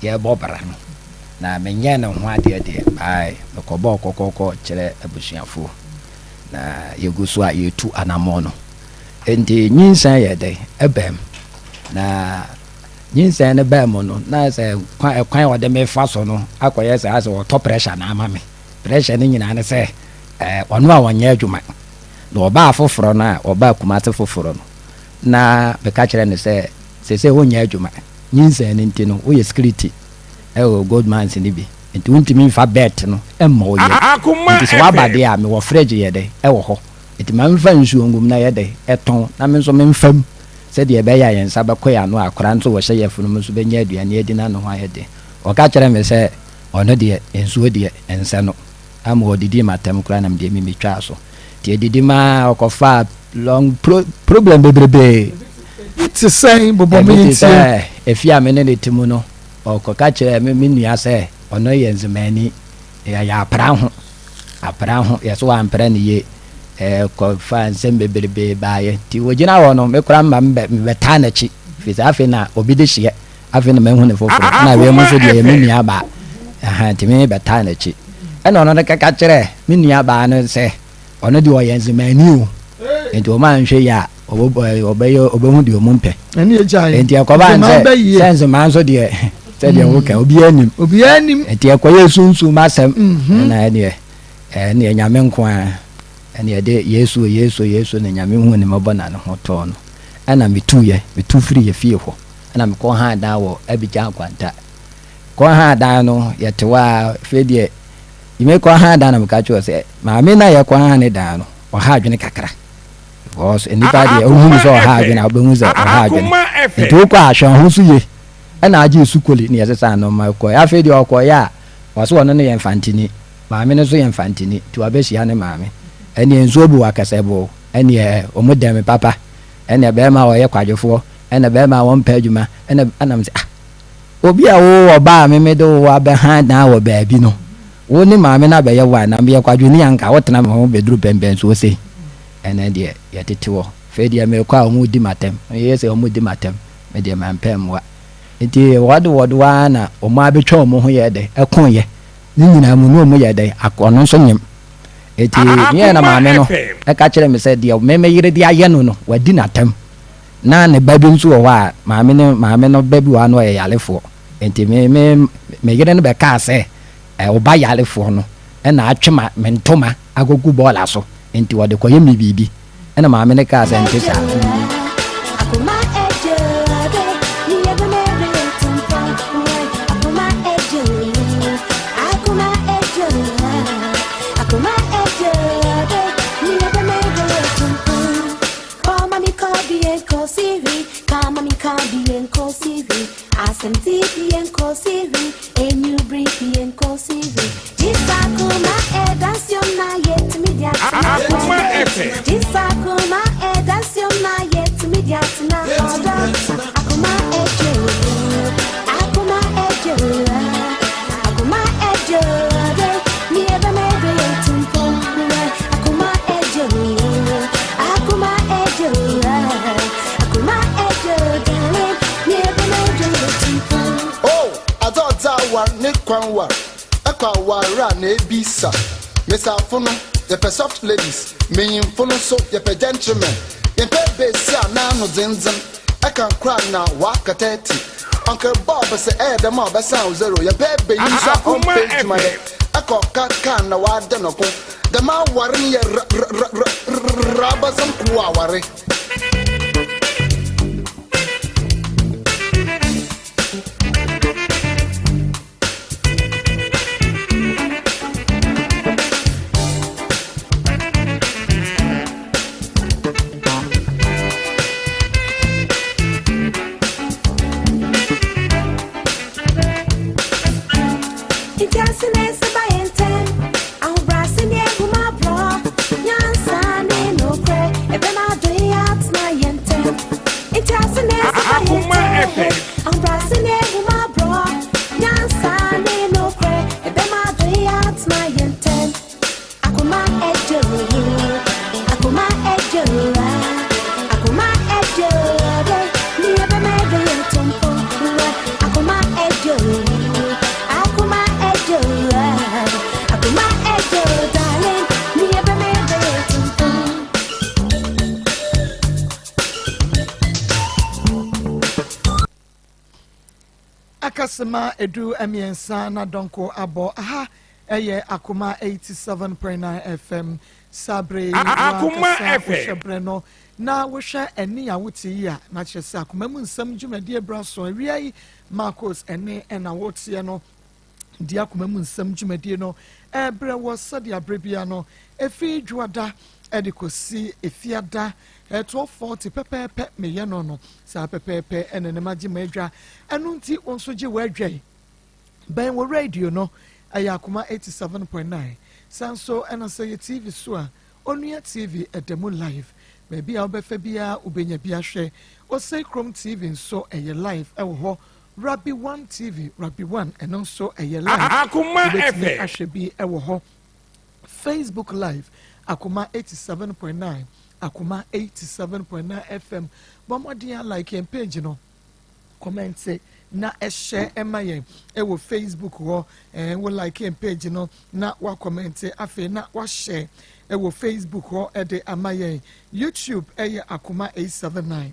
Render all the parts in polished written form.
ye bobara no na menye ne ho ade de ai mekobo kokoko kire abusuafo na yeguso a yetu anamo no enti nyinsan ye de ebem na nyinsan ne bem no na se kwan wode me fa so no akoye se ase wo top pressure na ama me pressure ni nyina ne se ono a wonye adwuma na oba afoforo na oba kumate foforo no na be ka kire ne se wonye adwuma nyinsan ne ntino wo ye security gold mines ni bi enti untimi fa bet no emmo ye enti so abade a me wo fridge ye de wo ho enti ma mfa nsuo ngum na ye de eton na me nso me mfam se de be ya yensa be koya no akora nso wo hye ye funu so be nya aduane edi na no ho ye de o ka kire me se ono de ensuo de ense no ama odidi matem kura na me de mi twa so ti edidi ma okofa long problem bebrebe ti say bobo mi ti efia me ne timu no okoka kire me nua se ono ye nzemani ya apra ho yeso wa ampra ne ye ko fa nsem bebrebe baaye ti wogina wo no me kura mba mbeta na chi fisa afi na obi de hye afi na mehu ne foforo na we mu so de me nua ba ti me beta na chi eno ono de kaka kire me nua ba no se ono de wo ye nzemani o enti o ma nhwe ya obehu de o mu mpe eni eja enti akoba nse sense man so de tell you okay obi anim enti akoye sunsu masem na ene nyame nko a ene de yesu na nyame hu ne mabona ne hoto no ana metu free ye fie ho ana me ko ha da wo abija kwanta ko ha da no yetewa fe de ime ko ha da na me ka cho se ma me na ye ko ha ne da no o ha adwene kakra because anybody ohun so ha adwene obehun so ha adwene enti ko ahwe ho so ye ana aje sukoli ne yesesa no ma ko ya fe de okoya waso wono ne yemfantini maame ne so yemfantini ti wabehia ne maame ene enzo bu akasebo ene omodem papa ene be ma wo ye kwadwefo ene be ma wo mpa adwuma ene anam se obi a wo oba me do wo abeha dan wo baabi no wo ni maame na be ye wa na be kwadwo ni anka wo tena ho bedru pemben so se ene de yetete wo fe de me kwa omu di matem yese omu di matem me de mampem wa enti wadu wa na omu abetwa omu ho ye de ekon ye ni nyina mu no omu ye de akono so nyem eti ye na maame no e ka kire me se de me yire de aye no wadi natam na ne babi nso wo wa maame no babi wa no ye yalefo enti me yire no be ka se oba yalefo no e na atwema mentoma agogu bola so enti wode koye mi bibi e na maame ne ka se enti sa and you bring me and cosy. This Akoma that's your night to me. This Akoma that's your night to me. Akoma Nikwanwa, Akawa ran a bisa. Miss Alfono, the soft ladies, meaning Fono so the gentlemen. The baby say nano zinzan. I can cry now, walk at 30. Uncle Bob say, the mob sound zero. Your baby, you saw home page my head. I call cat can now, I don't know. The man worrying rubbers and kuawari. Akoma akasema edu emiensa na donko abo aha eye Akoma 87.9 FM sabre Akoma FM no na wohwe eni ya wuti ya na kyese Akoma mu nsam dwumadi ebraso awiai Maa Akos ene na wotie no di Akoma mu nsam dwumadi no ebre wo sade abrebia no efi dwada edikosi efiada 1240 pepepe meye no sa pepepe ene ne magye madwa anu nti onso gye wadwai ben wo radio no aya Akoma 87.9 sanso ena say TV so a onua TV edemu live maybe a obefa bia ubenya bia hwe o say Chrome TV nso eye live ewo ho Rabbi 1 TV Rabbi 1 eno so eye live Akoma FM ahwe bi ewo ho Facebook live Akoma 87.9 Akoma 87.9 FM bomodin like and page no comment say na share emaye ewo Facebook ho wo like and page no na wa comment afi na wa share ewo Facebook ho de amaye YouTube Akoma 879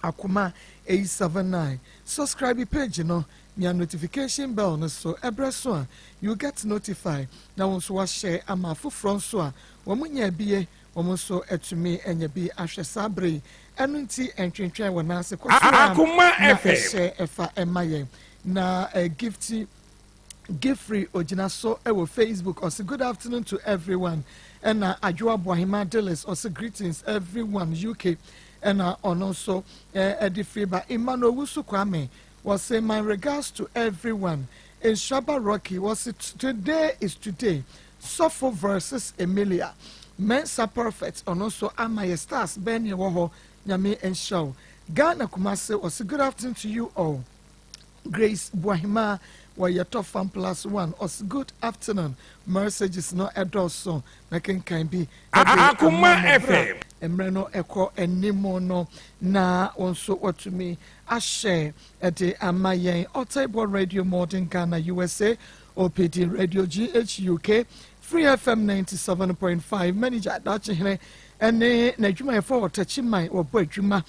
Akoma 879 subscribe page no nya notification bell no so ebreso a you get notified na won so wa share ama foforo so a wo munya bie wo so etumi enya bi ahwe sabre enu nti entwentwen wona ase ko Akoma FM efa emaye na gift free ojina so ewo Facebook or say good afternoon to everyone and Ajua Bohima Dillis or say greetings everyone UK and also Eddie Friba Emmanuel Wusu Kwame was say my regards to everyone in Shaba Rocky was it today is today Suffer versus Emilia Mensa Perfect and also Amaya Stars Ben Yawaho Nyame and Show Ghana Kumase was a good afternoon to you all Grace Bohima where your top fan +1 os good afternoon messages no edoso making can be Akoma FM emreno eko enimo no na onso what me a share at the amayen Otaibo Radio Modern Ghana USA OPD Radio GH UK Free FM 97.5 manager dachi here ene na dwuma for tachimai obo adwuma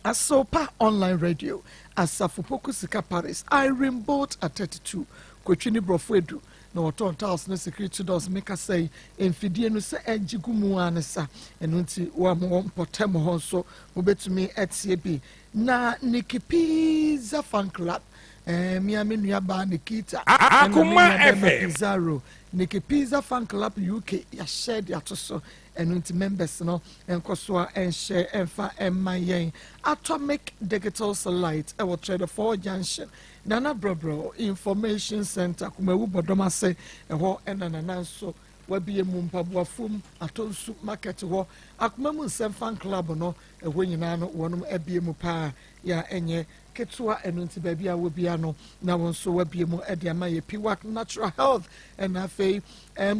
Asopa online radio Asafupoku Sika Paris Irene Boat at 32 Kochini Brofwedu na Odontentan no security doors make us say enfidie no se ejigumu anesa eno nti wa mo potem ho so obetumi etie bi na Nikipiza fan club miami nuaba Nikita Akoma FM Pizarro Nikipiza fan club UK ya shared ya toso eno nti members no enkoso a share enfa emayen Atomic Digital Light ewo trade 4 junction Nana Bro Information Center kumewu bodoma se eho enana so wabie mu mpaboa fom atonsu market ho Akoma mu Nsem fan club no eho nyina no wonum abie mu pa ya enye ketwa enunti baby a wobia no na won so wabie mu ede amaye Piwak Natural Health and afei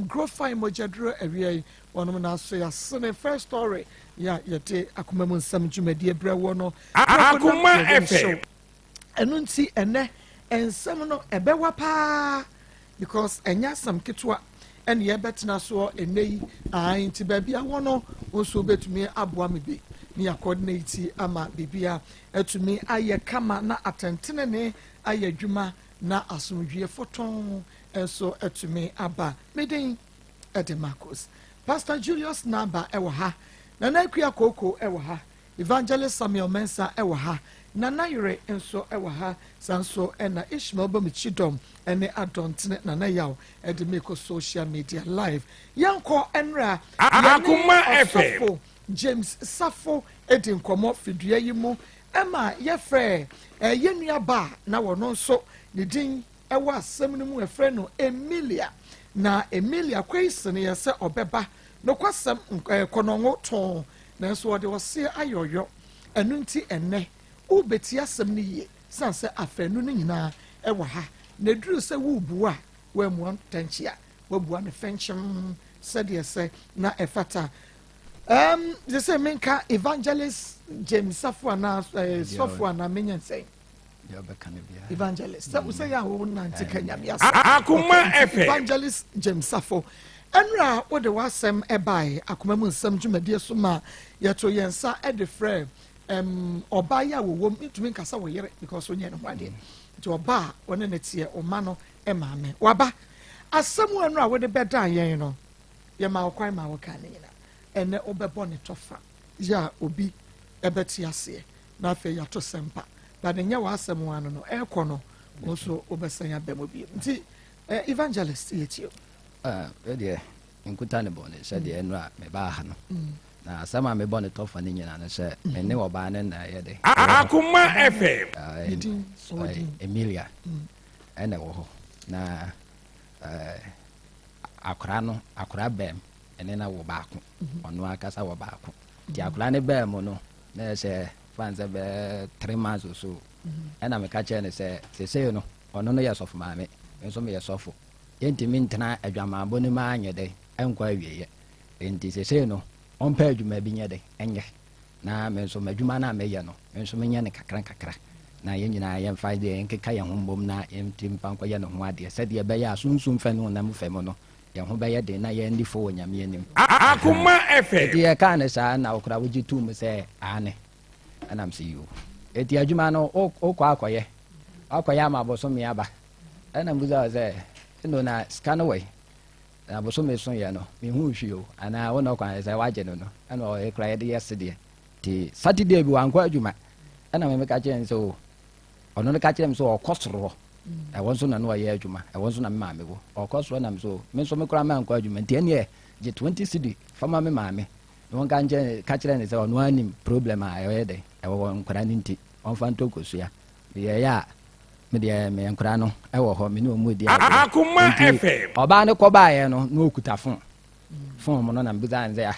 grow fine mojadro area wonum na so ya sene first story ya yete Akoma mu Nsem dwumadi ebre wo no Akoma FM enunti ene ensem no ebewa pa because enya sam ketwa and ye betina so enei nti baby a wono so betumi aboa me bi ni coordinate ama bibia etumi aye kama na atentene ne aye dwuma na asomdwie foton enso etumi aba meden ede Maa Akos Pastor Julius Naba ewo ha Nana Akua Koko ewo ha Evangelist Samuel Mensa ewo ha Nana Yure enso ewo ha sanso ena Ishmael Bomichidom ene Odontentan Nana Yaw ede make social media live yanko enra Akoma FM James Safo edi nkomo fidua yimu ema ye frɛ ye nuaba na wono nso ne din ewo asɛm no mu efrɛ no Emilia na Emilia kwesene ye sɛ obeba no kwasɛm konongo ton na nso wode wose ayoyo enu nti enne ubeti asɛm ne yie sanse afanu no nyina ewo ha na duru sɛ wubu a wamu tanchia wabu an fenchim said yes na efata they say menka Evangelist James Safo na Safo na menyan say Evangelist so say ya wo na ntikanya biasa Akoma FM Evangelist James Safo enra wo de wasem ebai Akoma mu Nsem dwumadi so ma yeto yensa e de frɛ obaya wo wom itumi nkasa wo yere because onye ne hwade nti ɔba a ɔne ne teɛ ɔma no maame waba asɛm anu a wode bɛda yɛn no yɛma wokwan ma woka ne nyina ɛnɛ wobɛbɔ ne tɔfa yɛ a obi ɛbɛte aseɛ na afei yɛato sɛmpa but ɛnyɛ w'asɛm ano no ɛrekɔ no wo nso wobɛsɛn abɛ mu bio nti evangelist yɛtio ɛdeɛ nkuta ne bɔne sɛdeɛ ɛno a mebaa ha no na asɛm a mebɔ ne tɔfa no nyina no sɛ mene wɔbaa ne na ɛyɛ de Akoma FM Emilia ɛna ɛwɔ hɔ na akora bɛm ɛne na wɔ baako ɔno akasa wɔ baako nti akora ne bɛm mu no na ɛsɛ fan sɛ bɛɛ 3 months or so ɛna meka kyerɛ ne sɛ sesei no ɔno no yɛ sɔfo maame nso meyɛ sɔfo yɛntimi ntena adwamaabɔ no maa nyɛ dɛ ɛnkɔ awieɛ nti sesei no ɔmpɛ adwuma bi nyɛ dɛ ɛnyɛ na me nso m'adwuma no a mɛyɛ no nso menyɛ ne kakra na yɛn nyinaa yɛmfa deɛ yɛnkeka yɛn ho mbom na yɛnti mfa nkɔyɛ ne ho adeɛ sɛdeɛ ɛbɛyɛ a sunsum fɛ no nam fɛ mu no yɛn ho bɛyɛ den na yɛn nifo wɔ nyame anim Akoma FM ɛti yɛka ne saa na wokora wogye tu mu sɛ aane ɛnam sɛ yo ɛti adwuma no wokɔ akɔyɛ ama abosome aba ɛnam busa sɛ ɛno na sika no wɔ na abosome so yɛ no mehu hwee o anaa wo na ɔkwan sɛ wagye no no ɛna ɔyɛ kora yɛde yɛ sedeɛ nti saturday bi wankɔ adwuma ɛna memeka kyerɛ ne sɛ o ɔno no ka kyerɛ me sɛ ɔkɔ soro hɔ ɛwɔ nso na no ɔyɛ adwuma ɛwɔ nso na me maame wo ɔkɔ soro nam so me nso me kora mankɔ adwuma nti ɛneɛ gye 20 cedi fama me maame na wɔn ka kyerɛ ne sɛ ɔno anim problem a ɛyɛ dɛ ɛwɔ nkora no nti ɔmfa ntɔ kɔsua yɛyɛ a medeɛ me nkora no ɛwɔ hɔ me ne ɔmu di Akoma FM ɔbaa ne kɔbaeɛ no na ɔkuta fon mu no na mbusa ne sɛ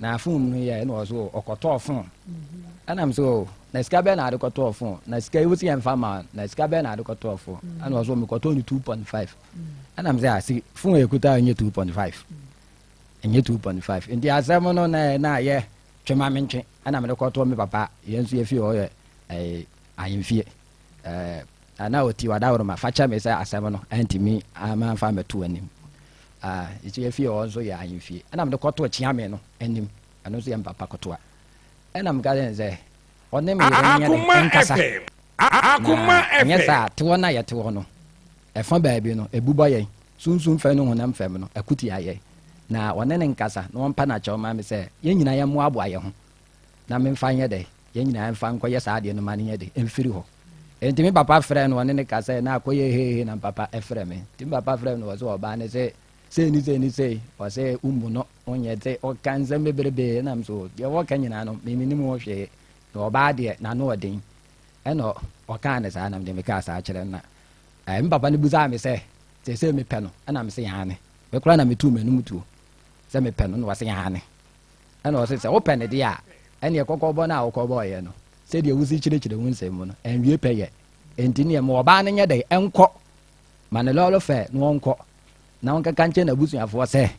na fon mu no yɛ na ɔ so ɔkɔtɔɔ fon ɛnam so na sika bɛɛ na ade kɔtɔɔ fon na sika yi wosi yɛn fa ma na sika bɛɛ na ade kɔtɔɔ fon ɛna ɔso mi kɔtɔɔ ni 2.5 ɛnam sɛ asi fon yɛ kuta ɛnyɛ 2.5 ɛnyɛ 2.5 nti asɛm no na yɛ twɛma me ntwe ɛna mede kɔtɔɔ me papa yɛn nso yɛ fie hɔ yɛ ayemfie ana ɔti wadaworo ma fakyɛ me sɛ asɛm no ɛntimi amanfa mɛto anim ɛti yɛ fie hɔ nso yɛ ayemfie ɛna mede kɔtɔɔ kyeame no anim ɛno nso yɛ mpapa kɔtɔa ɛna meka sɛ ɔne me yɛnyɛ nkasa nyɛ saa tewɔ no a yɛtewɔ no ɛfa baabi no ɛbubɔ yɛn sunsum fɛ no honam fam no ɛkuti ayɛ na ɔne ne nkasa na wɔmpa no akyɛw ma me sɛ yɛn nyinaa yɛmmoaboa yɛ ho na memfa nyɛ dɛ yɛn nyinaa mfa nkɔyɛ saa adeɛ no ma no nyɛ dɛ ɛmfiri hɔ ɛnti me papa frɛ no ɔne ne kasa na akɔyɛ hehe na papa ɛfrɛ me nti me papa frɛ no wɔ sɛ ɔbaa ne sɛ sei ɔsɛ umu no onyɛ sɛ ɔka nsɛm bebrebe nam so deɛ wɔka nyinaa no memenim wɔ hwee na ɔbaa deɛ n'ano ɔden ɛna ɔkaa ne saa nam de mekaa saa kyerɛ no na me papa no busaa me sɛ sɛ mepɛ no ɛna me sɛ yɛane mekora na metuu m'anom tuo sɛ mepɛ no na wɔsɛ yɛane ɛna ɔsɛ sɛ wopɛ ne deɛ a ɛneɛ kɔkɔbɔ no a wokɔbɔɔyɛ no sɛdeɛ wosi kyerɛkyerɛ wo nsɛm mu no ɛnwie pɛ yɛ ɛnti neɛ ma ɔbaa no nyɛ dɛ ɛnkɔ ma ne lɔɔlo fɛ na wɔnkɔ na wɔnkɛka nkyɛn n'abusuafoɔ sɛ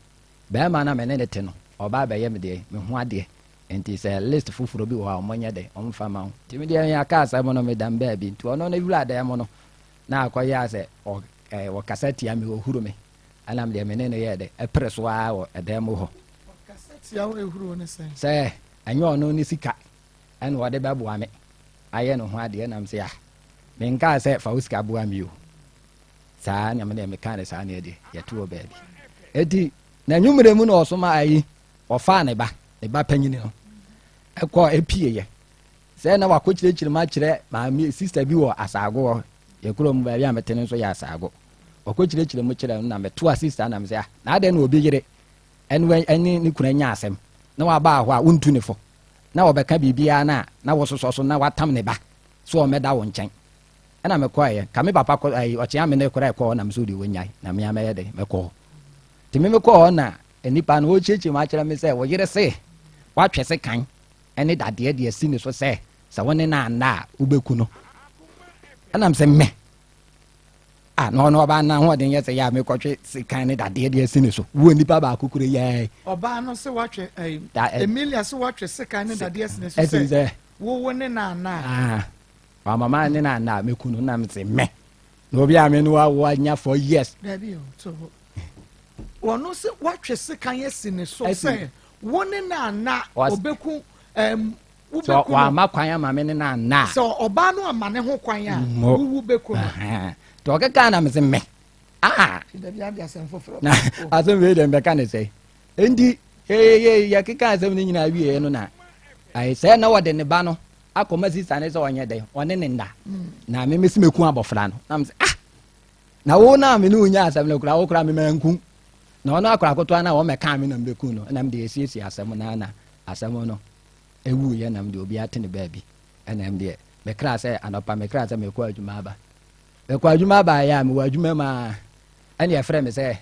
bɛrima no mene ne te no ɔbaa bɛyɛ me deɛ me ho adeɛ nti sɛ list foforɔ bi wɔ hɔ a ɔmɔnyɛ dɛ ɔmfa ma wo nti medeɛ yɛaka asɛm no medam baabi nti ɔno no wura dɛn mu no na akɔyɛ a sɛ wɔkasa tia me wɔhuro me anam deɛ mene no yɛ dɛ ɛpere so a wɔ ɛdan mu hɔ sɛ ɛnyɛ ɔno ne sika ɛna wɔde bɛboa me ayɛ no ho adeɛ nam sɛ menkaa sɛ fa wo sika boa me o saa nyame deɛ meka ne saa neɛ deɛ yɛto wɔ baabi ɛti na nwummerɛ mu na ɔsoma ayi ɔfaa ne ba panyini no ɛkɔ ɛpieyɛ sɛ na wakɔkyerɛkyerɛ ma kyerɛ maame sister bi wɔ asaago hɔ yɛkuro mu baabi a metene nso yɛ asaago wakɔkyerɛkyerɛ mu kyerɛ no na metoa sister nam sɛ na adɛn na obi yere ɛne ne kuna nya asɛm na waba hɔ a wontu ne fo na wɔbɛka biribiara na wɔsosɔ so na watam ne ba so ɔmɛda wo nkyɛn ɛna mekɔɛ ka me papa ɔkyea me ne kora ɛkɔɔ nam so de wɔnyae na mea mɛyɛ dɛ mɛkɔɔ nti me mekɔɔ na nnipa no wɔkyerɛkyerɛ mu akyerɛ me sɛ wɔyere se woatwɛ se kan ɛne dadeɛ deɛ si ne so sɛ wo ne no anna a wobɛku no ɛnam sɛ mmɛ na ɔno ɔbaa na hoɔden yɛ sɛ yɛ a mekɔtwe se kan ne dadeɛ deɛ si ne so wo nnipa baako kuro yɛɛ ɔbaa no sɛ woatwɛ Emilia sɛ woatwɛ se kan ne dadeɛ si ne so sɛ wo ne no anna mama ne na na meku no nam sɛ mɛ na obi a me no wa nya for years dabi o to wono sɛ watwe se kan yesi ne so sɛ wone na na obeku so wa ma kwan ama me na so oba no ama ne ho kwan a wu beku to okeka na me se me da bia bia sem foforo na asem we dem be kan say endi ya keka asem ni nyina wie no na ai say na wode ne ba no Akoma sisa ne so onye de one ne nda na me mesi meku abofra no na me say na wo na me no nya asem ne kura wo kura me manku na ono akura koto na wo me kan me na mbeku no na me de esiesie asem na asem no ewu ye na me de obi atene baabi na me de me kra say anopa me kra say me kwa adwuma ba ya me wa adwuma ma ani ya frɛ me say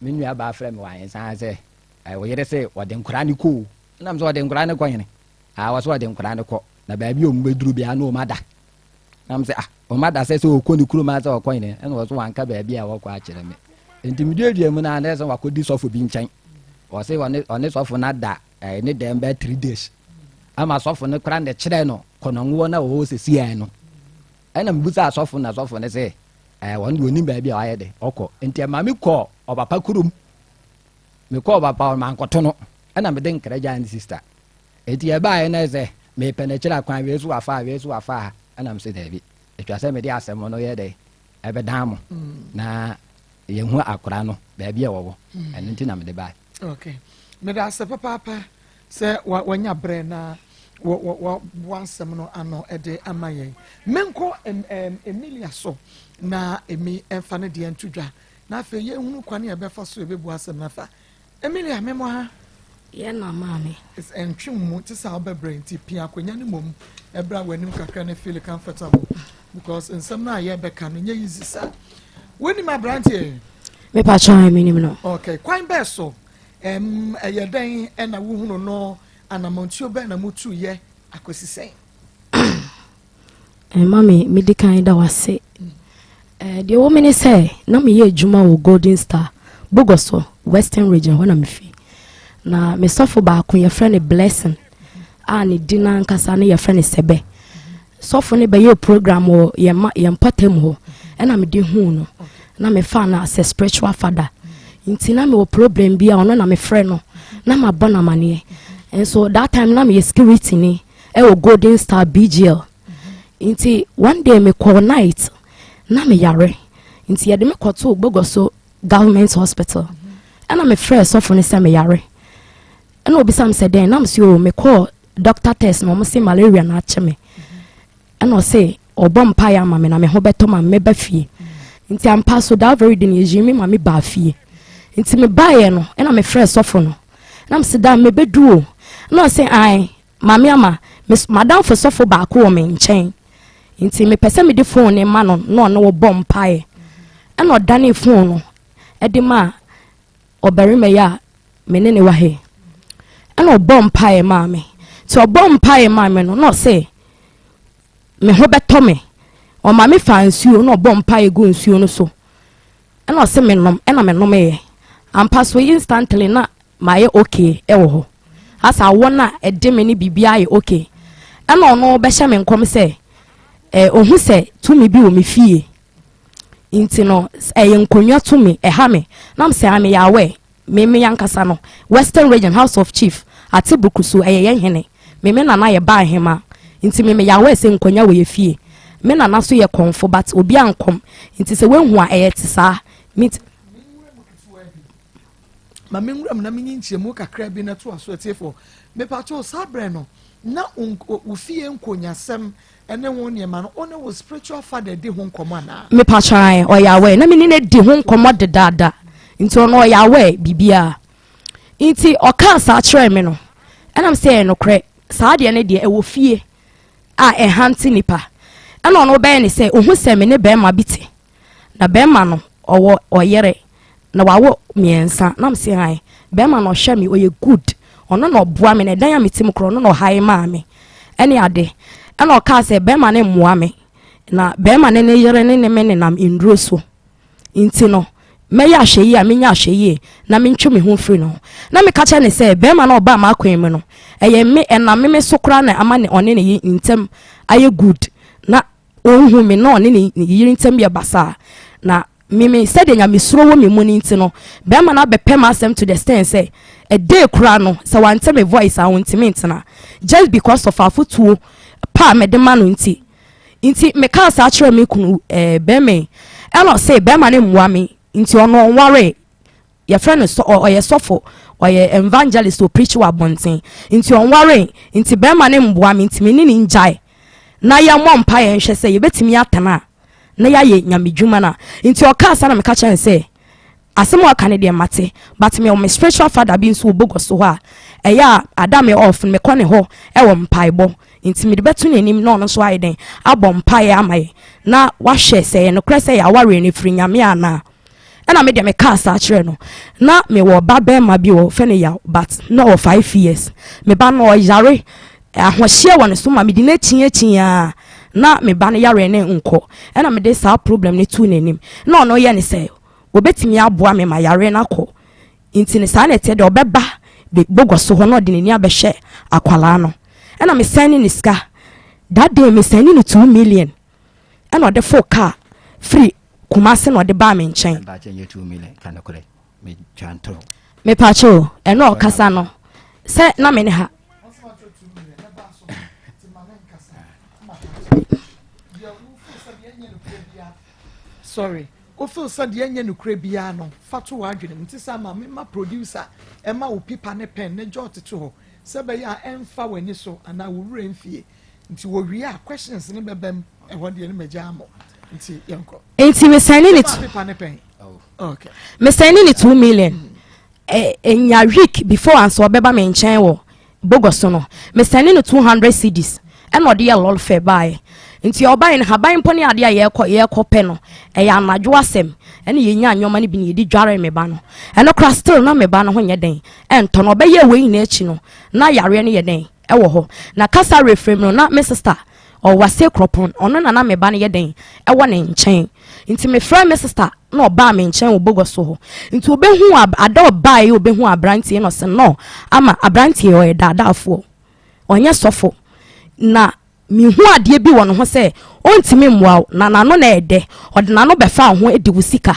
me nua ba frɛ me wa yensan say wo yere say wo de nkura ne ko na me so wo de nkura ne ko yene was what them crying na baby bedru bia no mada am say o mada say so okoni kuro ma say okoyin and was one ka baby a wokwa akire me intimidate mu na na say wakodi sofo bi nchen o say one sofo na da ni dem be 3 days ama sofo ne kra ne kire no kono nwo na wo sesi an no ana mbusa sofo ne say one do ni baby a ayede okọ enti ma mi kọ obapa kurum me kọ obapa ma nkoto no ana me den kraja and sister eti ya ba na ze me penechira kwan we su afa ana mse David etwa se me de asem no ye de ebedam na ye hu akora no ba bia wo ene nti na me de ba okay me da se papa se wanya bre na wo asem no ano ede amaye menko Emilia so na emi emfa ne de ntudwa na afa ye hu kwan ye befa so ebebu asem na fa Emilia memo ha ye na mami is entwemu ti sa obebre nti pia akonya ne mom ebra wanim kakra na feel comfortable because nsem na ye beka no nye easy sa weni ma brantie me pa chan me nim no okay kwan be so eye den na wo hunu no anamontio be na mutu ye akosisen mami me di kan da wase the woman say na me ye adwuma wo Golden Star Bogoso Western Region wana me fi na me sofo ba ko ye friend Blessing ani dina nkasa ne ye friend Sebe sofo ne be ye program wo ye mpatem ho na me di hu no na me fa na as a spiritual father nti na me wo problem bia ono na me friend no na ma bona mane and so that time na me security ni wo Golden Star BGL nti one day me call night na me yare nti ye de me kwato Bogoso government hospital and me friend sofo ne say me yare and obi sam said then am say o me call doctor test no mo say malaria na ache me and o say obom pa ya ma me na me ho beto ma me ba fie nti am pass so that very day ye me ma me ba fie nti me ba ye no and me friend sofo no na am say da me bedu o no say ai mami ama madam for sofo ba ko o me nchen nti me pese me di phone ne ma no no bom pa ye and o dane phone no e di ma oberima ya me ne wa he ana obom pae maame so obom pae maame no say me ho beto me o maame fa nsuo no obom pae go nsuo no so ana say me nom ana me nom ye ampa so instantly na maye okay e wo ho asa wona e de me ni bibia ye okay ana ono be hye me nkom say ohu say to me bi wo me fie inti no yenkonwa to me ha me nam say ame ya we me yankasa no Western Region House of Chief ati bukusu yen hene me na ye ba hema inti me ya we say nkonwa we ye fie me na so ye konfo but obi ankom inti se wenhu a ti sa meet ma menwuram na menyi nchiemu kakra bi na to aso atiefo me pa to sabre no na ufie nkonyasem ene won ye ma no one was spiritual father de ho nkomo na me pa chan o ya we na me ni ne di ho nkomo de dada nti ono ya we bibia nti o kan sa kire me no enam say no kre sa de ne de e wo fie a e hanti nipa ena ono be ne say ohu se me ne be ma biti na be ma no owo oyere na wawo miensa nam say hai be ma no hwe me oye good ono no boa me na dan ya metim kro no hai ma me ene ade ena o ka say be ma ne moa me na be ma ne yere ne me ne nam indro so nti no me ya hweyi a me nya hweyi na me ntwe me ho free no na me ka cha ne say be ma na oba ma akwan me no eye me na me sokra na ama ne one ne ntem aye good na onhu me no one ne yiri ntem ye basa na mimi said nya misuro wo memu nti no be ma na be pem asem to the stand say a day kura no so wan tell me voice a won timi ntena just because of afutuo pa me de ma no nti me ka sa akere me kunu be me e no say be ma ne mwa me nti ono onware your friend so or your sofo or your evangelist to preach wa bonten nti onware nti be ma ne mboa me nti me ni njai na ya mompa ye nhwe say ye betimi atana na ya ye nyamedwuma na nti okasa na me ka chen say asem wa kan de mate but me o me spiritual father bi nso obogoso ho a eya adam e off me kone ho e wo mpaibo nti me de betu nanim no no so aiden abom pae amaye na wa hwe say no krese ya ware ne firi nyame ana na me de me kasa akere no na me wo ba be ma bi wo fe ne ya but no 5 years me ba no yare ahohye won so ma me di na chiya na me ba no yare ne nko na me de sa problem ne tu nanim no no ye ne say obetimi aboa me ma yare na ko nti ne sa na te de obeba be bogoso ho no de ni abehwe akwala no na me send ni ska that day me send ni 2 million and o de full car free kumase no de ba me nchen ba chen 2 million kan ko me chanto me pacho e no kasa no se na me ne ha sorry ofo so de anya nukure bia no fato wa adwene nti sa ma me ma producer e ma wo pipa ne pen ne jot to ho se be ya emfa wani so ana wo wura mfie nti wo wi a questions ne bebem e ho de ne meja amo nti yanko nti me send ni pipa ne pen okay me send ni 2 million enya week before anso beba me nchen wo bogoso no me send ni 200 cedis e no de ya lol fair buy nti oban ne haban poni ade a ye kɔ pɛ no ya anadwo asɛm ene ye nya anyoma ne bi ne di dware me ba no ene kra still na me ba no ho nye den ento no bɛyɛ we na achi no na yare ne ye den e wo ho na kasa reframe no na me sister o wase kropon ono na me ba ne ye den e wo ne nkyɛn nti me friend me sister na oba me nkyɛn wo bogoso ho nti obehu ada oba ye obehu abrantie no se no ama abrantie o ye dadafo onye sofo na mi hu ade bi won ho se ontimi mwa na nano na ede ode nano befa ho edi wusika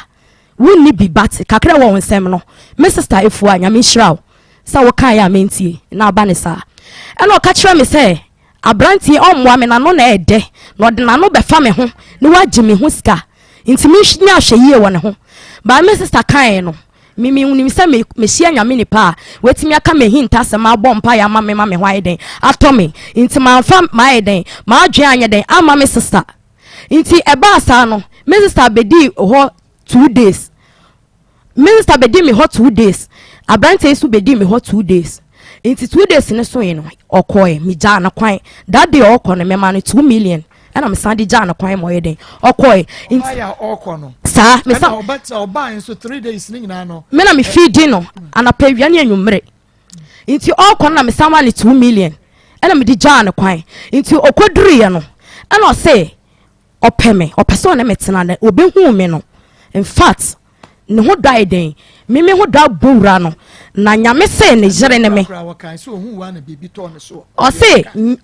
wunni bi bat kakra wo nsem no me sister efu anya me hiraw sa wo kan ya mentie na aba ne sa e na o ka kira me se abrantie omwa me nano na ede na ode nano befa me ho ni wagye me ho sika ntimi nya hweye wo ne ho ba me sister kan no mimi unim se me hia nyame ni pa wetimi aka me hinta se ma bɔ mpa ya ma me ho ayeden atomi nti ma fa ma ayeden ma adwe anya den ama me sister nti eba asa no me sister bedi ho 2 days me sister bedi me ho 2 days abrante su bedi me ho 2 days nti 2 days ne so yin no okoe mi ja na kwan that day okɔ no me ma no 2 million ana me sandi ja na kwan mo yeden okoe nti ya okɔ no sa me sa oba so 3 days ni nyina no me na me feed no ana pawia ne anwumre nti okɔ na me sama ne 2 million ana me di ja na kwan nti okoduru ye no ana o say opeme opeso na metena na obehu me no in fact ne ho dai den me ho da bowra no na nyame se ne jere ne me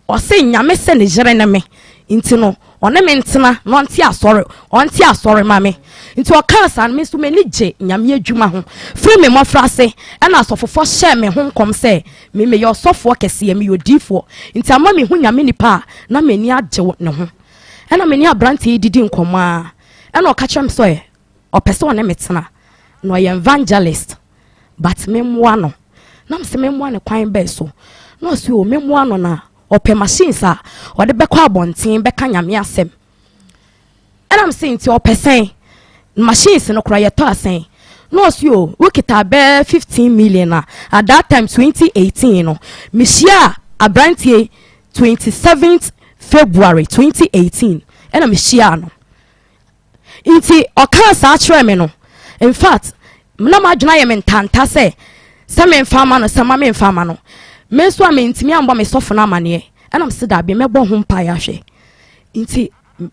o say nyame se ne jere ne me nti no one me ntena no anti asore ma me nti o kan san me so me ni je nyame adwuma ho free me mo frase e na asofofo hye me ho nkom se me ye osofo kese me yodifo nti ama me hu nyame nipa na me ni agye ne ho e na me ni abrante didi nkoma e na o ka kire me so e o pese one me tena no ye evangelist but me moa no na me se me moa ne kwan be so no so o me moa no na ope machines a o de bekọ abonten beka nyame asem and I'm saying to opesen machines no kra yeto asen no so we kita be 15 million at that time 2018 no mishia abrantie 27th February 2018 and I'm mishia no inti oka sa akere me no in fact na ma dwena ye mentanta se me mfama no se ma me mfama no me so amintimi ambo me sofo na amane and am sida be mebo ho mpa ya hwe nti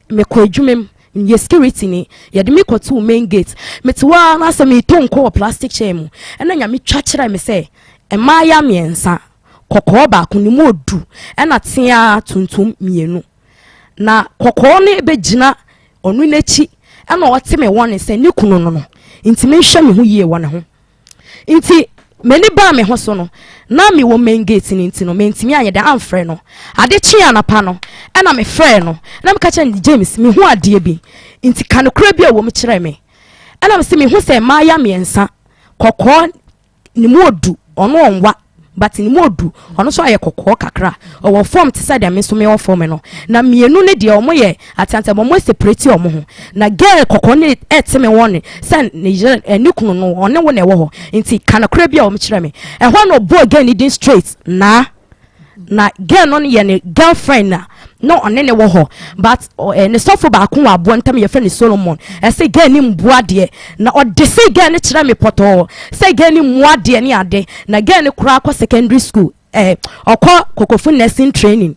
me ko adwumem ye security ni ye de me ko to main gate me ti wa na se me to nko plastic chair mu and nya me twa kira me se e ma ya miensa kokko ba ko ni mu odu e na tia tuntum mienu na kokko ne be gina onu n'echi ɛna ɔte me wɔn sɛ ne kunu no nti me nhwɛ me ho yie wɔ ne ho nti meni ba me ho so no na me wo main gate ni nti no me ntimi anye da amfrɛ no ade chi anapa no ɛna me frɛ no na me ka kyɛ James me ho ade bi nti kanokora bi a wo me kyerɛ me ɛna me se me ho sɛ maaya me ensa kokɔ ni mu odu ɔno onwa but ni mu odu ɔno so ayɛ kokɔ kakra ɔwɔ form te sɛ de me so me wɔ form no na mienu ne de ɔmo yɛ atanta mo separate ɔmo ho na girl kokɔ ne ɛte me wɔne sɛ ne kunu no ɔne wo na ɛwɔ hɔ nti kanokora bi a ɔmo kyerɛ me ɛhɔ no boy girl ni din straight na girl no yɛ ne girlfriend na no ɔne ne wɔ hɔ but ne sɔfo ba ko wɔ aboɔ ntam yɛ fɛ ne Solomon ɛsɛ girl ni mboa de na ɔde sɛ girl ne kyerɛ me pɔtɔ sɛ girl ni mboa de ne ade na girl ne kura akɔ secondary school ɔkɔ kokofo nursing training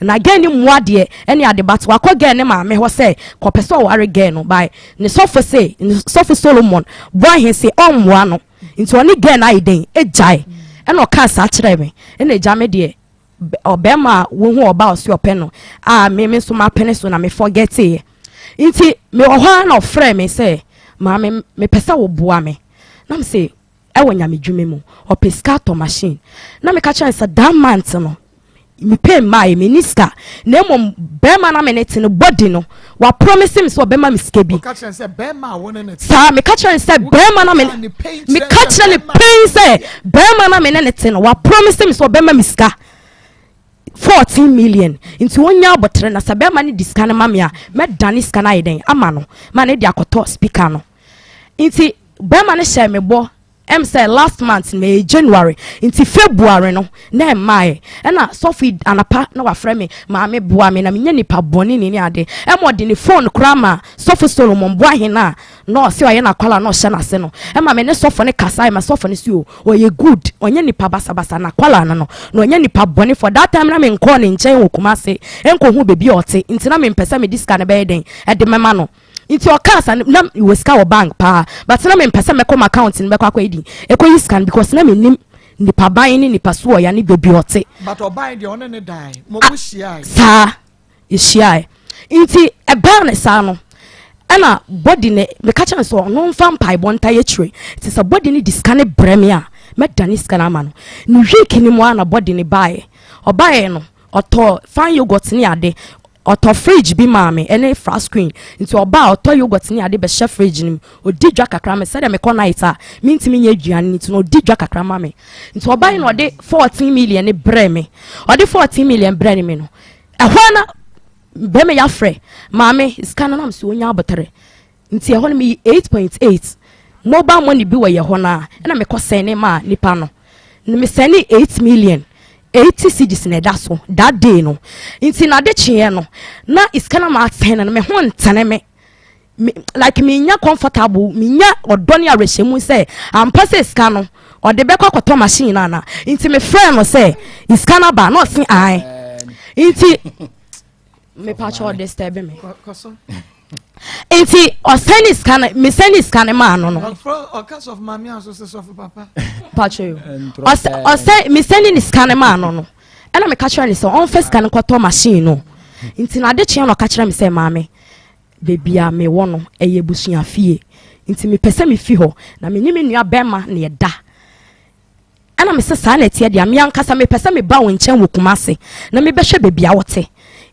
na girl ni mboa de ɛne ade but wakɔ girl ne maame hɔ sɛ kɔpɛ sɛ ɔware girl no by ne sɔfo Solomon boa he sɛ ɔmboa no nti ɔne girl na ayɛ den egyae ɛna ɔka saa kyerɛ me ɛna egya me de obema wo hu oba osi ope no me so ma pene so na me forget e nti me ohwa na ofre me say ma me pesa wo boa me na me say e wo nyame dwume mu o pescator machine na me ka chan say that month no me pay my minister na mom bema na me net no body no wa promise me so bema me sika bi ka chan say bema won net sa me ka chan say bema na me ka chan le pain say bema na me net no wa promise me so bema me sika 14 million into wonya abotre na sabe ma ne discan ma me a me dane scan ayeden ama no ma ne dia akoto speaker no inti be ma ne share me bo say last month May January into February no na mai na Sophie anapa na wa frɛ me ma me boa me na me nya nipa boni ni ade mo de ne phone krama Sophie Solomon boa he na no se wa ye na kwala no hye na se no ma me ne Sophie ne kasai ma Sophie ne si o ye good onye nipa basa basa na kwala na no onye nipa boni for that time na me nko ne nchen okuma se enko hu bebi ote ntina me mpesa me diska ne be den e de mema no into your casa na we scan bank pa but na me mpesa me come account ni be kwa edi e ko scan because na me nim nipa ban ni nipa so ya ni bebi ote but oban de one ne dai mo mo hia sa hia inti e ba ne sa no ana body ne me ka chan so no mfa mpai bonta ye chire ti sa body ne discan breme a me dani scan ama no ni week ni mo ana body ne bae obae no oto fan yogurt ni ade oto fridge bi maame ene fra screen nti oba oto yogurt ni ade be chef fridge nim odi dwa kakra me said me ko night a me ntimi nya aduane nti no odi dwa kakra maame nti oba no ode 14 million ne bre me ode 14 million bre me no ehwa na be me ya frɛ maame scan na so onya abotere nti ehwa no me 8.8 mobile money bi wɔ ye ho na na me ko send ma nipa no me send 8 million 80 cedis na da so that day no inti na de chie no na iskana ma ten na me ho ntane me like me nya comfortable me nya odoni arehemu say ampa se iska no o de be kwakoto machine na inti me friend no say iskana ba no sin ai inti me patch all disturb me inti o send iskana me send iskana ma no no o case of mami aso se so for papa patch you o say me sending iskana ma no no and me catch you so on first scan kwato machine no inti na de chie no catch me say mami baby a me wo no eye busua fie inti me pese me fi ho na me nyime nua bema na ye da ana me se sa na tie dia me ankasa me pese me ba wo nchen wo kumase na me behwe baby a wote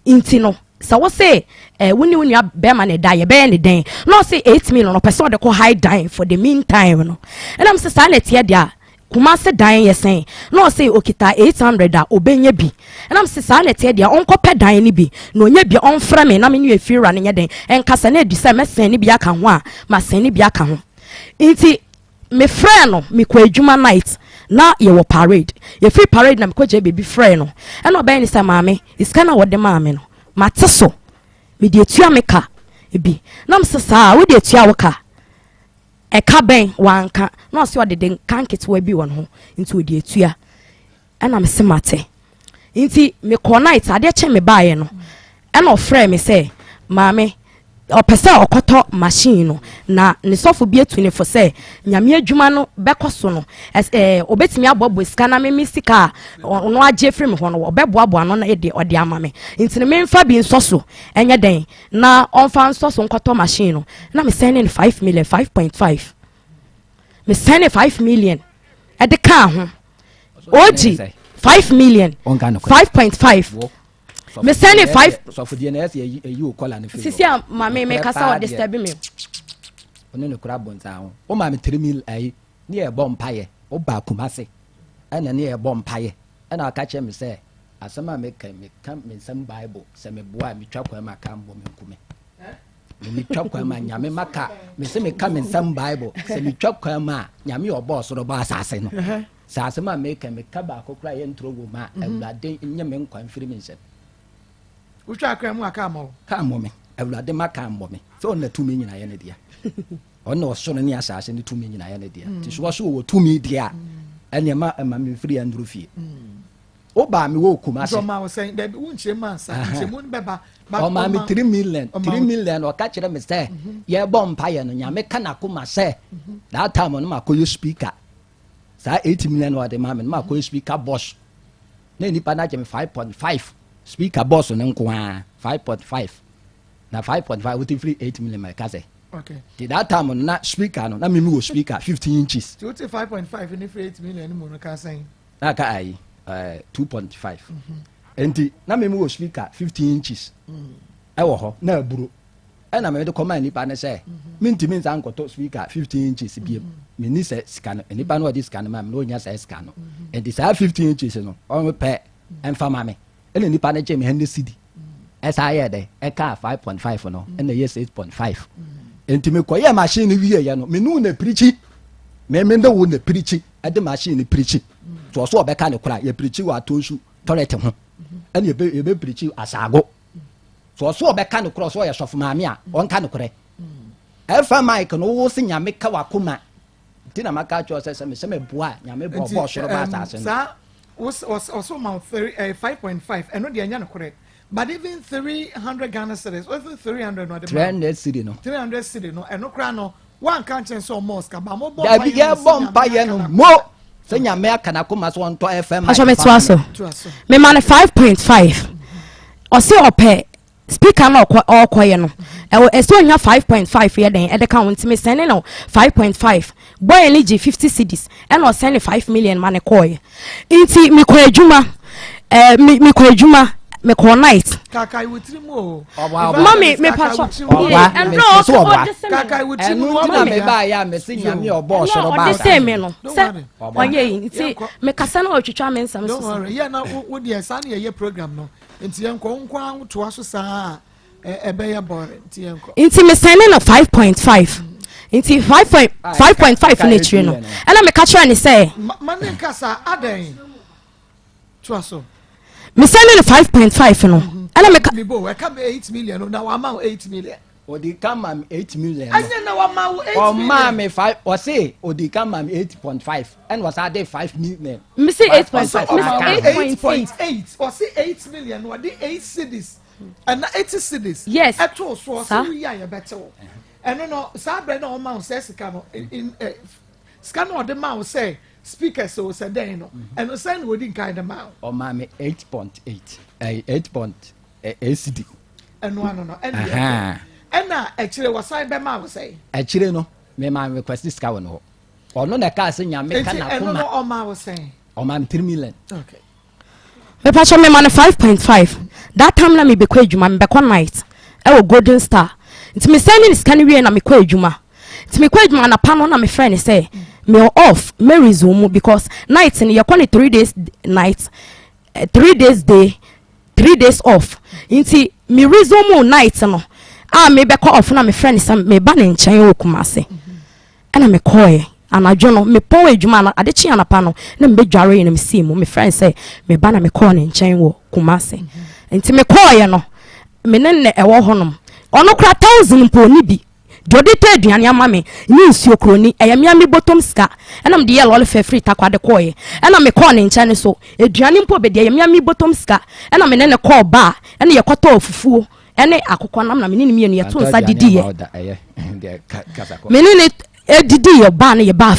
inti no sa wo say woni nua bema na da ye be ne den no say 8 million no pese de ko high dying for the meantime no ana me se sa na tie dia kumase dan yesen no say okita 800 a obenya bi na me se sa na tie dia onko pe dan ni bi na onya bi onfra me na me nyu efira ne den enkasa na edisa mesen ni bi aka ho a ma sen ni bi aka ho nti me friend no me kwa adwuma night na ye wo parade ye free parade na me kwa je baby friend no e no ben ni sa maame iska na wode maame no mateso me de etua me ka ebi na me se sa wo de etua wo ka eka ben wanka na so de den kanket wa bi won ho nti odi etua ana me se mate nti me ko night ade che me baaye no ana ofre me say maame opesa okoto machine no na ne sofo bi atuni fo say nyame adwuma no bekoso no obetimi abobo sika na me sika no agye frem ho no obeboabo ano na ede ode amame ntini me mfa bi nsoso enye den na onfa nsoso nkoto machine no na me send 5 million 5.5 me send 5 million e de ka ho oji 5 million 5.5 me send 5 so for the next you call an sisi mama me kasa o disturb me ono ne kura bonza ho o ma me 3 mil ai ne e bom paye o ba kumase ana ne e bom paye ana aka che me say asema me kan me nsem bible se me boa me twa kwa ma kan bo me nkume me twa kwa ma nyame maka me se me kan me nsem bible se me twa kwa ma nyame obo so do ba asase no sa asema me kan me ka ba kokura ye ntro go ma awlade nyame nkwan firi me nsem utwa akra mu aka mo ka mo me awlade maka mo me so na tumi nyina ye ne dia ono so no ne asase ne tumi nyina ye ne dia ti so so wo tumi dia ene ma me firi andro fie o ba me wo kuma se so ma wo say that wunche man sa nchemu beba o ma me 3 million o ka kire me say ye bom paye no nya me kana kuma se that time no ma ko speaker sa 8 million o de ma me ma ko speaker boss na ni pa na je me 5.5 speaker boss no nko a 5.5 na 5.5 with free 8 million my kase okay the that time no na speaker no na me go speaker 15 inches so 5.5 in free 8 million mo no ka say na ka ai 2.5 enti na me go speaker 15 inches e wo ho na aburo e na me de command ni pa ne say me ntimi nza nkoto speaker 15 inches biem me ni say scan ni pa no di scan ma me no nya say scan no enti say 15 inches no o me pe emfa ma me ene ni pa ne je me hande cd esa ye de e ka 5.5 no ene ye 6.5 enti me koye machine wie ye no me nu na preachi me ndo wo na preachi e de machine preachi to so obeka ne kura ye preachi wa tonsu toilet ho ene ye be preachi asago so obeka ne kura so ye sofu maame a on ka ne kure e fa mic no wo se nyame ka wakoma tina maka cho se me boa nyame bo bo so ba asase sa was also my 5.5 and no the anya no correct but even 300 Ghana cedis or 300 no the 300 cedi no 300 cedi no and no kra no one can't change so mosque ba mo da bi ya bom pa ye no mo se nyame aka na koma so on to FM aso me to aso me man 5.5 o se ope speaker no okoye no e so nya 5.5 ye den e de count me send no 5.5 boy ni g 50 cedis and o send 5 million man koye inti mi ko adwuma mi ko adwuma me ko night kaka wutiri mo mami me pacho and no kaka wutiri mo na me ba ya me se nyame obo so ba the same no se onye nti me kasa na otwetwa me nsam so don't worry yeah na wo de san ye program no nti enko nkwa to aso saa ebe ya bore nti enko nti me send no 5.5 nti 5.5 na tire no ela me catch ni say man kasa adan to aso me send no 5.5 no ela me bo we come 8 million now amount 8 million odi come 8 million anya na wa ma 8 million o ma me 5 o say odi come 8.5 and was add 5 million me say 8.5 8.8 or say 8 million or the 8 cities and 80 cities yes at all so we are better and no sabre no amount says scan in scan or the mouth say speaker so say then no and send within kind amount o ma me 8.8 8.8 cd and no and na actually was I be ma say actually no me ma request sika won ho ono na ka se nyame ka na kuma no o ma was saying o ma 3 million okay me pacho me man 5.5 that time na me be kwa adwuma me be kwa night e wo golden star nti me send ni scan wie na me kwa adwuma nti me kwa adwuma na pa no na me friend say me off me resume because night ni ye kwa ni 3 days night 3 days day 3 days off nti me resume night no me be kwa off na me friend say me ba ne nchen wo kumase ana me koye anadwo no me pon adwuma na ade chi anapa no na me dware na me see mu me friend say me ba na me call ne nchen wo kumase nti me koye no me ne ewo honom ono kra 1000 po ni bi dode te aduane ama me ni nsuo kroni eyamia me bottom ska enam de yellow fe free takwade koye enam me call ne nchen so aduane mpo be de eyamia me bottom ska enam me ne call ba ena ye kwata ofufuo ene akokɔ nam na menene mienu ye to nsa didi ye menene edidi ye ba na ye ba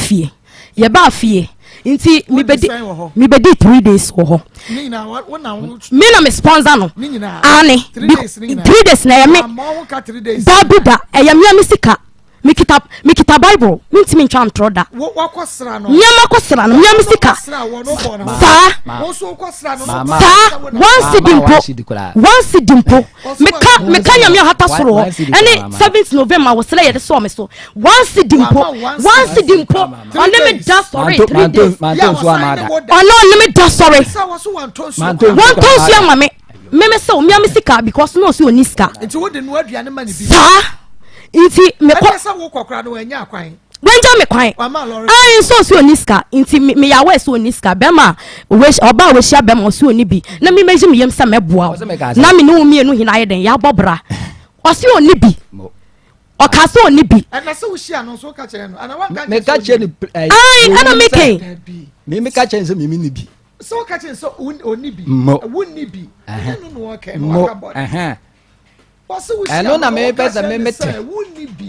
afie nti mi bedi 3 days wo ho me na me sponsor no ane 3 days na ye me babida eyamia me sika mikita bible mintimi ntwa ntro da wakosra no nyama kosra no nyama sika sa once dimpo meka nyama hata soro ene 7th November wo sele yede so me so once dimpo on me da sorry 3 days on me da sorry one tonsu ya mame me se o nyama sika because no so oniska nti wo de no aduane ma ni bi inti me ko sa wo kokra no anya kwan wenja me kwan ai so oniska inti me ya we so oniska bema oba we hia bema so oni bi na me meji me yem sa meboa na me no mi enu hina yeden ya bobra o se oni bi o ka so oni bi na se wo hia no so ka kire no ana wan ka me ka kire ni ai ana me ke me ka kire so me ni bi so ka kire so oni bi wonni bi no no okay no ka bod eno na me pesa me mete wonni bi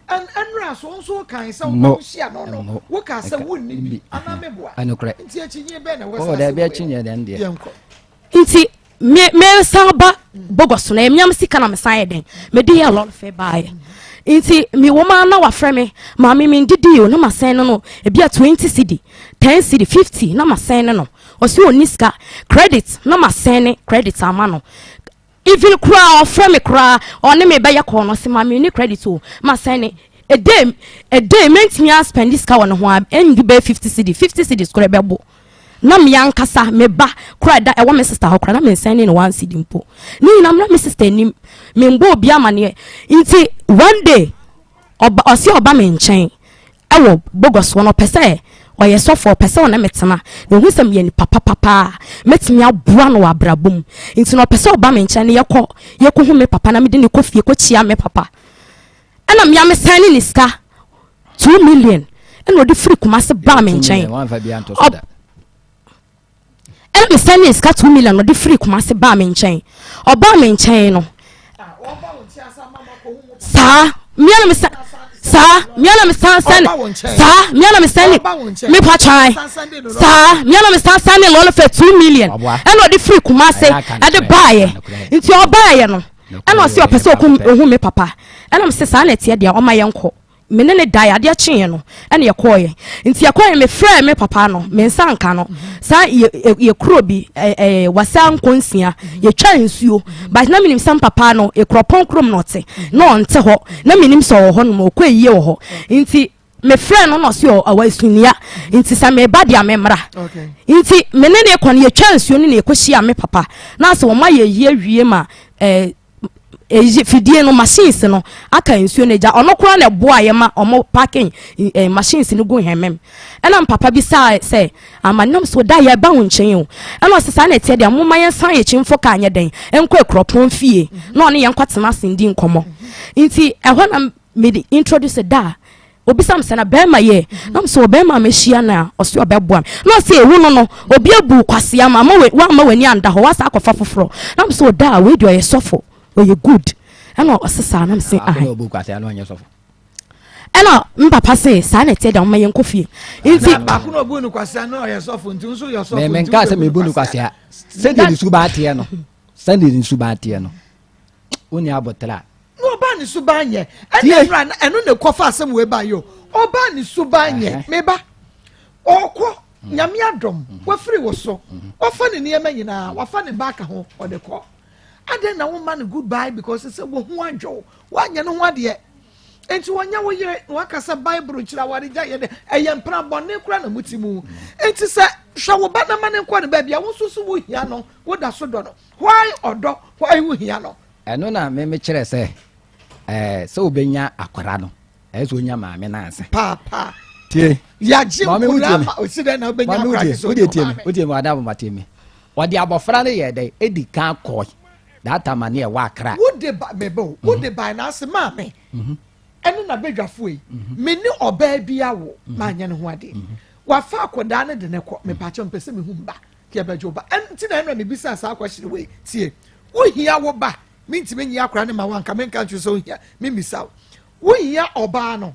and enra so kan se wo hia no wo ka se wonni bi ana meboa anokre nti achinye be na wo da be achinye den de nti me saba bogos na emiam sika na me san den me dey a lot fe bae nti me woman na wa frɛ me ma me ndidi o na ma sen no e bia 20 cedi 10 cedi 50 na ma sen no o si oniska credit na ma sen credit ama no even cry or frame cry or me buy a corner see my mini credit to my send a day meant me spend this car on one and you pay 50 cedi scribble na me yankasa me ba cry that I want my sister how cry na me sending 1 cedi mpo ni na me sister ni me mbo bia mane inti one day or see oba me nchen ewo bogos one pese or ye so for person na metena na hu sam ye ni papa metimi aboa no abrabom nti no person oba me nche ne ye ko hu me papa na me de ne kofie ko chia me papa ana me am sane ni ska 2 million eno de free kuma se ba me nche eno me sane ni ska 2 million no de free kuma se ba me nche oba me nche no sa me ana me miana me stand miana me stand me pa chai miana me stand lo for 2 million and the free kumase at the buy into your buy no and o se opese oku me papa and am se sa na tie dia o ma yenko me ne die ade akye no and ye koye nti ye koye me frɛ me papa no me nsanka no sa ye kuro bi wasa nkonsia ye twa nsuo but na minim sam papa no e kropon krom no te no nte ho na minim so ho no mo koye wo ho nti me frɛ no no se o awasunia nti sa me ba dia me mra nti me ne kon ye twa nsuo no na ye kohia me papa na so wo ma ye yie wie ma fidie no machines no aka nsuo na ja ono kura na boa ye ma omo parking machines no go hemem ena papa bi say amanam so da ye ba wo nchen o ena sesa na tie de amoma ye san ye chimfo ka anye den enko ekropon fie na ono ye nkwatena sindi nkomo nti ehwa na me introduce da obi sam sana bema ye nam so bema me hia na oso obeboa na se ewu no obi abu kwase ama ma wani anda ho wasa akọfa foforo nam so da we do ye sofo you good and osesa na say ah no book ase anu anya sofo ena mpapa say sa na tie da ma yen kofie nti akunu obu nu kwase anu anya sofo nti nso ye sofo me nka se me bu nu kwase a sende ni suba tie no sende ni suba tie no oni abotra no ba ni suba nye enu ne kofa asem we ba yo oba ni suba nye me ba okwo nyame adom wa free wo so ofa ne ne yema nyina wa fa ne ba ka ho o de ko aden na woman goodbye because say wo hu adwo wanya no ho ade enti wonya wo yere wakasa bible kira wade ja ye de eyempra bone kura na mutimu enti say hwa wo ba na mane kwa ne ba bia wo susu wo hia no wo da so do no why odo why wo hia no eno na me kire say so obenya akwara no so onya maame na ase papa tie ya jimula o si de na obenya akwara so o tie me adabo matemi wade abofra ne ye de edi kan koy that time na wa kra wo de ba mebo wo de ba na ase maame eno na bedwafo yi me ni oba bia wo ma nya ne ho ade wa fa akoda ne de ne ko me pa che mpese me hu mba ke bejo ba enti na eno ne bisa sa akwashire we tie wo hia wo ba minti me nya akra ne ma wan ka men kan so hia me misa wo hia oba no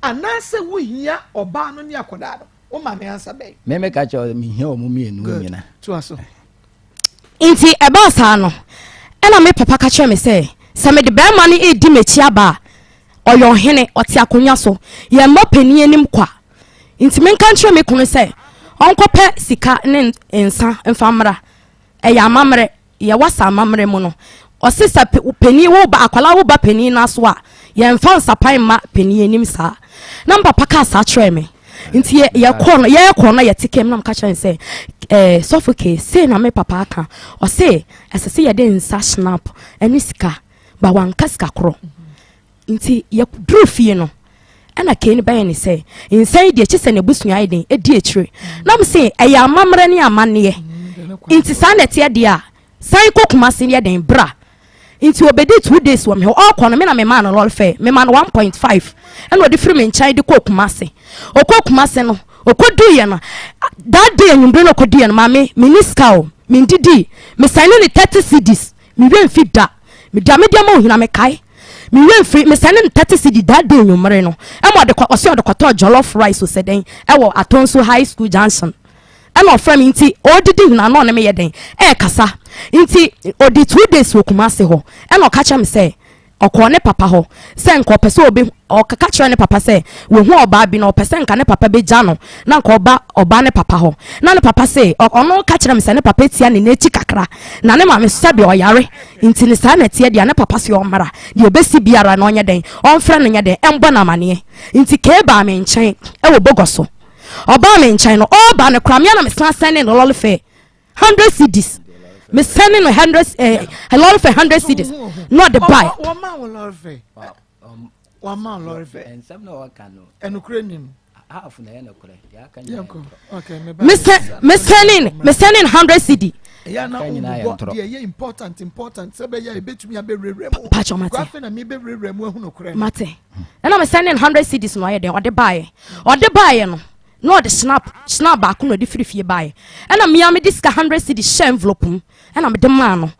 anase wo hia oba no ne akoda no wo ma me ansa be me ka cho me hia o mu mienu nyina to aso inti eba sa no ena me papa ka che me se me de ba ma ne edi mechi aba oyo hene oti akonya so ye mo pani anim kwa inti men kan che me kunu se onkope sika ne ensa mfamra eya mamre ye wasa mamre mu no osisa pani wo ba akwala wo ba pani na so a ye mfa nsapan ma pani anim sa na papa ka sa che me nti ye kono ye tikem na mka chen se sofoke se na me papa aka o se esese ye de nsa snap eni sika ba wan kaska kro nti ye dru fie no ana ke ni ba ye ni se nsan de chi se ne busua ye den edi echire na me se eya amamre ne amane nti sa na tie de a sai kokuma se ye den bra nti obedi 2 days wo me all kono me na me man lol fe me man 1.5 eno de free me nchai de kokuma se okokuma se no okodu ye no that day nyumbre no kodu ye no ma me miniska o me ndidi me sign ni 30 cedis me we mfi da me da me dia ma ohina me kai me we mfi me sign ni 30 cedis that day nyumre no emo de kwose de kwato jollof rice o seden ewo Atonso high school junction eno from nti odidi na no ne me yeden kasa nti odi 2 days wokuma se ho eno ka cha me se okọ ne papa ho se nko pese obi okaka kire ne papa se we hu oba bi na opese nka ne papa be gya no na nka oba ne papa ho na ne papa se ono ka kire me se ne papa tia ne nechi kakra na ne ma me sabi oyare nti ne sa na tia dia ne papa se o mara de obesi biara na onye den onfra no nya den embo na mane nti ke ba me nchen wo bogoso oba me nchen no oba ne kra me na me san ne no lolfe 100 cedis me sending 100 a lot of 100 cedis not the buy one man will lorfe one man lorfe Nsem no wakano enu krenim half na yana kure ya kan okay me sending 100 cedi ya na ye important se be ya betumi abereremu pacho mate kwafe na me bereremu hu no kure mate na me sending 100 cedis no ye den ode buy no no the snap back no the free buy and me am diska 100 cedis share envelope and am the man no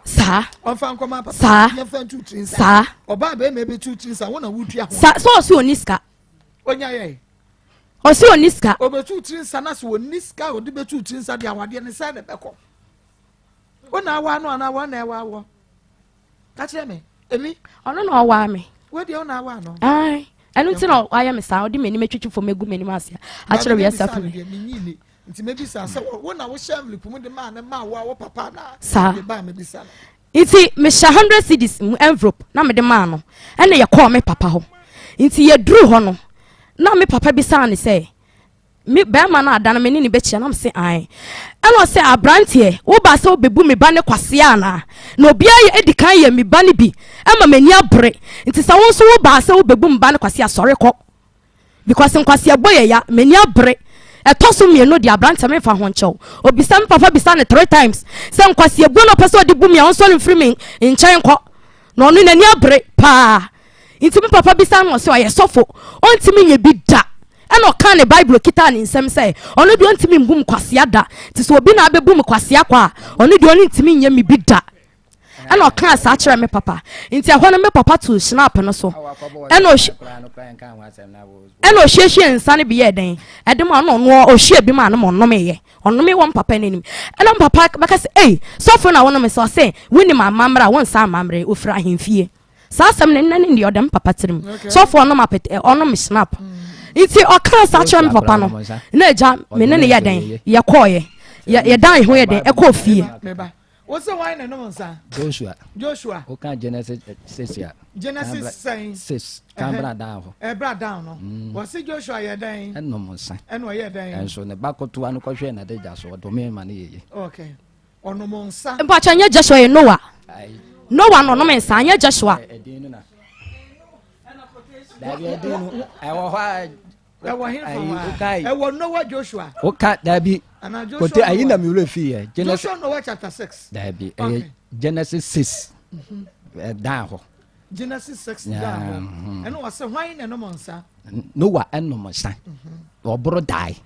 sa onfa nkoma papa sa ye fan 2 3 sa oba be me be 2 3 sa wona wutua ho sa so si oniska onya ye o si oniska obe 2 3 sa na so oniska odi be 2 3 sa de awade ne sa de beko wona awa no na awa na ewa wo ka kire me emi ono no awa me we de ona awa no ai enu ti no aya me sa odi me ni metwetwe fo megu me ni masia a kire we asaf me nti mebi sa se wona wo sham lipu de ma na ma wo papa na sa ba me bi sa iti me sha 100 cedis envelope na me de ma no ene ye call me papa ho nti ye dru ho no na me papa bi sa ne se me ba ma na adana me ni be chia na me se ai eno se abrantie wo ba se obebu me ba ne kwase ana na obi aye edikan ye me ba ne bi ema mani abre nti sa won so wo ba se obebu me ba ne kwase asore ko because nkwase aboye ya mani abre etoso me no di abrante me fa ho nchew obisa me papa bisa ne 3 times se nkwase ebu no pese odi bu me on so mfiri me nchen ko no no nani abre pa nti me papa bisa no se oye sofo onti me nye bi da eno kan ne bible kita ne nsem se ono di onti me mbum kwase ada ti so obi na abebu me kwase akwa ono di oni ntimi nye me bi da eno kan sa kire me papa nti ehwo no me papa to snap no so eno hwehwe nsa ne bi ye den edem ono no ohwe bi ma no mo me ye ono me won papa nanim eno papa baka se so na wono me so se wini ma mamra won sa mamre ofira ahemfie sa asem ne nane ndi odem papa tirim so no ma pete ono me snap nti o kan sa kire me papa no na eja me ne ye den ye koye ye dan ho ye den e ko fie what's the wine and no sir Joshua okay Genesis 6 ya Genesis 6 camera down bra down no what's Joshua ye dan no mo san eno ye dan and so ne bakoto anu ko hwe na de ja so do me ma ne ye okay ono mo nsa mpa chanye Joshua ye Noah no me nsa anye Joshua edin na da bi edin ewo hwa ewo hin ewo Noah Joshua oka da bi kote ayi na mi wure fi ye Genesis Noah chapter 6 da bi Genesis 6 down ho Genesis 6 down eno wase hwan na no monsa Noah eno monsa obro dai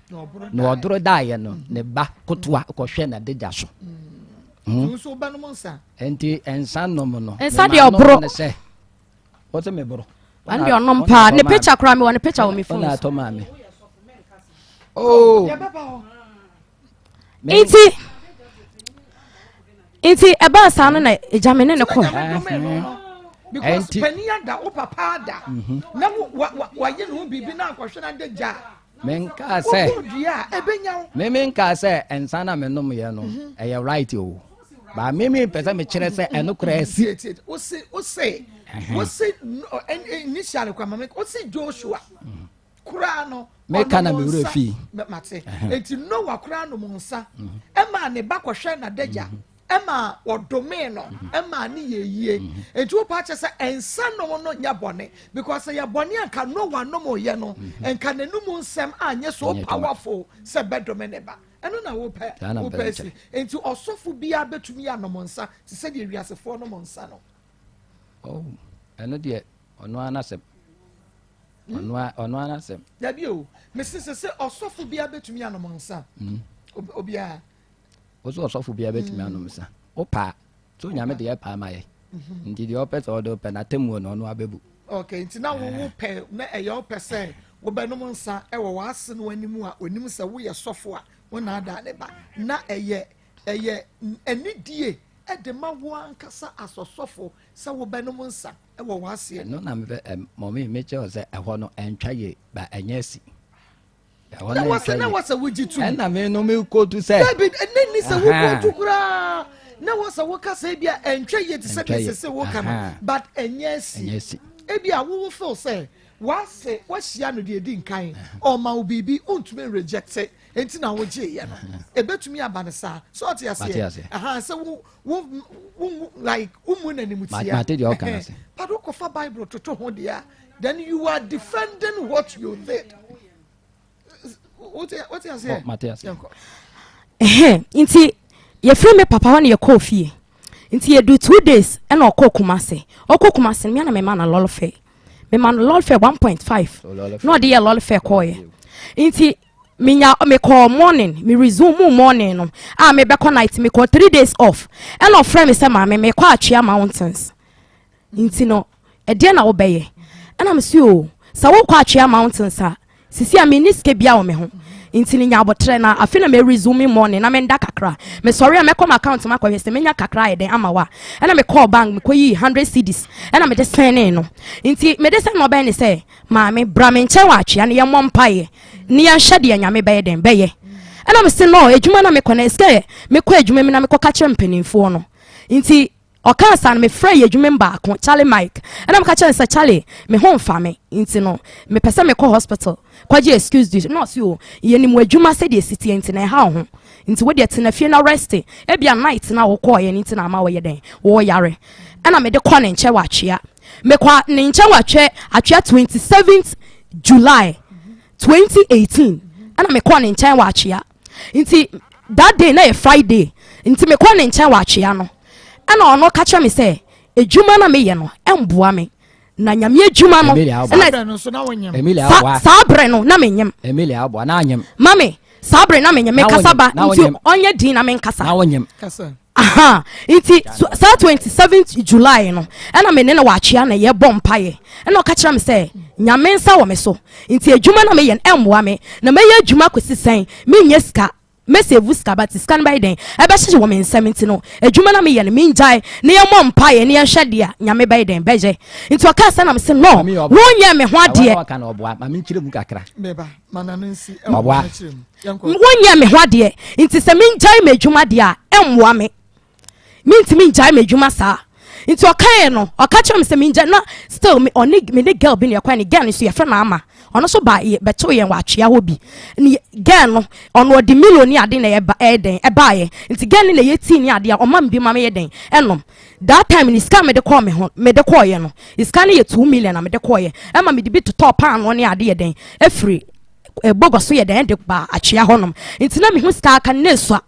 no odro dai no ne ba kotoa ko hwe na de ja so so ba no monsa enti ensa nom no ensa de obro what me bro and your number ne picture kra me one picture on me phone na to mami oh Inti eba sa no na ejamene ne ko because penia da o papa da na wa ye no bibi na akwhwe na deja menka se dia ebenya menka se ensa na menom ye no eye right o ba meme pesa me kire se eno kra asi o se initially kwa mama o se Joshua kura no meka na me wura fi mate enti no wa kura no monsa ema ne ba kwhwe na deja ema odome no ema ne yeye enti wo pa che se ensa no no nya bone because ya bone anka no wa no mo ye no enka nanum nsem anye so powerful se bedome ne ba eno na wo pe si enti osofu bia betumi ya no monsa se se de wiasefo no monsa no oh eno de ono anasem ono anasem da bi o me se osofu bia betumi ya no monsa obia oso osofu bia betimi anomsa opa so nyame de pa maye ndi de opesa odo pe na temu no no abebu okay nti na wo pe na eya opese wo be no nsa e wo wase no animu a onim se wo ye sofo a wo na ada ne ba na eye enidie e de ma wo ankasa asosofo se wo be no nsa e wo wase no na me mommy me che o se eho no entwa ye ba enyasi na wasa wujitu na me no me ko tu say David enni se wo ko tu kura na wasa wo ka say bia entwe ye te se wo ka no but enyesi ebia wo feel say wase wahia no de edi nkan o ma obibi ontumi reject enti na wo je ye no ebetumi abanesa so ot ya say say wo like umu na nimutia mate de o kan say but wo ko fa Bible to ho dia then you are defending what you did. What you say? Matthias. Inti ye free me papa when ye call fie. Inti ye do 2 days and or Kumase. Or Kumase, me and my man a lol fair. Me man lol fair 1.5. No dear lol fair koye. Inti me call morning, me resume morning. Me back on night, me call 3 days off. And our friend me say me call Chia Mountains. Inti no, a dear na obey. And I'm so wo call Chia Mountains, sir. Sisi a miniske bia o me ho intini nya abotre na afi na me resume morning na me nda kakra me sorry a me come account ma kwa se me nya kakra e den amawa e na me call bank me koyi 100 cedis e na me de send no inti me de send no be ni say ma me bra me nche wa achia na ye mompaye ni ya hye de nya me be den be ye e na me se no ejuma na me kona eske me ko ejuma me na me ko ka kire mpanimfo no inti okansa na me frey edwuma mbaako Charlie Mike and am catch say Charlie me home family inti no me pese me call hospital kwaje excuse this no see o ye ni mu edwuma se de city inti na ha ho inti we de tena fie na rest e bia night na wo call ye inti na ma wo ye den wo yare and me de call ne nche wa twea me kwa ne nche wa twea 27th July 2018 and me call ne nche wa twea inti that day na Friday inti me call ne nche wa twea no ana ono kacha me say ejuma na me ye no emboa me na nyame ejuma no na so na wonyam Emilia abwa sabre no na me nyem Emilia abwa na anyem mame sabre na me nyem me kasaba nti onye din na me nkasa na wonyem kasa aha nti 27th July no ana me ne na waachia na ye bompaye ana kacha me say nyame nsa wo me so nti ejuma na me ye emboa me na me ye ejuma kwesi sen me nyeska message vuska but scan by den e be hye wo men 70 no adwuma na me ye ne me njai ne ye mom paye ne ye hwede a nyame by den beje nti o ka sa na me se no wonye me ho ade wa kan oboa ma me nkire mu kakra beba manano nsi e wo wonye me ho ade nti se me njai me adwuma de a emmoa me ntimi njai me adwuma sa nti o kan no o ka chem se me njai na still me onig me ne girl bi ne yakwa ne girl ne so ye fra na ama ono so ba beto ye waachia ho bi ni girl no ono di million ade na ye ba eden e ba ye nti girl ne ye teen ade a o mam bi ma me ye den enom that time ni scam me de call me ho me de call ye no iska ne ye 2 million na me de call ye e ma me de bi to top pan no ne ade ye den e free bogoso ye den de ba achia honom nti na me hu ska aka ne so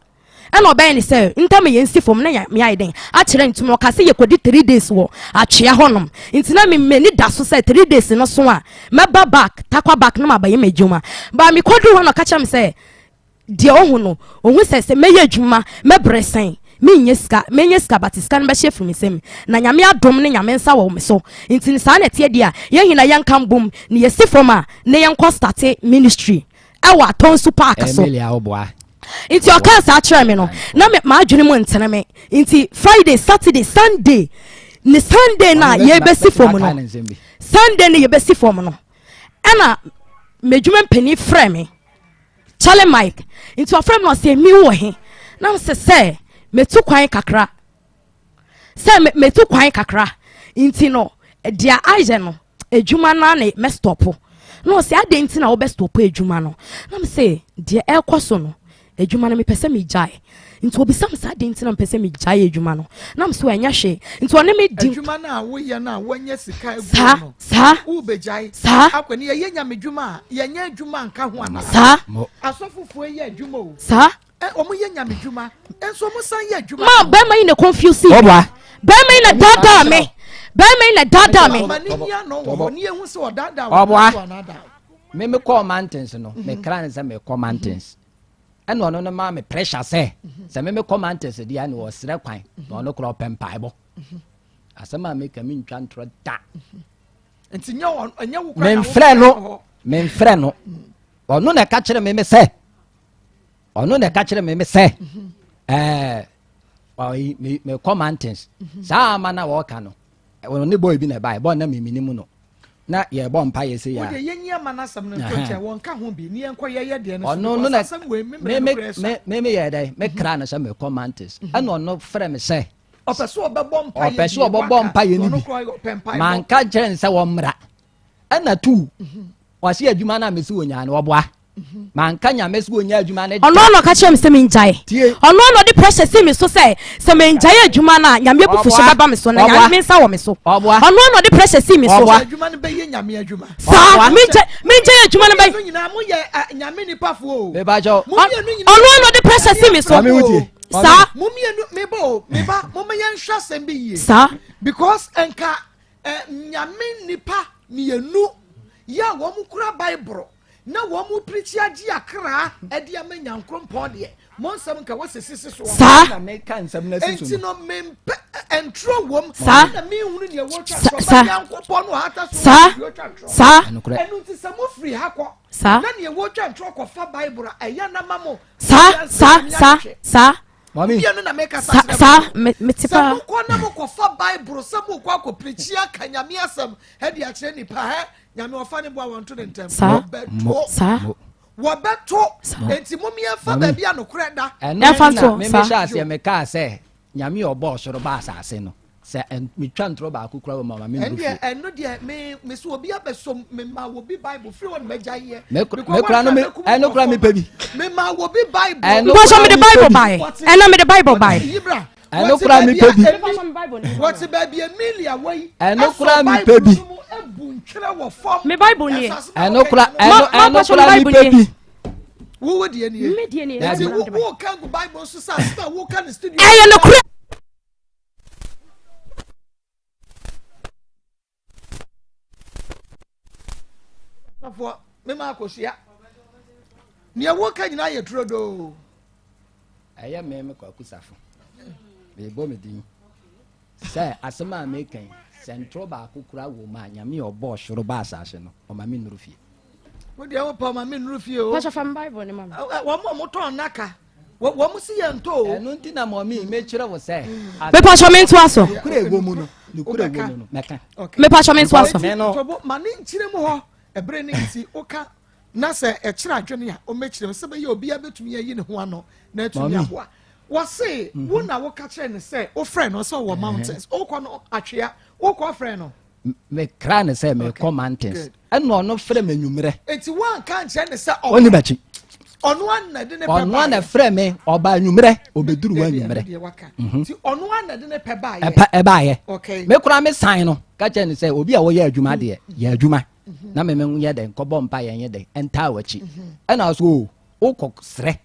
and obey ni say nta me yensi fom na me aiden a kire ntumi o ka se ye kodi 3 days wo achia honom nti na me ni da so say 3 days no so a me ba back takwa back na ma ba ye medwuma ba me kodu ho no ka cha me say de ohu no ohu say me ye dwuma me bresen me ska but ska no be share from Nsem na nyame adom ne nyame nsa wo me so nti sa na tie dia ye hina yan kan bom ne ye si from a ne yan ko start ministry e wa ton su park so nti o kan sa kire me no na ma adwene mu ntene me nti Friday Saturday Sunday ni Sunday na ye be si from no Sunday ne ye be si from no ana medwuma mpani frɛ me Charlie Mike into a friend no say me wo he na say metu kwan kakra say metu kwan kakra inti no dia aje no edwuma na na me stop no say ade inti na wo be stop edwuma no na say dia ekoso no edwuma na me pese me jai into obi sam say ade inti na me pese me jai edwuma no na so anya hwe into one me di edwuma na wo ye na wanya sika egu no sa wo be jai akwani ye nya medwuma ye nya edwuma nka ho ana sa asofufu ye edwuma o sa omo ye nya medwuma enso omo san ye edwuma ma be ma ina confuse be ma ina dada me be ma ina dada me maniya no wo ni ehun se odada me call mountains no me kran se me call mountains eno no ma me pressure se me call mountains dia no sere kwan no no kro pempaibo asema me ka me ntwa ntro da enti nya wo me mfrɛ no ono na ka kire me se ono na ka kire me se me call mountains sa ma na wo ka no ono ne boy bi na bai bo na me minimu no na ye bo mpa ye se ya wo ye nyia ma na sam no ntoche won ka ho bi ni enko ye de no no na me ye dai me kra na se me call mountains ano no frɛ me se opeso obebɔ mpa ye ni bi man ka kire nse wo mra ana tu wasi adwuma na me se wonya na oboa man ka nya me se wonya adwuma na ono no ka kire me se me njae ono no di pressure se me so se me njae adwuma na nyame bufu hye baba me so na nyame nsa wo me so ono no di pressure se me so adwuma ne be ye nyame adwuma sa me njae adwuma ne be nyina mo ye nyame ni pafo o me ba jo ono no di pressure se me so sa mo mienu me ba mo me yan hwa sem bi ye sa because enka nyame nipa mienu ya wo mu kura bible na wo mu preach agi akra e de amanya nkrompɔ de mo nsɛm nka wo sesisi so na me kan nsɛm na sisu enti no me entro wom na me hunu ne wo twa so ba yankopɔ no hata so sa enu nti sɛ mo free ha kɔ na ne wo twa ntro kɔ fa bible ɛya na mamo sa mami bia no na make sa me tipa ko na mo ko fa bible sa mo ko akopirikyi aka nyame asem he de a kire nipa he nyame ofa ne bo awonto ne ntem wo beto enti mo mi afa ba bia no kure da na fa so me sha se me ka se nyame obo soro ba asase no se me twa ntro ba akukura wo mama me ndu eno de me so obi abesom me ma wo bi bible free won meja ye me kura no me eno kura me pebi me ma wo bi bible go show me the bible by eno me the bible by eno kura me pebi what baby Emilia way eno kura me pebi me bible ni eno kura me pebi wo wo de ni me de ni wo kan go bible so sa wo kan studio no kura for me Maa Akos ya ni ewo ka nyina ye trodo aya me kwa kusafo me bo me din say asema me kan central ba akukura wo ma nyame obo shoro ba asase no o ma me nurufie wo de wo pa ma me nurufie o pastor from bible ni mama wo mo ton naka wo mo si ye nto o eno nti na mo mi me kire wo say me pastor me nto aso kure ego mu no kure ego mu no meka me pastor me nto aso so ma ni nkire mu ho ebre ne nti oka na se e kira adwene a o mekire se be ye obi abetumi ayi ne ho ano na atumi aboa wo se wo na wo ka kire ne se o friend no so wo mountains o ko no atwea o ko friend no me kra ne se me come mountains eno no frɛ me nwumre enti wan kan kire ne se oni bachi ono an na de ne peba ono na frɛ me oba nwumre obeduru wa nwumre enti ono an na de ne peba ye eba ye okay me kura me sign no ka kire ne se obi a wo ye adwuma de ye adwuma na me ye den ko bompa ye den enta wachi ena so o ko sre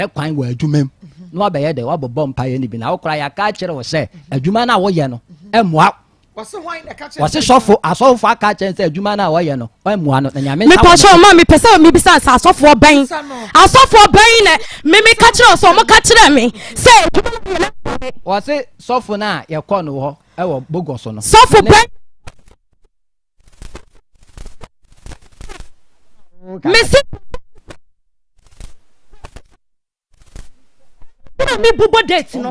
kwan wa adwumam no abaye de wa bompa ye ni bi na wo kura ya ka kire wo se adwuma na wo ye no emwa wase hwan na ka kire wase asofo aka kire se adwuma na wo ye no emwa no na nyame me pa sho ma me pese me bisa sa asofo ban na me ka kire so mo ka kire me se adwuma was it sofo na ye kɔ no hɔ ɛwɔ bogoso no sofo bɛn mesi mi bubo date no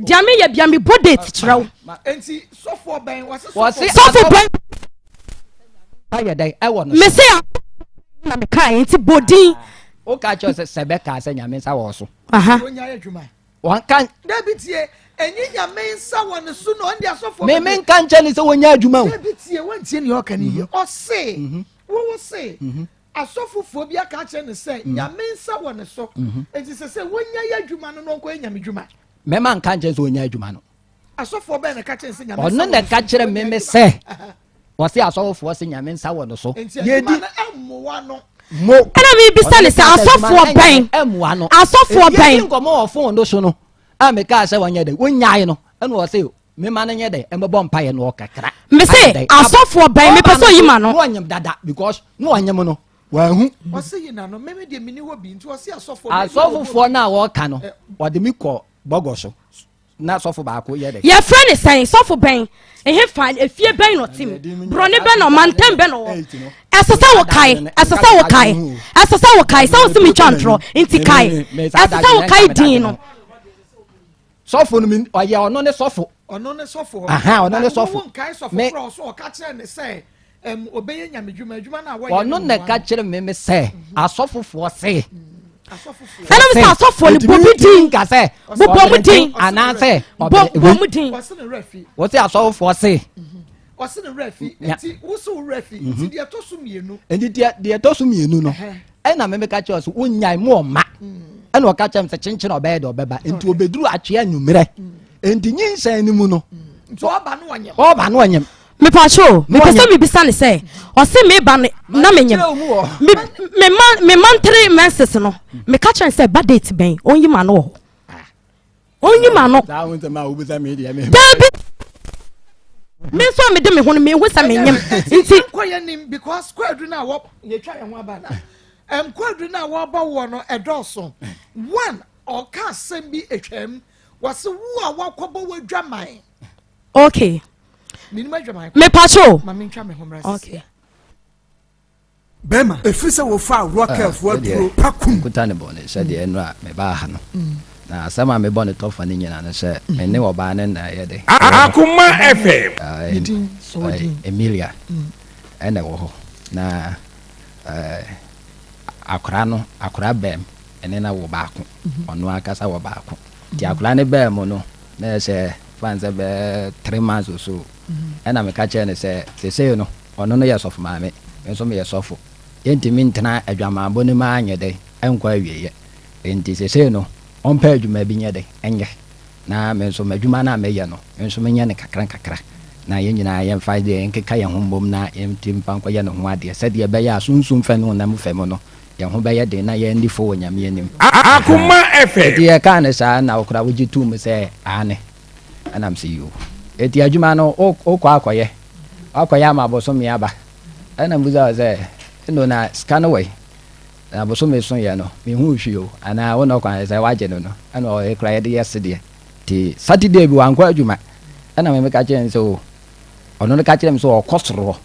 dia me ye bia mi bo date kyerɛw enti sofo bɛn was sofo bɛn ayɛ dai ɛwɔ no mesi na me kai enti bodin o ka cho se sebeka se nyame nsa wɔ so onya yɛ dwuma wan kan David tie enyi nyame nsa wɔ ne so no ndi asofo me kan che ni se wonya adwuma o David tie wantie ne ɔka ne yie ɔse wo se asofofo bi aka kyerɛ ne sɛ nyame nsa wɔ ne so enti sɛ wonya yɛ adwuma no nkɔ nyame dwuma me man kan che se wonya adwuma no asofo bɛn ne ka kyerɛ sɛ nyame ɔno ne ka kyerɛ me sɛ wɔse asofo se nyame nsa wɔ no so yedi ɛmoa no mo ɛna mi bisa ne sɛ asofo bɛn ɛmoa no asofo bɛn nkɔmɔ wɔ phone do so no a me ka sɛ wɔnyɛ dɛ wonyae no ɛna wɔse me ma no nyɛ dɛ ɛmbɛbɔ mpaeɛ no ɔkakra me sɛ asofo bɛn me pɛ sɛ oyima no wɔnyem dada because no wɔnyem no wahu wɔse yina no meme de mini hɔ bi nti wɔse asofofoɔ no a wɔka no wɔde mi kɔ bɔgɔ so na sɔfo baako yɛ dɛ yɛfrɛ ne sɛn sɔfo bɛn ɛhe fa efie bɛn no tim brɔne bɛn no mantam bɛn no ɛsɛ sɛ wo kae ɛsɛ sɛ wo kae ɛsɛ sɛ wo kae sɛ wo se mi twa ntorɔ nti kae ɛsɛ sɛ wo kae din no sɔfo no mi ɔyɛ ɔno ne sɔfo ɔno ne sɔfo ɔno ne sɔfo nkae sɔfo korɔ so ɔka kyerɛ ne sɛ obɛyɛ nyame dwuma na wɔyɛ ɔno ne ka kyerɛ me sɛ asɔfofoɔ se ɛna mi sɛ asɔfoɔ ne bobi din ka sɛ bobɔ mu din anaasɛ bobɔ mu din wɔse ne refi wɔse asɔfofoɔ se wɔse ne refi nti woso refi nti deɛ to so mienu nti deɛ to so mienu no ɛna me ka kyerɛ so wonyae mo ɔma ɛna ɔka kyerɛ me sɛ kyenkyen ɔbɛyɛ de ɔbɛba nti obɛduru atwea nwummerɛ nti nyinsɛn no mu no nti ɔba no ɔnyem mepacho mepɛ sɛ mebisa ne sɛ ɔse meba na menyem me mantere menses no meka kyerɛ sɛ ba date bɛn ɔnyima no wɔ hɔ ɔnyima no dabi me nso a mede me ho no mehu sɛ menyem nti nkɔyɛ nim because kwadu no a wɔ yɛtwa yɛ ho aba na kwadu no a wɔba wɔ no ɛdɔɔso one ɔka asɛm bi atwam wɔse wo a wɔakɔbɔ w'adwaman okay me pacho okay bema efiri sɛ wofa rockefo aduro pakum kuta ne bɔne sɛ deɛ ɛno a mebaa ha no na asɛm a mebɔ ne tɔfa ne nyina no sɛ mene wɔbaa ne na ɛyɛ de Akoma FM Emilia ɛna wɔ hɔ na akora bɛm ɛne na wɔ baako ɔno akasa wɔ baako nti akora ne bɛm mu no na ɛsɛ fan sɛ bɛ 3 months or so ɛna meka kyerɛ ne sɛ sesei no ɔno no yɛ sɔfo maame nso meyɛ sɔfo yɛntimi ntena adwamaabɔ no ma anyɛ dɛ ɛnkɔ awieyɛ nti sesei no ɔmpɛ adwuma bi nyɛ dɛ ɛnyɛ na me nso madwuma no a mɛyɛ no nso menyɛ ne kakra na yɛn nyinaa yɛmfa deɛ yɛnkeka yɛn ho mbom na yɛntim mfa nkɔyɛ ne ho adeɛ sɛdeɛ ɛbɛyɛ a sunsum fɛ no nam fɛ mu no yɛn ho bɛyɛ den na yɛn nifo wɔ nyame anim Akoma FM ɛti yɛka ne saa na wokora wogye tum sɛ aane ɛnam sɛ yo ɛti adwuma no wokɔ akɔyɛ ama abɔsome aba ɛna mbusa sɛ ɛno na sika no wɔ na abɔsome so yɛ no mehu hwee o anaa wo na ɔkwan sɛ wagye no no ɛna ɔyɛ kora yɛde yɛ sedeɛ nti saturday bi wankɔ adwuma ɛna memeka kyerɛ ne sɛ o ɔno no ka kyerɛ me sɛ ɔkɔ soro hɔ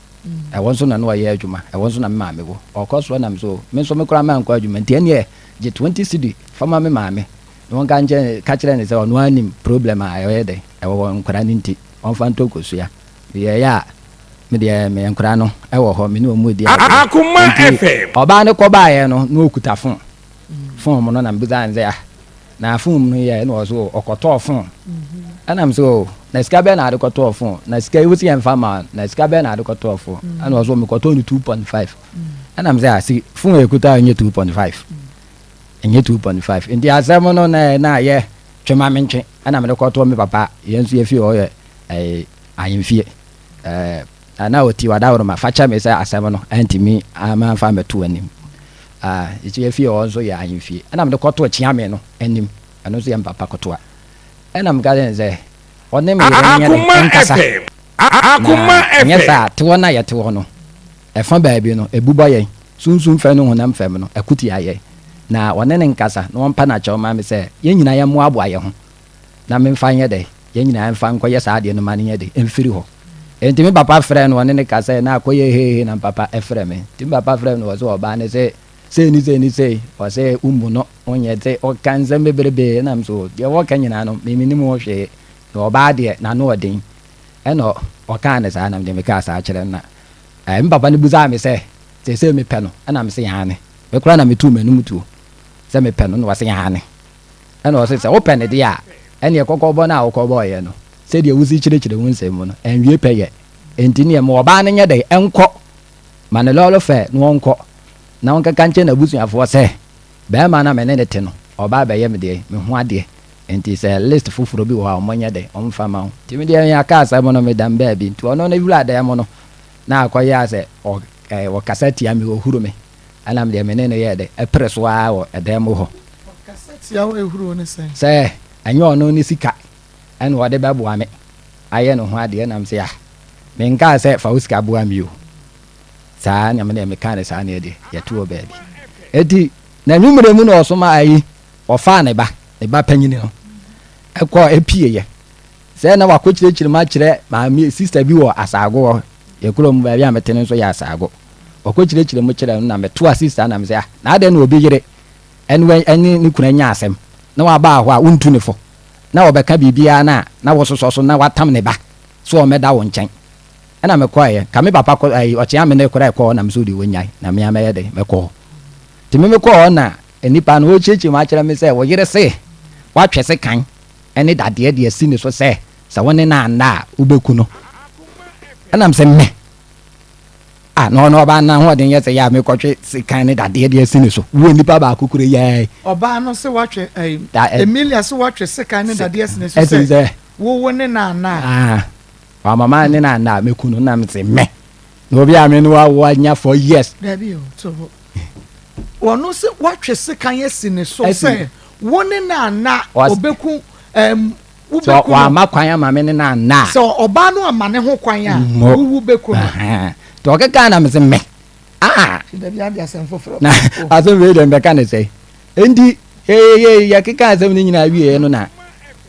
ɛwɔ nso na no ɔyɛ adwuma ɛwɔ nso na me maame wo ɔkɔ soro nam so me nso me kora mankɔ adwuma nti ɛneɛ gye 20 cedi fama me maame na wɔn ka kyerɛ ne sɛ ɔno anim problem a ɛyɛ dɛ ɛwɔ nkora no nti ɔmfa ntɔ kɔsua yɛyɛ a medeɛ me nkora no ɛwɔ hɔ mene ɔmu di Akoma FM ɔbaa ne kɔbaeɛ no na ɔkuta fon mu no na mbusa ne sɛ na fon mu no yɛ na ɔ so ɔkɔtɔɔ fon ɛnam so na sika bɛɛ na ade kɔtɔɔ fon na sika yi wosi yɛmfa ma na sika bɛɛ na ade kɔtɔɔ fon ɛna ɔ so mekɔtɔɔ no 2.5 ɛnam sɛ asi fon ɛkuta ɛnyɛ 2.5 ɛnyɛ 2.5 nti asɛm no na yɛ twema me ntwe ɛna mede kɔtɔɔ me papa yɛn nso yɛfie ɔyɛ ayemfie ana ɔti wadaworo ma fakyɛ me sɛ asɛm no antimi amamfa mɛto anim ɛkyi yɛfie ɔ nso yɛ ayemfie ɛna mede kɔtɔɔ kyeame no anim ɛno nso yɛ mpapa kɔtoa ɛna meka sɛ ɔne me nkasa nyɛ sɛ tewɔ no a yɛtewɔ no ɛfa baabi no ɛbubɔ yɛn sunsum fɛ no honam fam no ɛkotia yɛn na ɔne ne nkasa na wɔmpa no akyɛw ma me sɛ yɛn nyinaa yɛmmoaboa yɛ ho na memfa nyɛ dɛ yɛn nyinaa mfa nkɔyɛ saa adeɛ no ma no nyɛ dɛ ɛmfiri hɔ enti me papa frɛ no ɔne ne ka sɛ na akɔyɛ hehe na papa ɛfrɛ me nti me papa frɛ no wɔ sɛ ɔbaa ne sɛ sei ɔsɛ umu no onyɛ sɛ ɔka nsɛm bebrebe nam so deɛ wɔka nyinaa no memenim wɔ hwee na ɔbaa deɛ n'ano ɔden ɛna ɔkaa ne saa nam deɛ mekaa saa kyerɛ no na me papa no busaa me sɛ sɛ mepɛ no ɛna me sɛ yɛane mekora na metuu m'anom tuo sɛ mepɛ no na wɔsɛ yɛane ɛna ɔsɛ sɛ wopɛ ne deɛ a ɛneɛ kɔkɔbɔ no a wokɔbɔɔyɛ no sɛdeɛ wosi kyerɛkyerɛ wo nsɛm mu no ɛnwie pɛ yɛ enti neɛ ma ɔbaa no nyɛ dɛ ɛnkɔ ma ne lɔɔlo fɛ na wɔnkɔ na wɔnkɛka nkyɛn n'abusuafoɔ sɛ bɛrima no mene ne te no ɔbaa bɛyɛ me deɛ me ho adeɛ enti sɛ list foforɔ bi wɔ hɔ a ɔmɔnyɛ dɛ ɔmfa ma wo nti me deɛ yɛaka asɛm no medam baabi nti ɔno no wura dan mu no na akɔyɛ a sɛ wɔkasa tia me wɔhuru me ɛnam deɛ mene no yɛ dɛ ɛpere so a wɔ ɛdan mu hɔ sɛ ɛnyɛ ɔno ne sika ɛna ɔde bɛboa me ayɛ no ho adeɛ nam sɛ menkaa sɛ fa wo sika boa me o saa nyame ne meka ne saa ne ɛde yɛto wɔ baabi ɛti na nwummerɛ mu na ɔsoma ayi ɔfaa ne ba panyini no ɛkɔ ɛpieyɛ sɛ na wakɔkyerɛkyerɛ ma kyerɛ maame sister bi wɔ asaago hɔ yɛkuro mu baabi a metene nso yɛ asaago wakɔkyerɛkyerɛ mu kyerɛ no na metoa sister nam sɛ na adɛn na obi yere ɛne ne kuna nya asɛm na waba hɔ a wontu ne fo na wɔbɛka biribiara na wɔsosɔ so na watam ne ba so ɔmɛda wo nkyɛn ɛna mekɔɛ ka me papa ɔkyea me ne kora ɛkɔɔ nam so de wɔnyae na mea mɛyɛ de mɛkɔɔ nti me mekɔɔ na nipa no wɔkyerɛkyerɛ mu akyerɛ me sɛ wɔyere se woatwɛ se kan ɛne dadeɛ deɛ si ne so sɛ wo ne no anna a wobɛku no ɛnam sɛ mmɛ na ɔno ɔbaa na hoɔden yɛ sɛ yɛ a mekɔtwe se kan ne dadeɛ deɛ si ne so wo nipa baako kura yɛɛ ɔbaa no sɛ woatwɛ Emilia sɛ woatwɛ se kan ne dadeɛ si ne so sɛ wo ne no anna mama ne na na meku no na mse me na obi a me no wa nya for years dabi o to wono se watwe se kan yesi ne so se woni na na obeku ubeku wa ma kwan ama me ne na na so oba no ama ne ho kwan a wu beku no to okeka na mse me dabi abi asem foforo na asem we dem be kan say endi ya keka asem ni nyina wie no na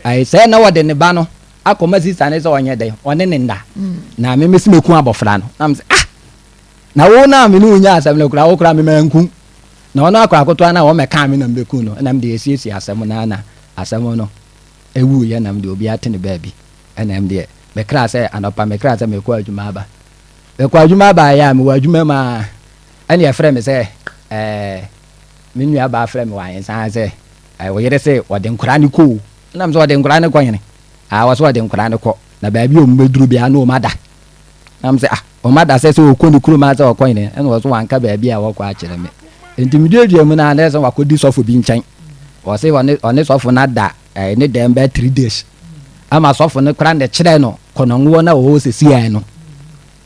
ai se na wode ne ba no Akoma sister ne so onye den one ne nda na me mesi meku abofra no na me na wo na me no nya asem le kura wo kura me manku na ono akwa akoto na wo meka me na meku no na me de esiesie asem na asem no ewu ye na me de obi atene baabi na me de me kra se anopa me kra se meku adwuma aba ya me wadwuma ma ene ye frɛ me se me nua ba frɛ me wa yensan se wo yere se wode nkura ne ko na me so wode nkura ne ko yene waso de nkura ne kɔ na baabi o mbeduru bia na o mada nam sɛ o mada sɛ o kɔ ne kuru ma sɛ o kɔ ne ɛna waso wanka baabi a wɔkɔ akyerɛ me enti medua mu na na sɛ wakɔdi sɔfo bi nkyɛn wɔse ɔne sɔfo na da ne dem bɛ 3 days ama sɔfo ne kura ne kyerɛ no kɔnɔnwo na o sesi ai no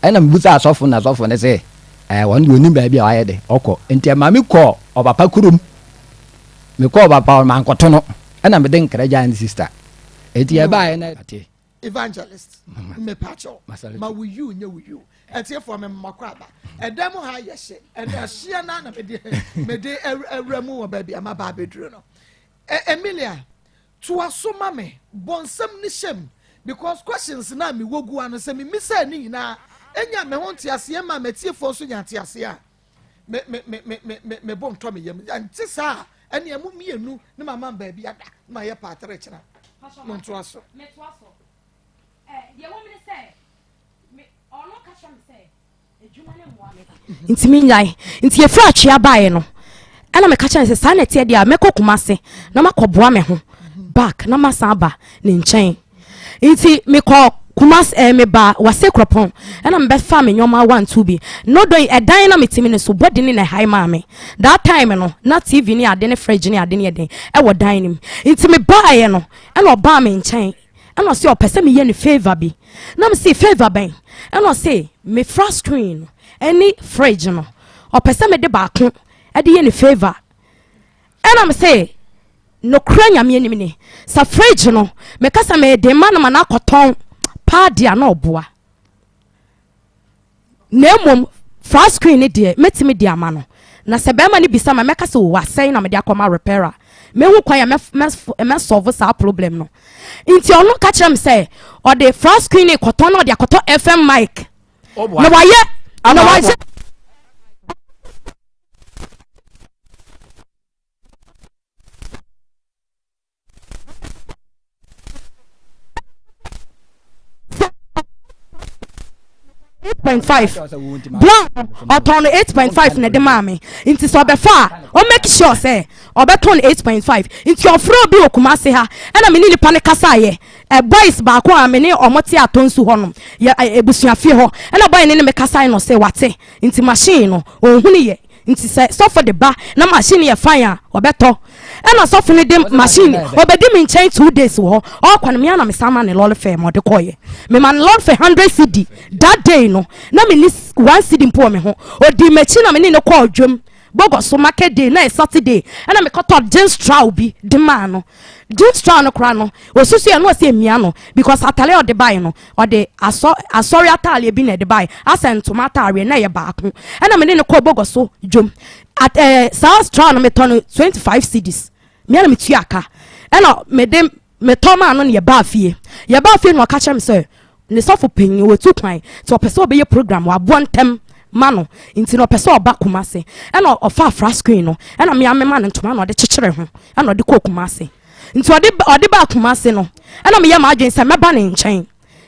ɛna mbusa sɔfo na sɔfo ne sɛ wɔn de onim baabi a wayɛ de ɔkɔ enti ma me kɔ ɔpapa kurum me kɔ ɔpapa ma nkɔto no ɛna me de nkra gya ne sister eti eba na evangelist me pacho ma we you nye we you eti for me makwa ba edam ha ye hye eda hye na na me de awramu wo ba bia ma ba beduru no Emilia to asoma me bonsam ni hyem because questions na me wogu ano se me misa ni nyina enya me ho ntiase ma metiefo so nya ntiase a me bom to me yam anti sa ene amu mienu ne mama ba bia da ma ye pa atre kira Montuaso. Ntimi nyai nti yefra atwea bae no ana me kacha nse sa na tie dia mekokuma se na makoboa me ho back na masa ba ne nkyɛn nti mekɔ kumas me ba wase kropon ana mbe fa me nyoma 1 2 bi no do edan na metimi ne so body ne na high mame that time no na TV ni ade ne fridge ni ade ne eden e wo dan nim nti me bae no ana oba me nkyɛn ana se opese me ye ne favor bi na me se favor ben ana se me fra screen any fridge no opese me de ba ko e de ye ne favor ana me se no kra nyame anim ne sa fridge no me kasa me de ma na na koton padia na oboa nemom fast screen ne de metimi de ama no na se be ma ne bisa ma meka se wo asɛn na me de akoma repairer me hu kwan ya me solve sa problem no nti ono ka kire me say o de flash screen koton no de akoto FM mic na waye na waye 8.5 blank upon 8.5 na de mame inti so be fa o make sure say o be turn 8.5 inti ofro bi okuma se ha na me ni nipa ne kasa ye boys ba ko a me ne omote atonsu honom ya ebusuafie ho na boy ne me kasa no say wate inti machine no ohunu ye inti say so for the bar na machine ye fine o be to na so for the machine o be di me chain 2 days wo o kwa me na me sama ne lol fair mo de koye me man lol fair 100 cedi that day no na me ni 1 cedi mpo me ho o di machi na me ni ne ko odwom bogo so market day na Saturday na me koto jeans straw bi de man no jeans straw no kra no osusu e no se emia no because atale o de buy no o de asori atale bi na de buy asentoma atare na ye baako na me ni ne ko bogo so dwom at South straw no me ton 25 cedis me na me tuaka na me dem me toma no ne ba fie no ka chem say ne sofo penyi we tu kwan to pese obeye program wa bontem mano inti no pese oba kumase na ofa fra screen no na me amema ne ntoma no de kekere ho na de ko kumase inti ode ba kumase no na me yama adwen say meba ne nchen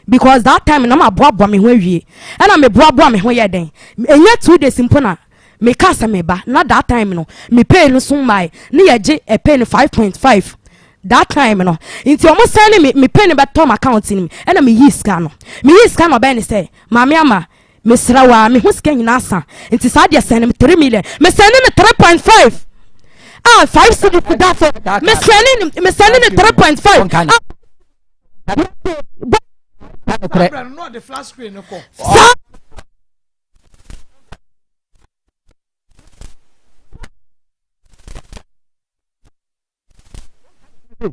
because that time na ma boaboa me ho awie na me boaboa me ho ye den enya 2 days impona me kasa me ba na that time no me pay no so mai ne ye e pay no 5.5 that time no inti omo send me pay no beto my account ni na me yi scan no be ni say mama ama me sra wa me ho scan nyina asa inti sa dia send me 3 million me send me 3.5 5 cedi to that me send me 3.5 no the flash screen no ko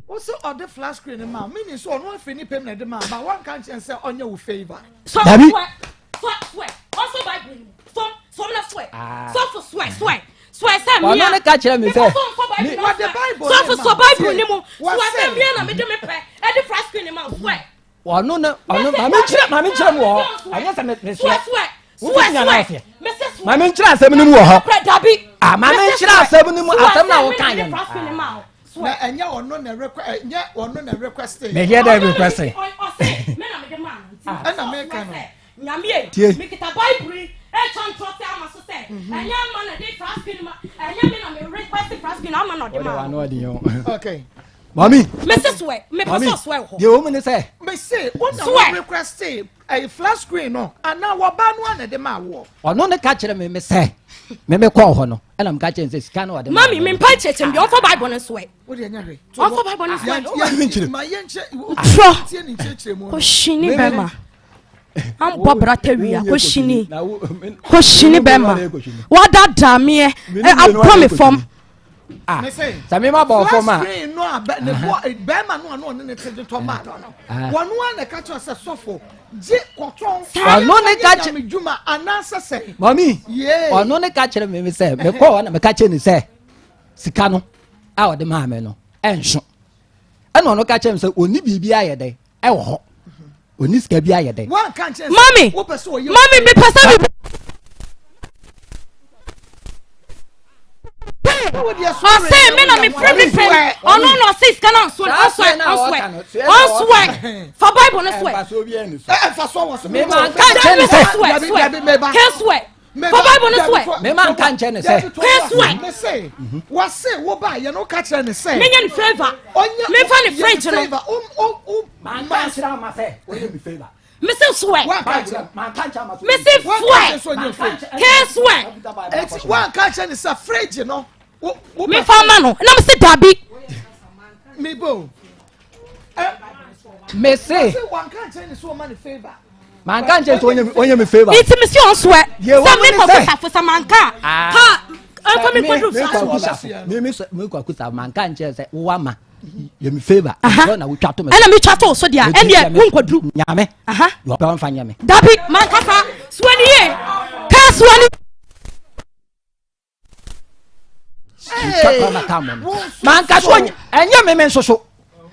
also on the flash screen ma meaning so no fini pem na de ma but one can chance say onye wo favor so swear also bible so na swear so for swear say me no ka kire me say what the bible so for bible ni mo swear say me na me de me pe e the flash screen ma swear no ma me kire mo anya say me swear ma me kire asem ni mo ho ma me kire asem ni mo asem na wo kan ye na enya ono na request enya ono na request me hear that request me na me de man na me kan no nyame me kita bible chan trot am so say enya man na dey fast skin ma enya me na me request fast skin am na de man okay mami me say swear me pass swear ho the woman say me say what na request a flash screen no ana wo ba no na de ma wo ono ne ka kire me say me call ho no na me ka kire say scan o de mami me mpa chechem bi on for bible no swear wo de nya hwe on for bible no swear ma yenche tie ni chechere mo ko shini bema am bobra tawia ko shini bema wada dame am promise from sa me ma bo for ma no ne bema no ne tede to ma no wonu na ka cho se sofo je koton ono ne ka kire me djuma anasa se mami ono ne ka kire me say me call na me ka kire ni say sika no a o de ma me no enso e no ka kire me say oni bibi ayede e wo ho oni sika bi ayede one kan chance mami me pesa me I say me na me free me pen. Oh no sis can on swear. For Bible no swear. For so was me man can swear. Can swear. For Bible no swear. Me man can say. Can swear. Me say. What say wo ba ye no ka kire ne say. Me nya favor. Me fa ne French no. Man can say ma say. Only me favor. Me say swear. Man can say. Me say swear. Can swear. One can say is a fridge no. Me farmer no na me say dabi me bo me say one can say so man favor man can say onye me favor it me see on swear some me ko for some man ka for me ko do me ko akusa man can say wo ama ye me favor na wo twa to me na me twa to so dia e dia wo nkodu nyame yo pa mfa nyame dabi man ka sa suani ye ka suani Chakama Camon. Mancaso, and your men so.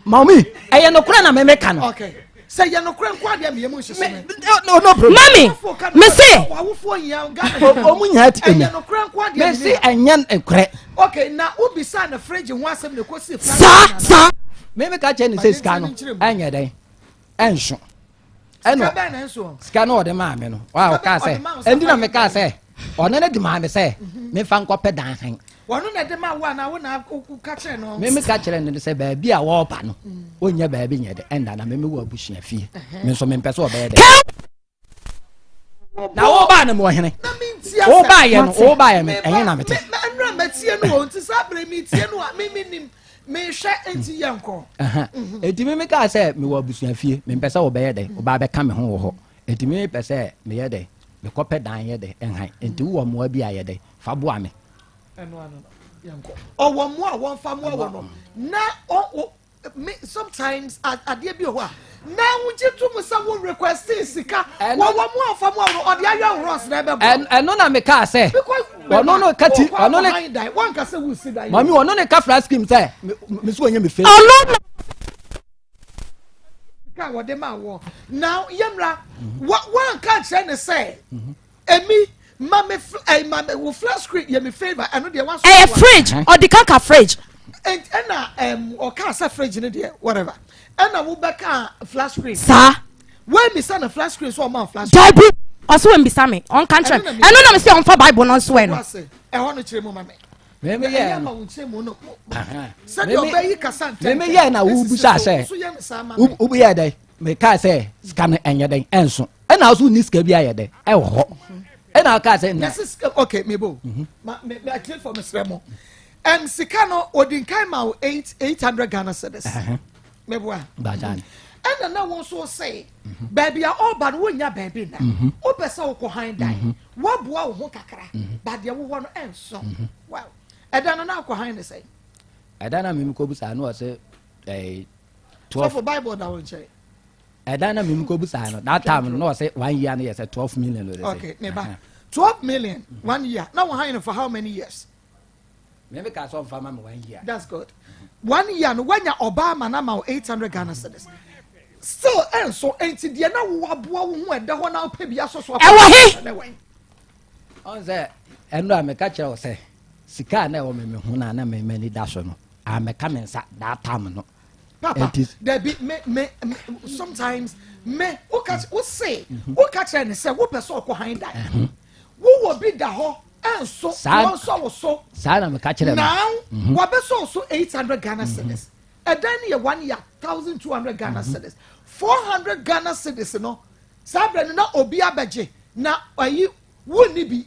Mommy, I am no crown, I'm a mechanic. Okay. Say you're no crown, quite a emotion. No, Mammy, me say, Messi and Yan and Crack. Okay, now who be signed a fridge and want some to go see. sir. Maybe catch any says Cano, and your day. And so. And Scano the mammy. Wow, Casse. And did I make us say? Or none of the mammy say, me found copper dancing. One of them, one I wouldn't have catch no. Maybe catch and say, baby, a war panel. When you're baby at the end, and I may be pushing a fee. Miss some peso bed. Now, all by them, Henry. All by him, and I'm me share into Yanko. It may make us say, me will be a fee, me peso obey, or by coming home. It may per se, me a day, the copper dying a day, and high, and 2 or more be a day, Fabuame. And one Yanko. Or one more, one far more. Now, sometimes at the Abioa. Now, would you do someone request Sika? And one more for more, or the other Ross never. And none of me can say, well, no, cut it, or no, one can say, we'll see that. Mammy, or none of the flask him say, Miss William, me feel. What the man war. Now, Yamra, what one can't say, and me. Mammy, will flash screen, you me favor, and the one a fridge or the caca fridge. And or cancer fridge in there, whatever. And I will back a flash screen. Sir, when me send a flash screen, so I'm flash. Debbie, also when besame on country. I don't know, say on for Bible on swear. I want to tell you, mammy. Maybe, yeah, send your baby Cassan. Maybe, yeah, now who be say, who be a day, make I say, scan and your day, and so, and I also need to be a day. And I'll say, this is okay, Mabo. I clear for Miss Remo. And Sikano Odinkaima 800 Ghana cedis. Meboa. Bajan. And now also say, baby, are all but when you're baby now. Opesa oko hind die. What boa wokakra, but you want to answer. Well, I don't know behind the say. I don't know, Mimicobus, I know, I say, a 12 for Bible that will say. I don't know, Mimicobus, I know. That time, no, I say 1 year, yes, at 12 million. Okay, never. 12 million 1 year. Now we're hiring for how many years? Maybe I saw for 1 year. That's good. 1 year, when you're Obama, now 800 Ghana cedis. Still, and so ain't it the now the one now pay me so. On there, and I'm a catcher or say, Sika never me who I am many dash. I'm a coming that time. No, Papa, there be me sometimes me who catch who say who catch and say what person behind that. Who will be the whole and so so I'm catching now. What person so 800 Ghana cedis. And then you 1 year 1,200 Ghana cedis. 400 Ghana cedis, no. Sabre no obi abeje. Na ayi woni bi.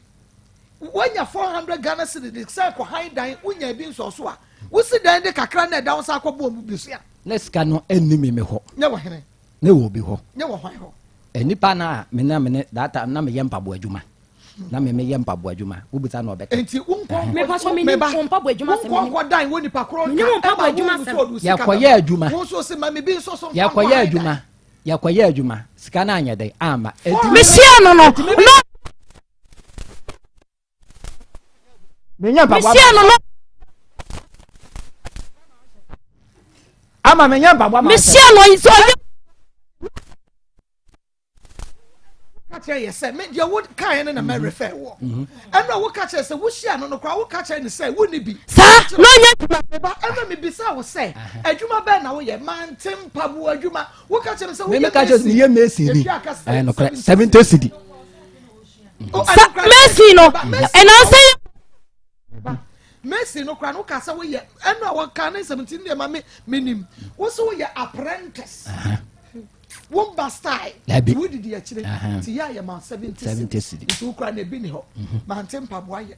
When you 400 Ghana cedis, say ko high dine unya bi nso so a. Wo si dan de kakra na down sa kwabo mu bisia. Let's can no enemy me ho. Ne wo hene. Ne wo bi ho. Ne wo hwan ho. Enipa na me na that time na me yempa bo adwuma. Na me yempa bo adwuma. Wo buta na obeka. Enti unko me paso me pompa bo adwuma sem. Unko dan woni pa kro. Me pompa bo adwuma sem. Ya koye adwuma. Wo so se ma me bi nso so. Ya koye adwuma. Ya koye adwuma. Sika na anya dai ama. Me sia no no. No. Me yempa bo. Me sia no no. Ama me yempa bo. Me sia no iso. Catch you say me you would kind na me refer wo. And no wo catch say wo share no kwa wo catch ni say wo ni bi. Sir, no nya ever me bisa wo say adwuma be na wo ye man tempa bo adwuma wo catch me say wo me catch me ye Messi ni. Eh no 70 cedi. Messi no. And I say Messi no kwa no ka say wo ye and no wo kan 17 dey ma me minim. Wo so wo ye apprentice. One bastard. Who did the actually? Tia man 70 cedis. You cry ne bi ni ho. Man tempa boaye.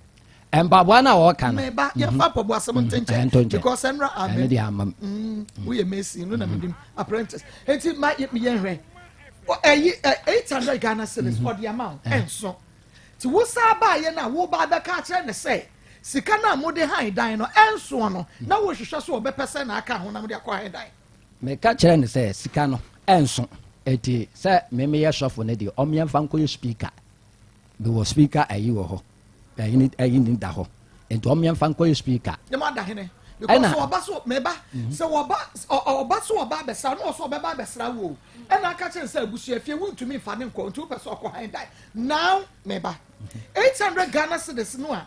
And Babwana or can me ba ye fa po boa 17 because Enra am. We Messi no na me apprentice. Enti ma ye me hwe. 800 Ghana cedis for the amount. And so ti wo sa ba ye na wo ba da ka kire ne say sika na mo de han dan no enso no na wo hwehwe so obe pese na aka ho na mo de akwa han dan. Me ka kire ne say sika no enso eti say me ye shofo ne de omyemfa nkoyo speaker be wo speaker ayi wo ho ayi ni da ho nti ɔmo yɛmfa nkɔ yɛ speaker nyɛma da hene because ɔba so meba sɛ ɔba so ɔba abɛsra no ɔso ɔbɛba abɛsra wo ɛna aka kyɛn sɛ abusua fie wontumi mfa ne nkɔ nti wopɛ sɛ ɔkɔ han dan now meba 800 Ghana cedis no a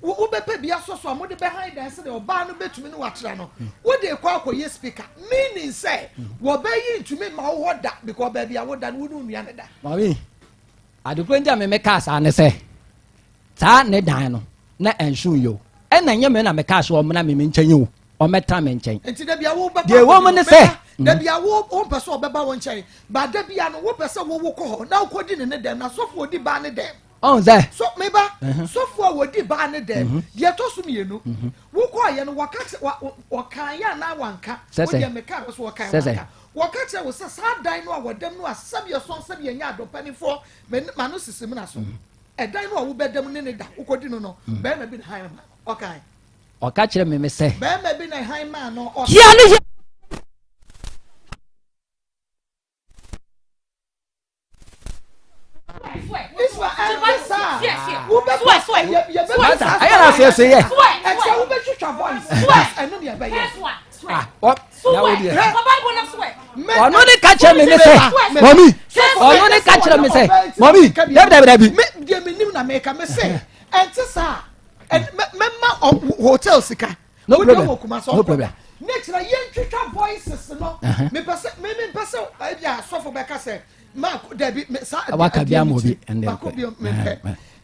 wobɛpɛ bia so a mode bɛhan dan sɛ de ɔbaa no bɛtumi ne wakyerɛ no wode kɔ akɔyɛ speaker meaning sɛ wɔbɛyi ntumi ma wo hɔ da because baabi a woda no wo ne nnua ne da mami adekoro nti a memeka saa ne sɛ saa ne dan no na ɛnso yo ɛna nyɛ me na meka so ɔmo na me nkyɛn yo ɔmɛtra me nkyɛn nti da bia wo bɛba deɛ wɔ mo ne sɛ da bia wo pɛ sɛ ɔbɛba wo nkyɛn ba da bia no wo pɛ sɛ wo kɔ hɔ na wokɔdi ne dɛm na sɔfo odi ba ne dɛm ɔn sɛ so meba sɔfo a wodi ba ne dɛm deɛ to so mienu wokɔ yɛ no wɔkan yɛ na wanka wodi meka so wɔkan wanka wɔka kyerɛ wo sɛ saa dan no a wɔdam no a sɛbea sɔn sɛbea nya adɔpanifoɔ ma no sisim na so ɛdan no a wobɛdam ne da wokɔdi no no bɛrima bi na han ma ɔkan ɔka kyerɛ me sɛ bɛrima bi na han ma no ɔno ne ka kyerɛ me ne sɛ mami ɔno ne ka kyerɛ me sɛ mami dabi deɛ menim na meka me sɛ ɛnte saa mɛma hotel sika no problem ne kyerɛ yɛntwitwa voices no mepɛ sɛ ɛbia asɔfo bɛka sɛ dabi waka bia mo bi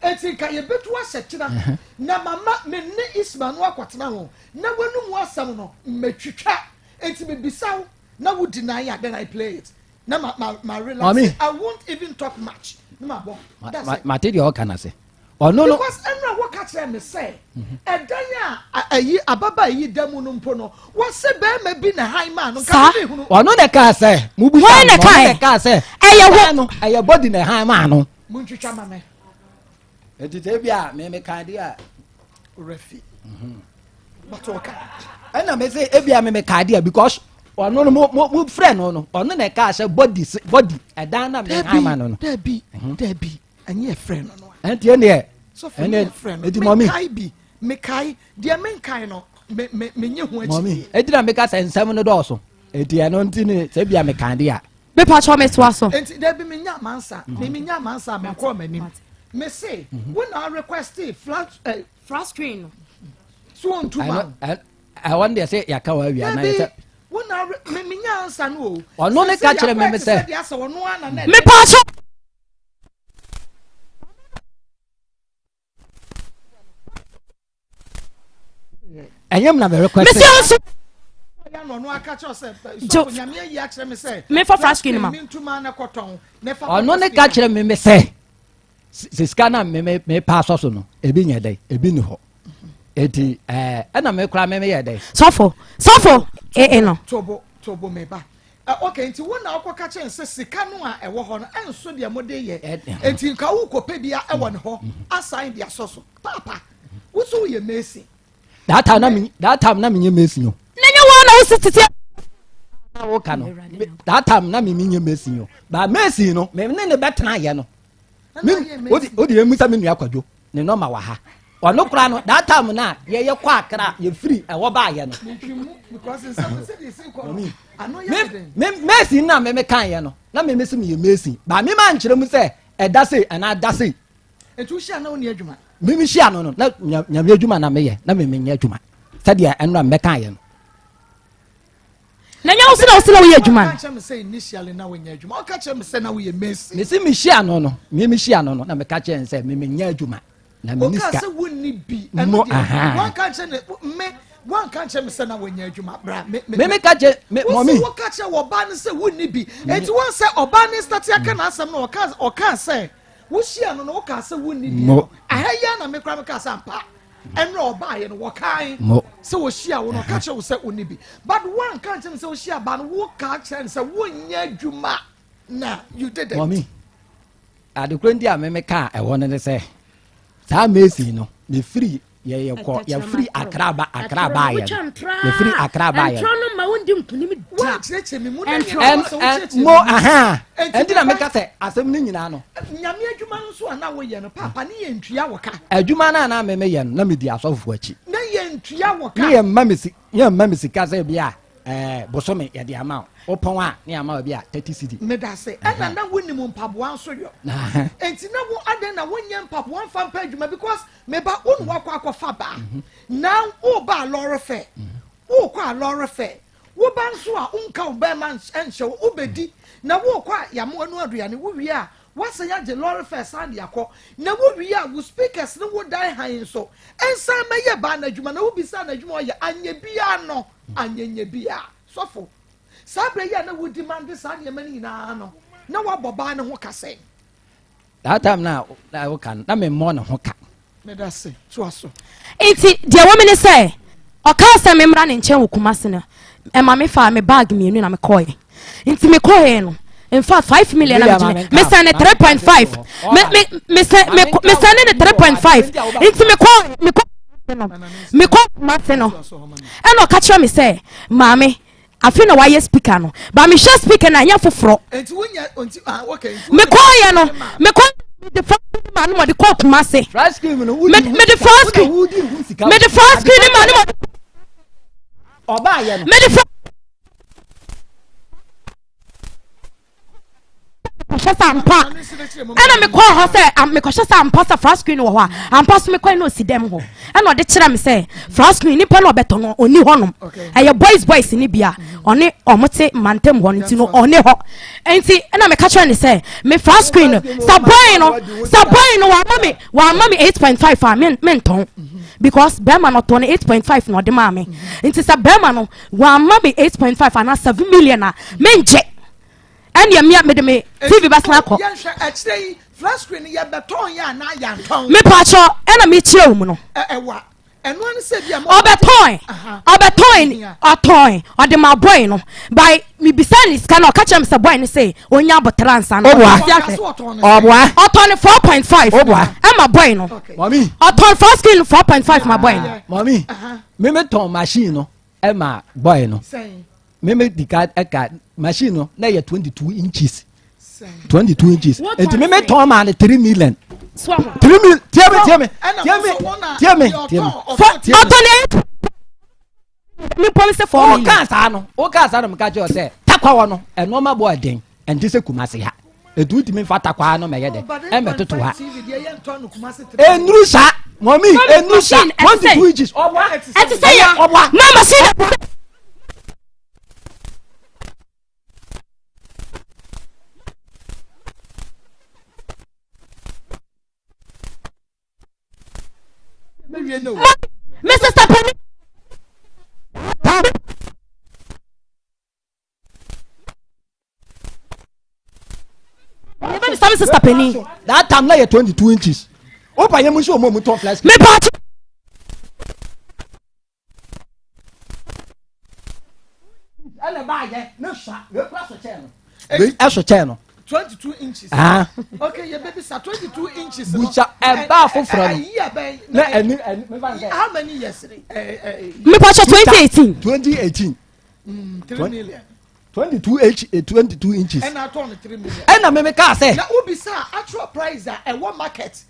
enti ka yɛbɛtu ahyɛ kyena na mama me ne Isma no akɔtena ho na wanu mu asɛm no mɛtwitwa enti mebisa wo na wo deny it then I play it na ma relax I won't even talk much na ma bɔ ma te deɛ ɔka na sɛ ɔno no because ɛnna wɔka kyerɛ me sɛ ɛdan a ayi ababa ayi da mu no mpo no wɔsɛ bɛrima bi na han ma no nka me hunu ɔno ne kaa sɛ mubusa ɔno ne kaa sɛ ɛyɛ wo no ɛyɛ body na han ma no muntwitwa ma me ɛtete bi a me ka de a refi but okay ɛna me sɛ ebi a me ka de a because ɔno no mo friend no ɔno ne kaa sɛ body ɛdan na me han ma no dabi ɛnyɛ friend no ɛntie ne so friend edi mommy mekai deɛ menkai no menye ho akyi mommy edi na meka sɛ nsɛm no dɔɔso edi ɛno nti ne sɛ bia meka de a bepa cho me so aso enti dabi menya mansa me kɔ manim me say when I request flat screen so on tuma I want to say yaka wa wi ana sɛ when I menya ansa no ɔno ne ka kyerɛ me sɛ me pa cho ɛnyɛm na me request me for flash screen ma ɔno ne ka kyerɛ me sɛ sika na me pa so no ebi nyɛ dɛ ebi ni hɔ eti ɛna me kura me yɛ dɛ sɔfo no tobo me ba okay nti wo na akɔka kyerɛ sɛ sika no a ɛwɔ hɔ no ɛnso deɛ mode yɛ enti nka wo kɔpɛ bia ɛwɔ ne hɔ asan de asɔ so papa wo so yɛ mesi that time na me nye mesi yo nanya wo na wo sitete na wo ka no that time na me nye mesi yo ba mesi no me ne betena yɛ no odi emu sa me nua kwadwo ne no ma wa ha ɔno kura no that time na ye kɔ akra ye free ɛwɔ ba yɛ no because in some cities mesi na me kan yɛ no na me mesi me ye mesi ba me ma nkyerɛ mu sɛ ɛda sei ana da sei etu hia na oni adwuma me hia no na nyame adwuma na me yɛ na me nyɛ adwuma sɛdeɛ ɛno me kan yɛ no na nya wo sina wo yɛ adwuma ka kyerɛ me sɛ initially na wo nyɛ adwuma o ka kyerɛ me sɛ na wo yɛ mesi me si me hia no me hia no na me ka kyerɛ sɛ me nyɛ adwuma na me niska o ka sɛ wo ni bi ɛno deɛ wan ka kyerɛ me wan ka kyerɛ me sɛ na wo nyɛ adwuma bra me ka kyerɛ me mommy wo ka kyerɛ wo ba ne sɛ wo ni bi enti won sɛ oba ne start aka na asɛm no ɔka sɛ wo hia no wo ka sɛ wo ni bi ahaya na me kra me ka sɛ ampa ɛnra ɔba yɛ no wɔkan sɛ wo hia wo no ka kyerɛ wo sɛ wo ni bi but wan ka kyerɛ me sɛ wo hia ba no wo ka kyerɛ sɛ wo nyɛ adwuma na you did it mommy adekro ndi a me ka ɛwɔ ne sɛ saa mesi no me free ye free akraba ye ye free akraba ye no ma wondi mpunimi wa cheche me mu mo enti na meka se asem ni nyina no nyame adwuma nso ana wo ye no papa ne ye ntua wo ka adwuma na me ye no na me di asofo achi na ye ntua wo ka ne ye mamisi ka se bia bosome ye di ama opon a ne ama bia 30 cedi me da se ana na woni mu mpaboa nso yo enti na wo aden na wonye mpaboa mfa mpa adwuma because me ba wonu wakwa fa ba now o ba lorry fair o kwa lorry fair wo ba nso a unka wo ba man enhye wo bedi na wo kwa ya mo anu aduane wo wi a wasa ya je lorry fair sand yakọ na wo wi a wo speakers ne wo dai han so ensa meye ba na adwuma na wo bisa na adwuma ye anye bia no anyenye bia sofo sabre ya na wo demand sa ne mani na no na wo boba ne ho kase that time na wo kan na me mo na ho ka me da se so aso enti de wo me ne say o ka se me mra ne nche wo kumase na e ma me fa me bag mi enu na me koye enti me koye no in fact 5 million me send 3.5 me send 3.5 enti me ko kumase no e no ka kira me say mama afi na why speaker no ba me share speaker na nya foforo enti wonya okay me koye no me ko the first man mo de ko kumase first screen no me the first screen man mo oba ye no me the sampa ena me call her say me kwhye sampa sa first screen wo ho ampa so me kwai no si dem ho ena ode kira me say first screen ni pa no beto no oni honom eye boys ni bia oni omote mantem ho nti no oni ho enti ena me ka kira ni say me first screen sa boy no wa mami 8.5 a men ton because Bema no ton 8.5 no de ma me enti sa Bema no wa mami 8.5 ana 7 million a menje and ya me de me TV bas na ko actually flash screen ya beton ya na ya ton me pacho e na me chie wo mu no ewa eno an se bia mo obeton o de my boy no by me bisani ska na o ka chem se boy ni say onya abotransa no obwa oton 4.5 obwa e my boy no mami oton first skill 4.5 my boy mami me ton machine no e ma boy no me dika eka machine no na ye 22 inches 22 inches and me ton man 3 million 3 million tell me me promise for me o ka no me ka je say takwa wo no e no ma boy den and this kumase ha edu ti me fa takwa no me ye de e me toto ha enru sa mommy enru sa 22 inches obwa et say ya na machine Mr. Stapeni Mr. Stapeni that time na 22 inches opa ye mu so mo ton flash me patch ana ba ye no sha we plus so channel e so channel 22 inches okay your baby sa 22 inches bucha e ba foforo no na me ban how many years me patch 2018 3 million 22 inches and I turn 3 million and na me ka say na obi sa actual price a one market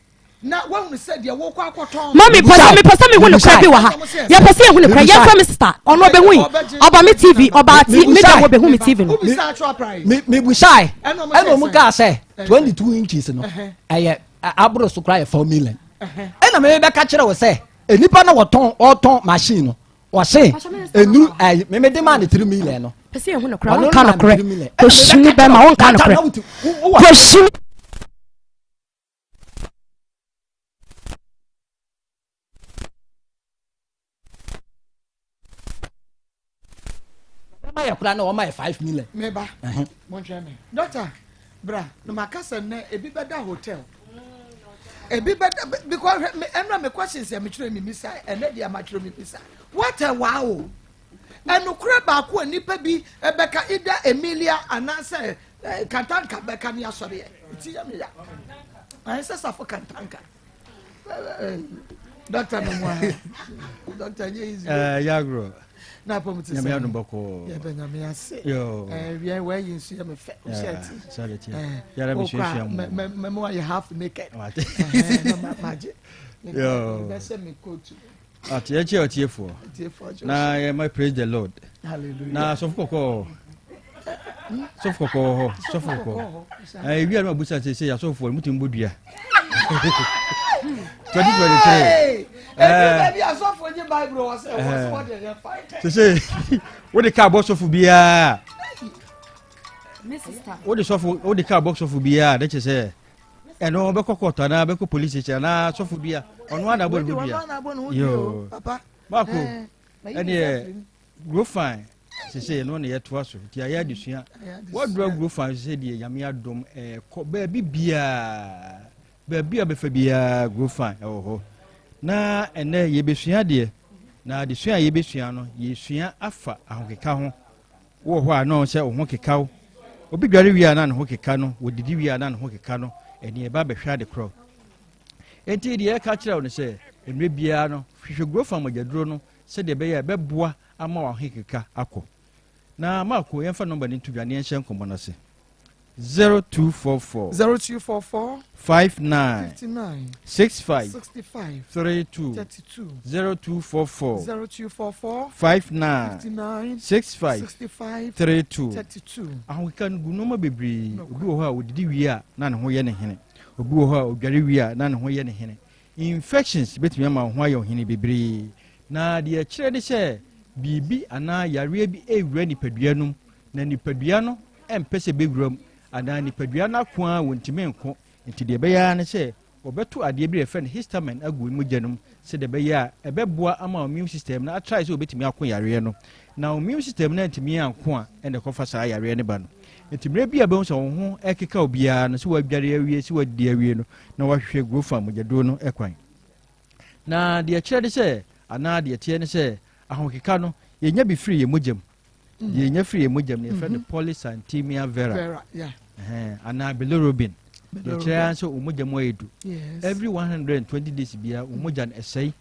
na when we said ya wo kwa kwaton mommy pesa me hu ne kwa bi wa ha ya pesa hu ne kwa ya from sister ono be hu oba me tv oba ti me da wo be hu me tv no obi sa actual price me bu shy and mo ka say 22 inches no aye abro so cry 4 million and na me be ka kire wo say enipa na wo ton machine no wo say enu me de man 3 million no pesa hu ne kwa won kan correct ko shini be ma won kan correct ko shini my plan no my 5 million me ba mon try me doctor bra no makasa na ebi beda hotel ebi beda because emra me questions me kire me misa ene dia ma kire me misa what a wow enu kure ba ko nipa bi ebeka ida Emilia anase kantanka beka ni asore ti ya me ya I say safo kantanka Doctor no more. Doctor is Yagro. Na promise. Nyame adu boko. Ya be nyame ase. Yo. We are where you see me fit. Sorry. Yara me shushu me you half naked. Magic. Yo. That's me coach. Atiefo. Na ye my praise the Lord. Hallelujah. Na so foko. So foko. We are no busa say ya so foko mutim bodua. 2023. Baby, I saw for your Bible was what they fight. To say, what the car box of Ubia? What the car box of Ubia? That you say, and no Beko Cotana, Beko police station, Sofubia, on one about Yo, Papa, Marco, and grow fine. She say, no, yet was Tia Dishia. What drug grow fine? Said the Yamia Dom, baby beer. Baby abefabia grow fine. Oh, na ene yebesua de na de sua yebesua no yesua afa ahokeka ho wo ho a no se wo ho keka wo obi dware wi a na ne ho keka no wodidi wi a na ne ho keka no ene eba behwa de kro enti de ka kire wo ne se emre bia no hwehwe grow fine magaduro no se de be ya beboa ama wa ho keka akọ na mako yemfa number ni tudwane en hyen kombo na se 0244 59 65 32 0244 59 65 32 ahwekan gunoma bebre obi wo ha odidi wi a na ne ho ye ne hene obi wo ha odware wi a na ne ho ye ne hene infections betumi ama ho ayo hene bebre na de kire de se bibi ana yare bi ewura nipadua num na nipadua no empese bewuram ana nipadua na ko a wontime nko nti de beya ne se obeto ade bi refen histamine agu mu gyanum se de beya ebeboa ama immune system na try se obetimi akọ yare no na immune system na ntimi anko a ene kofa sa yare ne ba no nti mre bia be so ho ekeka obia no se wadware awie se wadi awie no na wahwe grofa mugado no ekwan na de kire de se ana de tie ne se ahokeka no yenya bi free ye mugam yenya free ye mugam ne friend polycythemia vera ana bilirubin the chance so umoja moedu every 120 days bia umoja na esai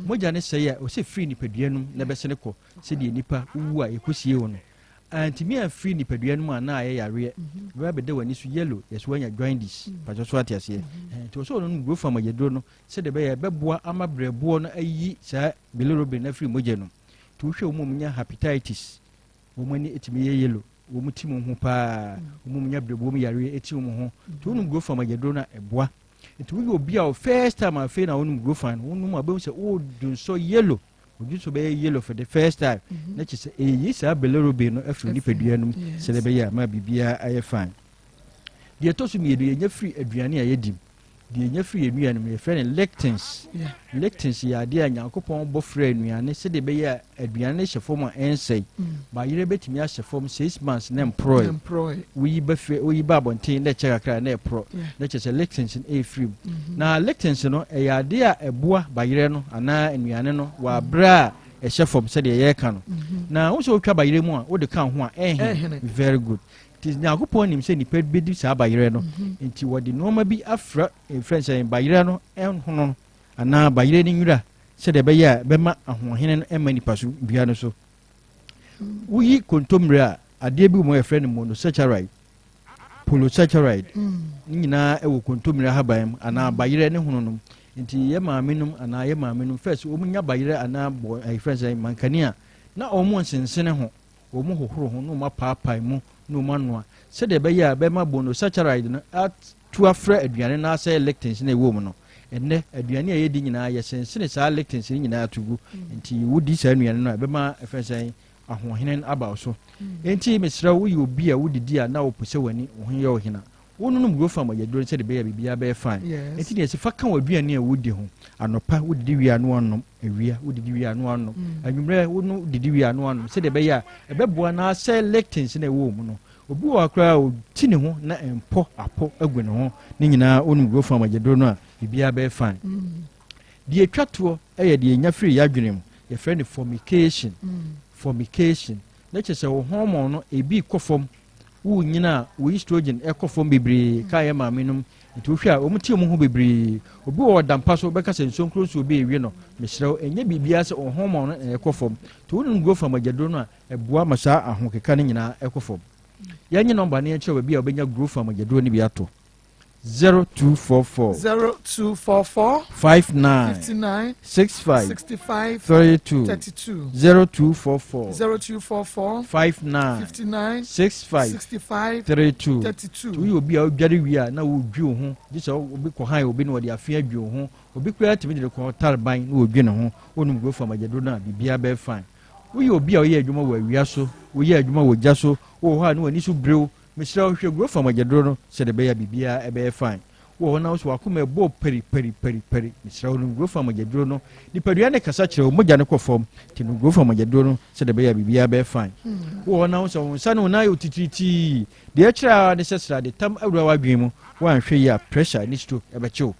umoja na sei o se free ni peduanum na be sene ko se de nipa wu a ekosie wo no antimi a free ni peduanum ana aye yare we be de wani so yellow yeso anya joints pa so atiase to so no go fa majedro no se de be ya beboa ama brebo no ayi sa bilirubin na free umoja no to hwe umunya hepatitis umani etimi yellow wo mutimu hu pa wo munya brebo mu yare eti wo ho to no go fa majedro na eboa enti wo obi a first time afi na wo no go fa no no abem se o dun so yellow oju so be yellow for the first time na chi se eyi sa bilirubin no afri ni peduanum se le be ya ma bibia aye fine de to so mi edu nya free aduane a yedim de nya free aduane me friend lectins ya de anyankopon bo free aduane se de be ya aduane hyefom a ensei ba yire betimi a hyefom 6 months na employ we be free we ba bonten na chekakra na pro na chese lectins e free na lectins no e ya de a eboa ba yire no ana aduane no wa bra e hyefom se de ye ka no na wo so twa ba yire mu a wo de kan ho a very good tis nyakopon nim se ni bedi sa bayire no enti wodi noma bi afra friends en bayire no en hono ana bayire ni nwura se de beya bema ahohene no emani paso bia no so wuyi kontomra ade bi mo efre no monosaccharide polysaccharide nyina ewo kontomra haban ana bayire ne hono no enti ye maamenum ana ye maamenum first omunya bayire ana friends en mankania na omo nsensene ho omo hohoro ho no mapaapai mu no manwa se de be ya be ma monosaccharide no at to afra aduane na say lectins na ewo mu no enne aduane a yedi nyina ye sensene sa lectins nyina atugu enti wudi sa aduane no be ma efensan ahohenen aba so enti mesra wo obi a wudidi a na opose wani ohun ye ohina wonu no mgrofa ma yedoro se de be ya bibia be fine enti de se fa kan aduane a wudi ho anopa wudidi wi anu onnom ewia wudidi wi anu onnom anwumre wonu didi wi anu onnom se de be ya ebeboa na say lectins na ewo mu no obi wa kra o tini ho na empo apo agu ne ho ni nyina onu grofa ma yedoro no a bibia be fine die twato eye de nya free yadwenem ye friend formication na chese wo hormone no ebi kofom wo nyina wo estrogen ekofom bebre ka ye maamenum nti wohwɛ a omutie mu ho bebree obi wɔ dampa so bɛka sɛ nsonkro so obi ewie no mehyerɛw enye bibia sɛ ohoma no ɛkɔfam to wonu go fam agyaduro no a ɛboa ma saa ahokeka no nyinaa ɛkɔfam yɛnye nɔmba ne yɛkyerɛ baabi a wobɛnya go fam agyaduro no bi ato 0244 59 65 32 0244 59 65 32 to you be a very we are now dwu ho this obi ko han obi no de afia adwu ho obi kura timi de ko tarban no odwu ne ho onum go fam agyaduro na bibia be fine we obi a ye adwuma wa awia so we ye adwuma wo gya so wo ha no ani so brew mesra wo hwe go fam agyaduro no se de be ya bibia e be fine wo na so akoma bo peri mesra wo no go fam agyaduro no nipadua ne kasa kire wo mogya ne kofom ti no go fam agyaduro no se de be ya bibia be fine wo na so wonsa no na yo tititi de akira ne sesra de tam awura wadwen mu wan hwe ya pressure ni sto e be chew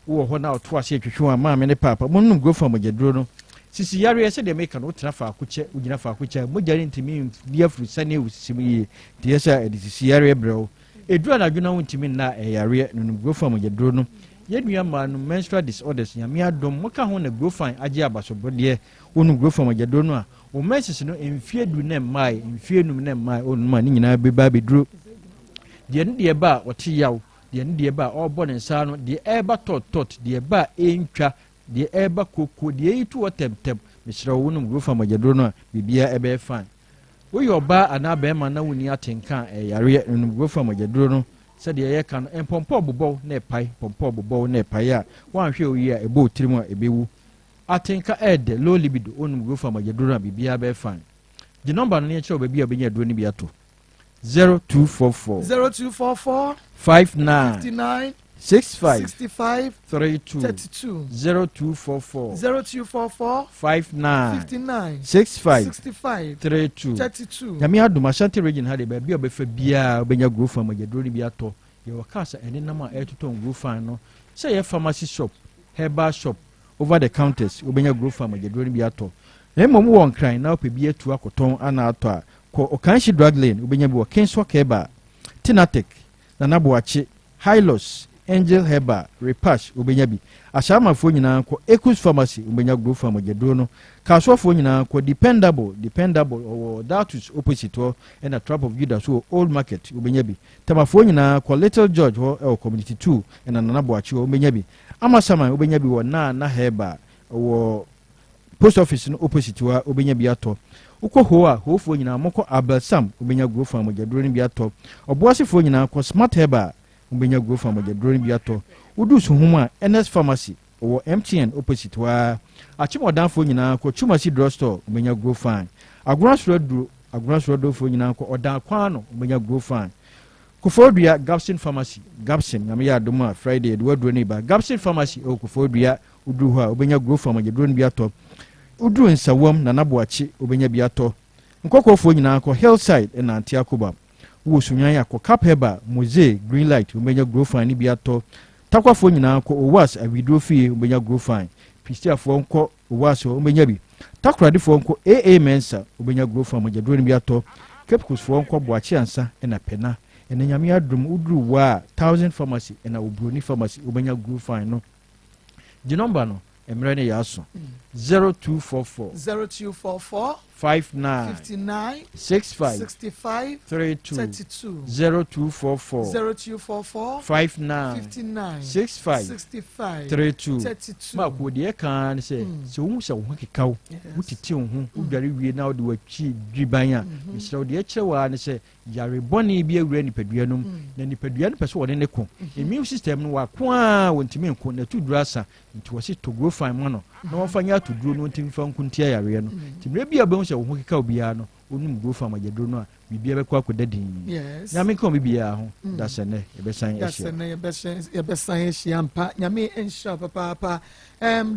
wo ho na oto ase twetwe ma me ne papa mo no go fam agyaduro no sisi yare ese de make no tra fa akoche ugina fa akoche mogya ntimi dia furu sane usisimu de esa de sisi yare brew edura na dwuna wontimi na yare no go fam agyaduro no yedua ma no menstrual disorders nyame adom moka ho na go fam age abasobode wonu go fam agyaduro no a o meses no emfie du na mai emfie num na mai onu ma ni nyina be ba beduro de ba ote yaw de ba obo ne nsa no de eba tot de ba entwa de eba koko de yitu otemtem misra wonum go fam agyaduro no a bibia ebe fan wo yoba ana be ma na woni atenka yare num go fam agyaduro no se de ye kan empompo bobo na epai pompo bobo na epai a wan hwe oyi a ebo tirim a ebewu atenka ede low libido onum go fam agyaduro a bibia be fan the number no ye kire obabi a obenya aduro ni bi ato 0244 59 65 32 0244 59 65 32 Yami adum Ashanti region ha de ba bi obefa bia obenya grow farm agyaduro ni bi ato ye wakasa ene nam a etoton grow farm no say ye pharmacy shop herbal shop over the counters obenya grow farm agyaduro ni bi ato na mmom won kran na opebi atu akoton ana ato a ko okanshi drug lane obenya bi wo kenso keba tinatek na naboachi hylos Angel Heba, Repash, Ubenyabi. Ashama Fonina, Ekus Pharmacy, Ubenya Grow Farm Agyaduro, Kaswa Fonina, Dependable, or Datus opposite or and a Trap of Judas, Old Market, Ubenyabi. Tamafonina, Little George, or Community 2, and Anabuachi, Ubenyabi. Amasama, Ubenyabi, or Na Heba, or Post Office opposite to Ubenyabi ato. Uko hoa, Hofonina, Moko Abelsam, Ubenya Grow Farm Agyaduro Biato, or Bossy Fonina, Smart Heba. Ubenya go farm agyaduro bi ato udu so huma NS Pharmacy or MTN opposite wa achimodanfo nyina ko Chumasi drugstore ubenya go farm agronasro fo nyina ko odan kwano ubenya go farm Kofodua Gabson Pharmacy Gabson na me ya doma Friday de waduro ni ba Gabson Pharmacy o Kofodua udu ha ubenya go farm agyaduro bi ato udu nsawam na naboachi ubenya bi ato nkokofo nyina ko Hillside na Antiakoba wo sunyan ya ko Capheba Mose Greenlight umenya grow fine bi ato takwafo nyina ko Owas awidro fie umenya grow fine Pistiafo nko Owas umenya bi takradifo nko AA Mensa umenya grow fine agyaduro bi ato Capecoolsfo nko Boachi ansa na Pena ena nyame adrum udru wa 1000 Pharmacy na Obroni Pharmacy umenya grow fine no di number no emre ne yaso 0244 59 65 32 0244 59 65 32 ma ko de kan se so hu se ho kekaw wutiti ho udware wie na de wachi dwiban a misra de kyerewa ne se yare boni bi awura nipadua num na nipadua no pese wode ne ko immune system no wa ko a wontimi nko na tudurasa nti wose to grow fine mano na wafanya to grow no ntimi fa nkuntia yare no timre bia be hu se ho kekaw bia no onum grow fine agyaduro no a bibia be kwa akodadin nyame ko bibia ho dasene ebesan yampa nyame ensha papa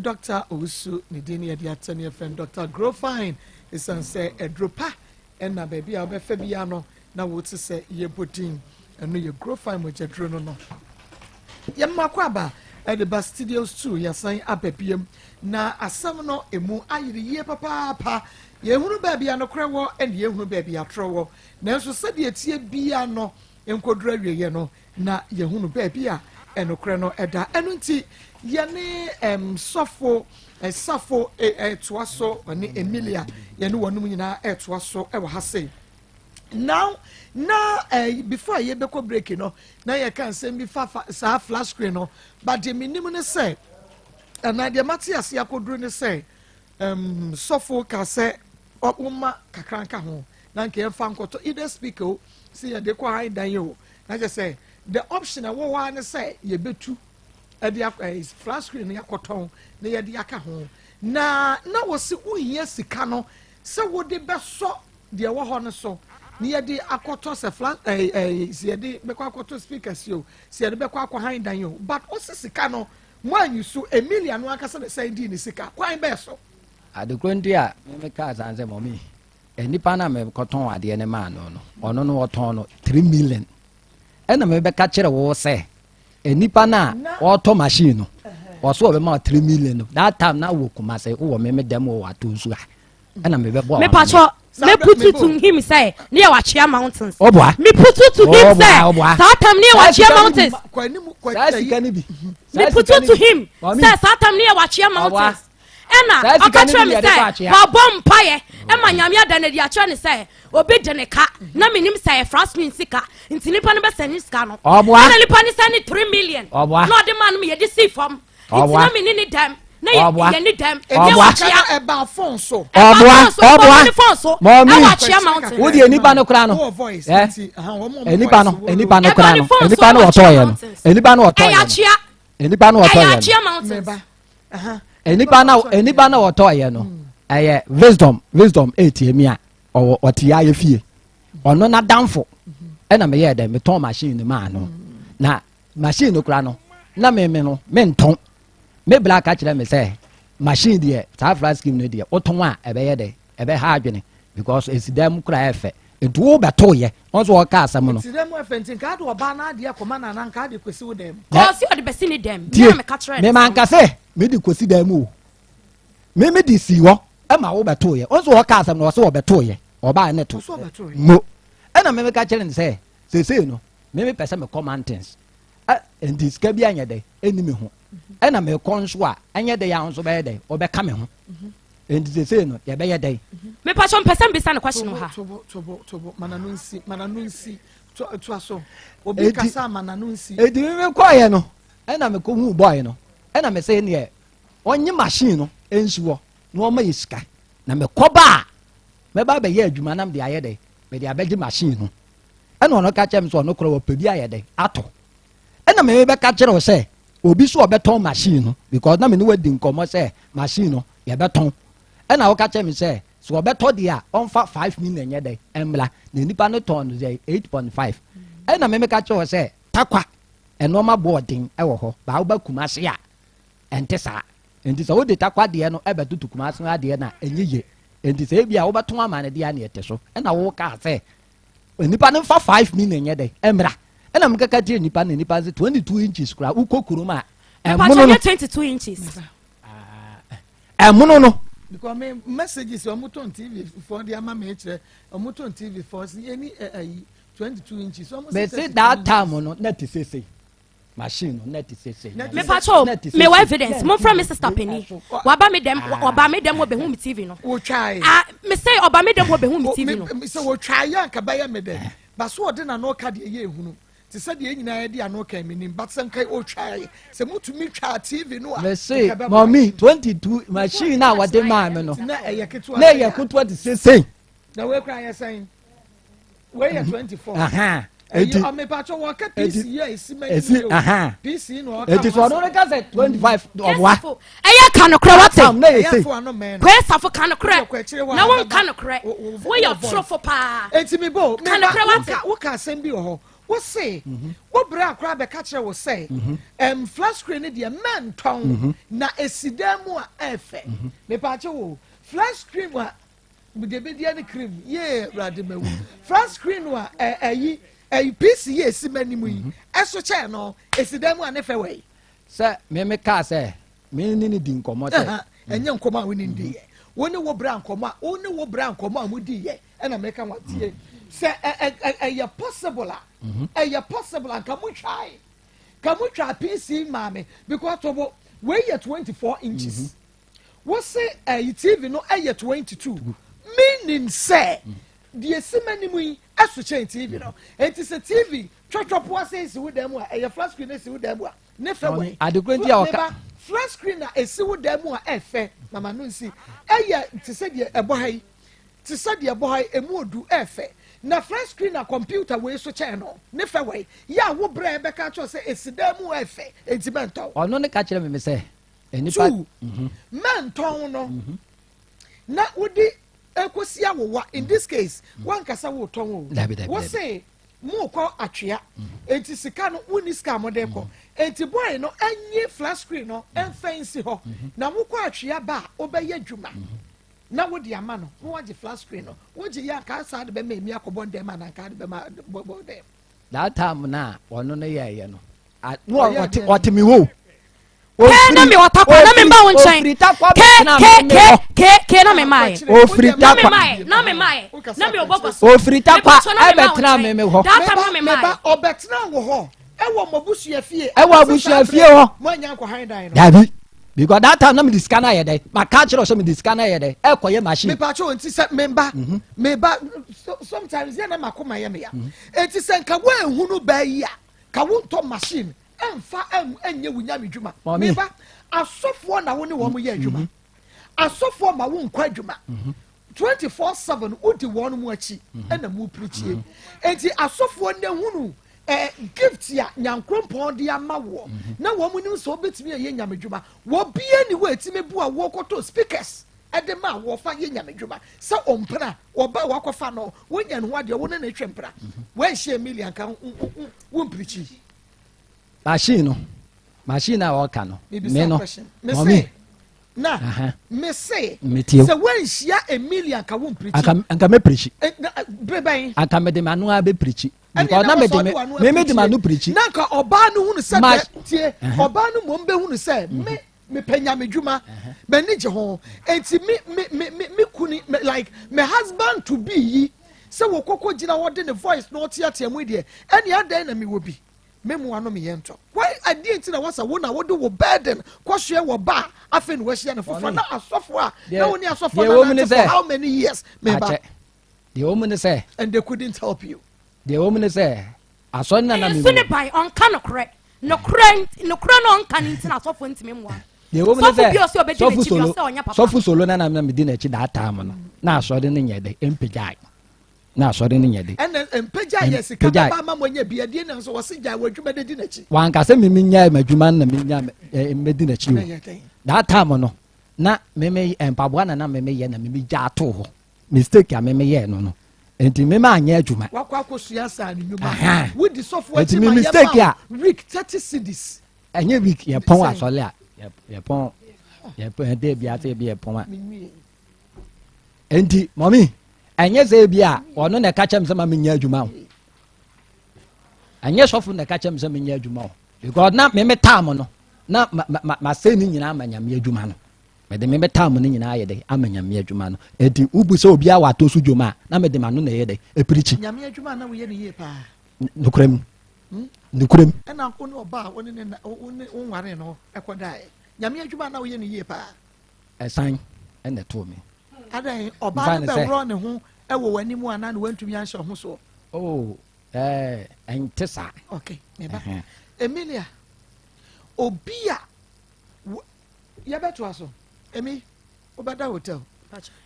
Dr. Owusu Nidini ya diatani friend Dr. Grow Fine isan say edropa na baby a obefa bia no na wo ti say ye bodin eno ye Grow Fine mo agyaduro no yamma kwaba at the Studios 2 yasan ababiem na asam no emu ayire ye papa ye hunu baby ano krewo and ye hunu baby atrowo na so sade etie bia no enkodura wieye no na ye hunu baby a ɛnokora no ɛda ɛno nti yɛne sɔfo ɛsafo ɛtoa so ɔne Emilia yɛne wɔnom nyinaa ɛtoa so ɛwɔ ha sei now before you be break no now you can send me sa flash screen no but the minimum say and na the Matthias yakodru ne say sofo ka say oma kakranka ho na nke fa nkoto either speaker see ya de kwa dan yo na just say the option wo wa ne say ye betu e flash screen yakoton na ye de aka ho na wo se uhia sika no se wo de beso de wo ho ne so ni yɛde akɔtɔ sɛ flat si yɛde bɛkɔ akɔtɔ speakers yo si yɛde bɛkɔ akɔ han dan yo but ɔsi sika no mo anyi so Emilia no akasa ne sɛ di ne sika kwan bɛɛ so adekro ndi a me ka sanse mɔmi nipa na me kɔtɔn adeɛ ne maa no ɔno no ɔtɔn no 3 million ɛna me bɛka kyerɛ wo sɛ nipa na ɔtɔ machine no ɔso ɔbɛma 3 million no that time na wo kuma sɛ wo me dem wo ato nsu a ɛna me bɛbɔ me pacho me put it to him say near Wachia Mountains. Me put it to him say Satam near Wachia Mountains. Me put it to him say Satam near Wachia Mountains. Ena okatra me say ma bom paye e ma nyame da na di acha ne say obi de ne ka na menim say frasmin sika nti nipa no be sani sika no na nipa ni sani 3 million no de man me ye di see fam nti na me ni dem na ye ni dem e Wachia e ba phone so Mommy, wo di nipa no kra no nipa no kra no nipa no otoye no nipa no otoye nipa no otoye enipa na otoye no eye wisdom 8 emi a oti ya ye fie ono na danfo e na me ye dem me ton machine ni ma no na machine no kra no na me no me nton me black a kire me say machine de ta flash scheme no de oton a ebe ye de ebe ha adwene because esidam kura efe edu beto ye onso o ka asam no esidam efe ntin ka de oba na de Akoma na na ka de kwesi wo dem cause you de besi ni dem me ka kire me man ka se me de kwesi dem o me de si wo e ma wo beto ye onso o ka asam no so wo beto ye oba na to mo e na me ka kire ni se no me pese me commandants and this ka bi anya de eni me ho e na me konso a anya de ya onso be de obeka me ho and they say no ya be ya dai me pa chon person be say no question ha tobo mananunsi to aso obi kasa mananunsi edi me kwaye no e na me ko hu boy no e na me say ne onye machine no ensuo no ma yisika na me koba me ba be ya adwuma nam de aye dai me de abeji machine no e na ono ka chem so no kro wo pedi aye dai ato e na me be ka kire wo say obi so obeton machine no because na me no wadi nkomo say machine no ya beton ena wo ka che me say so obeto de a on fa 5 million nye dey emla na nipa no ton dey 8.5 ena me ka che wo say takwa enoma boarding e wo ho ba wo ba kumase a entesa wo de takwa de no e betutu kumase ade na enyiye entisa e bia wo beton amane de a na ete so ena wo ka say nipa no fa 5 million nye dey emla ena me ka che nipa na nipa 22 inches kura ukokuru ma emuno 22 inches emuno no because me messages on Muton TV for the ama me chere on Muton TV for any 22 inches almost me say that time no net say machine no net say me pacho me wa evidence mo from Mr. Stapeni wa ba me dem wo be hu me TV no wo try me say oba me dem wo be hu me TV no me say wo try ya nka ba ya me dem ba so ode na no ka de ye ehunu ti said the nyina di anoka minim but some kai o try se mutumi twa TV no me say mommy 22 machine na wade ma me no na eye ketu na eye ketu ati say na we kra ya saying we 24 eti o me pacho wo ka PC ya isimani PC no eti so no ka say 25 obwa eye kan kra what na ye say kwesa fo kan kra na won kan kra we your trofo pa eti me bo kan kra what wo ka asem bi ho what say what bra akra be catch will say flash screen the man ton na esidemu a efe me pa che wo flash screen wa we dey be the cream yeah radimewu flash screen wa ayi PC ye simani mu yi eso che no esidemu a nefe we say me ka say me ni di nkomo say enye nkomo a we ni ndi ye woni wo bra nkomo a woni wo bra nkomo a mu di ye e na me ka watie say possible possible and come try Kamutra PC mame because of we 24 inches. What say a TV no a 22. Meaning say the simani as to change TV no. It is a TV. Chop was says with them a flat screen is with them. Never way. I do flat screen is with them efe. Mama no see. To say a boy. To say a boy a more do efe. Na flat screen a computer way so channel. Never way. Ya wo bre be catch say it's them efe. It's mental. Or no catch them me say. Two man ton no. Na wodi ekosia wo in this case one kasa wo ton wo. Wo say mo ko atwea. Enti sika no woni sika mo de ko. Enti boy no anye flat screen no emfancy ho. Na mo ko atwea ba obeye dwuma. Na wodi ama no wo age flat screen no. Wo je ya ka sa de be me akobon dem na ka de be ma bo dem. That time na wono no ye no. What me wo. Na me wata kwa na me ba won chen ke na me mai o frita kwa na me mai na me obobo o frita kwa e betra me ho data na me mai o betra wo ho e wo mabusu afie ho mo anya ko han dan no dabi because that time na me scanner ye dey ma catch so me scanner ye dey e koye machine me pa cho nti se memba sometimes ye na makoma ye me ya enti se nka wo ehunu ba yi a ka wo nto machine emfa enye wunya medwuma meba asofo na wo ne wo mo ye adwuma asofo ma wo nkwa adwuma 24/7 udi won mu achi na mu preachie enti asofo ne hunu gift ya nyankrompon de ama wo na wo mu nim so obetimi ye nyamedwuma wo bie ni wo etime bu a wo koto speakers ede ma wo fa ye nyamedwuma se ompra wo ba wo akofa no wo nya no ade wo ne na twempra wo ehie million kan wo preachie machine a waka no me no mommy na me say se when shia a million ka won preach aka me preach beben aka me de manu a be preach because na me de manu preach na ka oba no hunu se tie oba no mo mbe hunu se me penya medwuma me ni je ho enti me kuni like my husband to be yi se wo kokko gina wo de ne voice no tia mu de eni adan na me wo bi memu ano me yento why I didn't na wasa wo na wo do wo burden kwahwe wo ba afen wo hia na fofo na asofo a na woni asofo na for how many years meba the woman say and they couldn't help you the woman say aso na me so ne bai on kan no kra no on kan ntina asofo ntime mwa the woman say sofu solo na me di na chi that time no na aso de ne nyede empejai na sorry ni nyede en peja yes ka ba ma mo nya bia die na so wo se ja wadwuma de di na chi wan ka se mimi nya madwuma na mimi nya medi na chi that time no na mimi empabwa na mimi ye na mimi ja to ho mistake a mimi ye no enti mimi anya adwuma wakwa kosua sa ni nyuma we di software ti ma mistake a week 30 cedis anya week ye pon asole a ye pon de bia te bia pon a enti mommy enye ze bia ono na ka chem se ma menya adwuma ho enye sofu na ka chem se menya adwuma ho because na me time no na ma se ni nyina amanya me adwuma no me de me time ni nyina aye de amanya me adwuma no enti ubu se obi a wato su dwuma na me de ma no na ye de epirichi nyame adwuma na wo ye ne ye pa nukrem ena ko no ba woni ne wonware no ekodai nyame adwuma na wo ye ne ye pa esan ene to me adan oba na be ro ne ho e wo wani mu ana na wantumi anhye ho so entesa okay meba Emilia obia ya beto aso emi obada hotel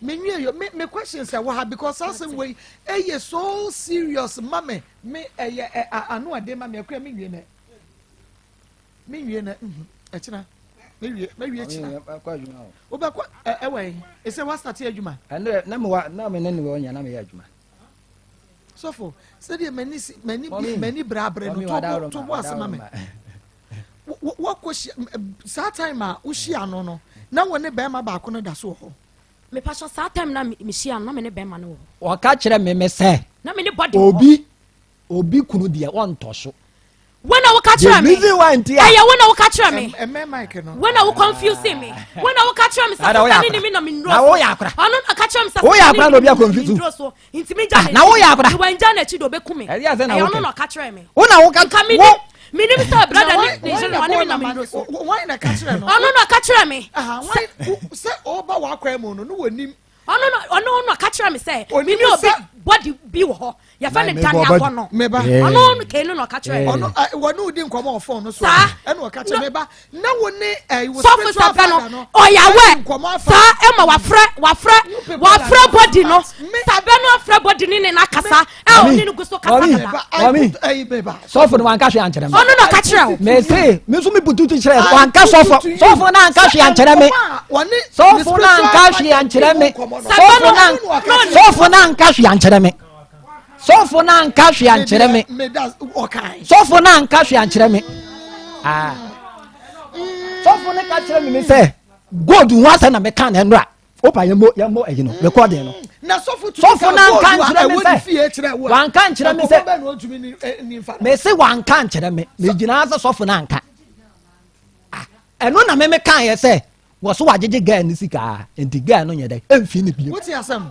me nwie yo me questions I have because some way eye so serious mame me anu ade mame akura me nwie na echina me wie echina oba kwa ewe ese wa start adwuma na me ne we onya na me adwuma sofo said many brabre no to boss mame what that time a ushia no na woni be ma ba ko no da so ho me pa so that time na me shia na me ne be ma no o ka kire me say na me ne body obi kunu de won to so when I will catch me aya when I will catch me when I will confuse me when I will catch me say me no me no na wo yakra anu na catch me say wo yakra no bia confuse intimi jane na wo yakra we jane chi do be kumi aya no no catch me wo na wo catch Minim say brother ni je no ani na me so. Why na ka kire no? Ono no ka kire me. Why say oba wa kwa mu no woni. Ono ka kire me say me ni obi body bi wo ho. Ya fa ne tani akono. Meba. Ono ke no ka kire. Ono wonu udi nkomo on phone no so. Eno o ka kire meba. Na woni wo spiritual father no. Oyawe. Sa e ma wafra body no. Sabe no afra body ni na kasa. E oni no gusto kasa. Mami. Beba. So for wan ka hwe ankere me. Ono no ka kire o. Me say me so me bututu kire wan ka so for na anka hwe ankere me. So for na anka hwe ankere me. So for na anka hwe ankere me. Sofo na nka hwe ankere me. Sofo na nka hwe ankere me. Sofo ne ka kire me say God hu asa na me kan na nra. Opa yemo eyi no recording no. Na sofo na nka ankere me say. Wan kan kire me say. Me say wan kan kire me. Me gina asa sofo na nka. Eno na me kan ye say wo so wagege girl ni sika. Enti girl no nyede. Emfi ni bi. What you asem?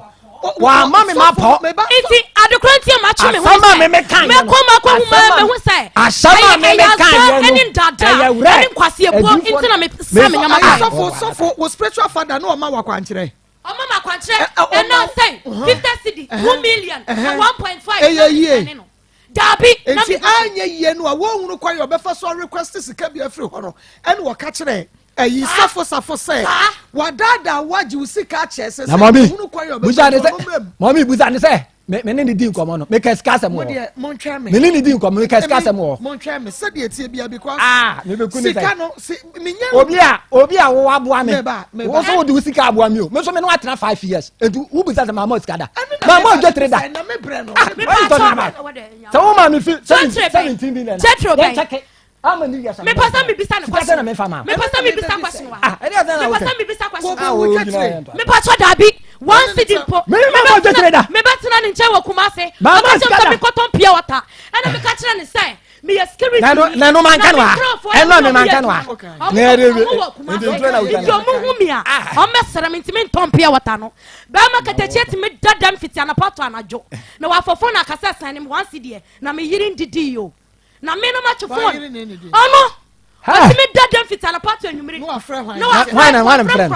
Wa mami ma po iti adokranti ma chi me ho me me kan me ko me hu sai asama me kan ye no dada ani kwase ebuo inti na me sa me nyama kai sofo wo spiritual father no ma wa kwankire o ma kwankire and now say 50 cedi 2 million 1.5 dabi na me anya ye no a wo hunu kwa yo be fa so request sika bi afri ho no ene wo ka kire ayi safo say wadada waji usika chese say hunu kwa yo be mami buza ne say me ne di nkomo no me ka ska asem wo me ne di nkomo me ka ska asem wo mon twa me say de tie bia because me be kunu sika no me nya obi a wo aboa me wo so wo di usika aboa me o me so me no atena 5 years edu wo buza mama usika da mama ojo trader na me bre no so wo ma me 17 billion check how many years me pasa me bisa na question me pasa me bisa question wa me pasa me bisa question me pasa dabi one city po me trader me betina ni nche wo kumase mama ska me cotton pia water and me ka kire ni say me ya security na no man kanwa eno me man kanwa na rewe yo mu humia o mesere me ntimi nton pia water no ba ma katachi ati me dadam fiti na pato anajo na wa fofo na kasa san ni one city na me yiri ndidi yo na me no match phone ono ati me dadam fiti na pato enumiri no afra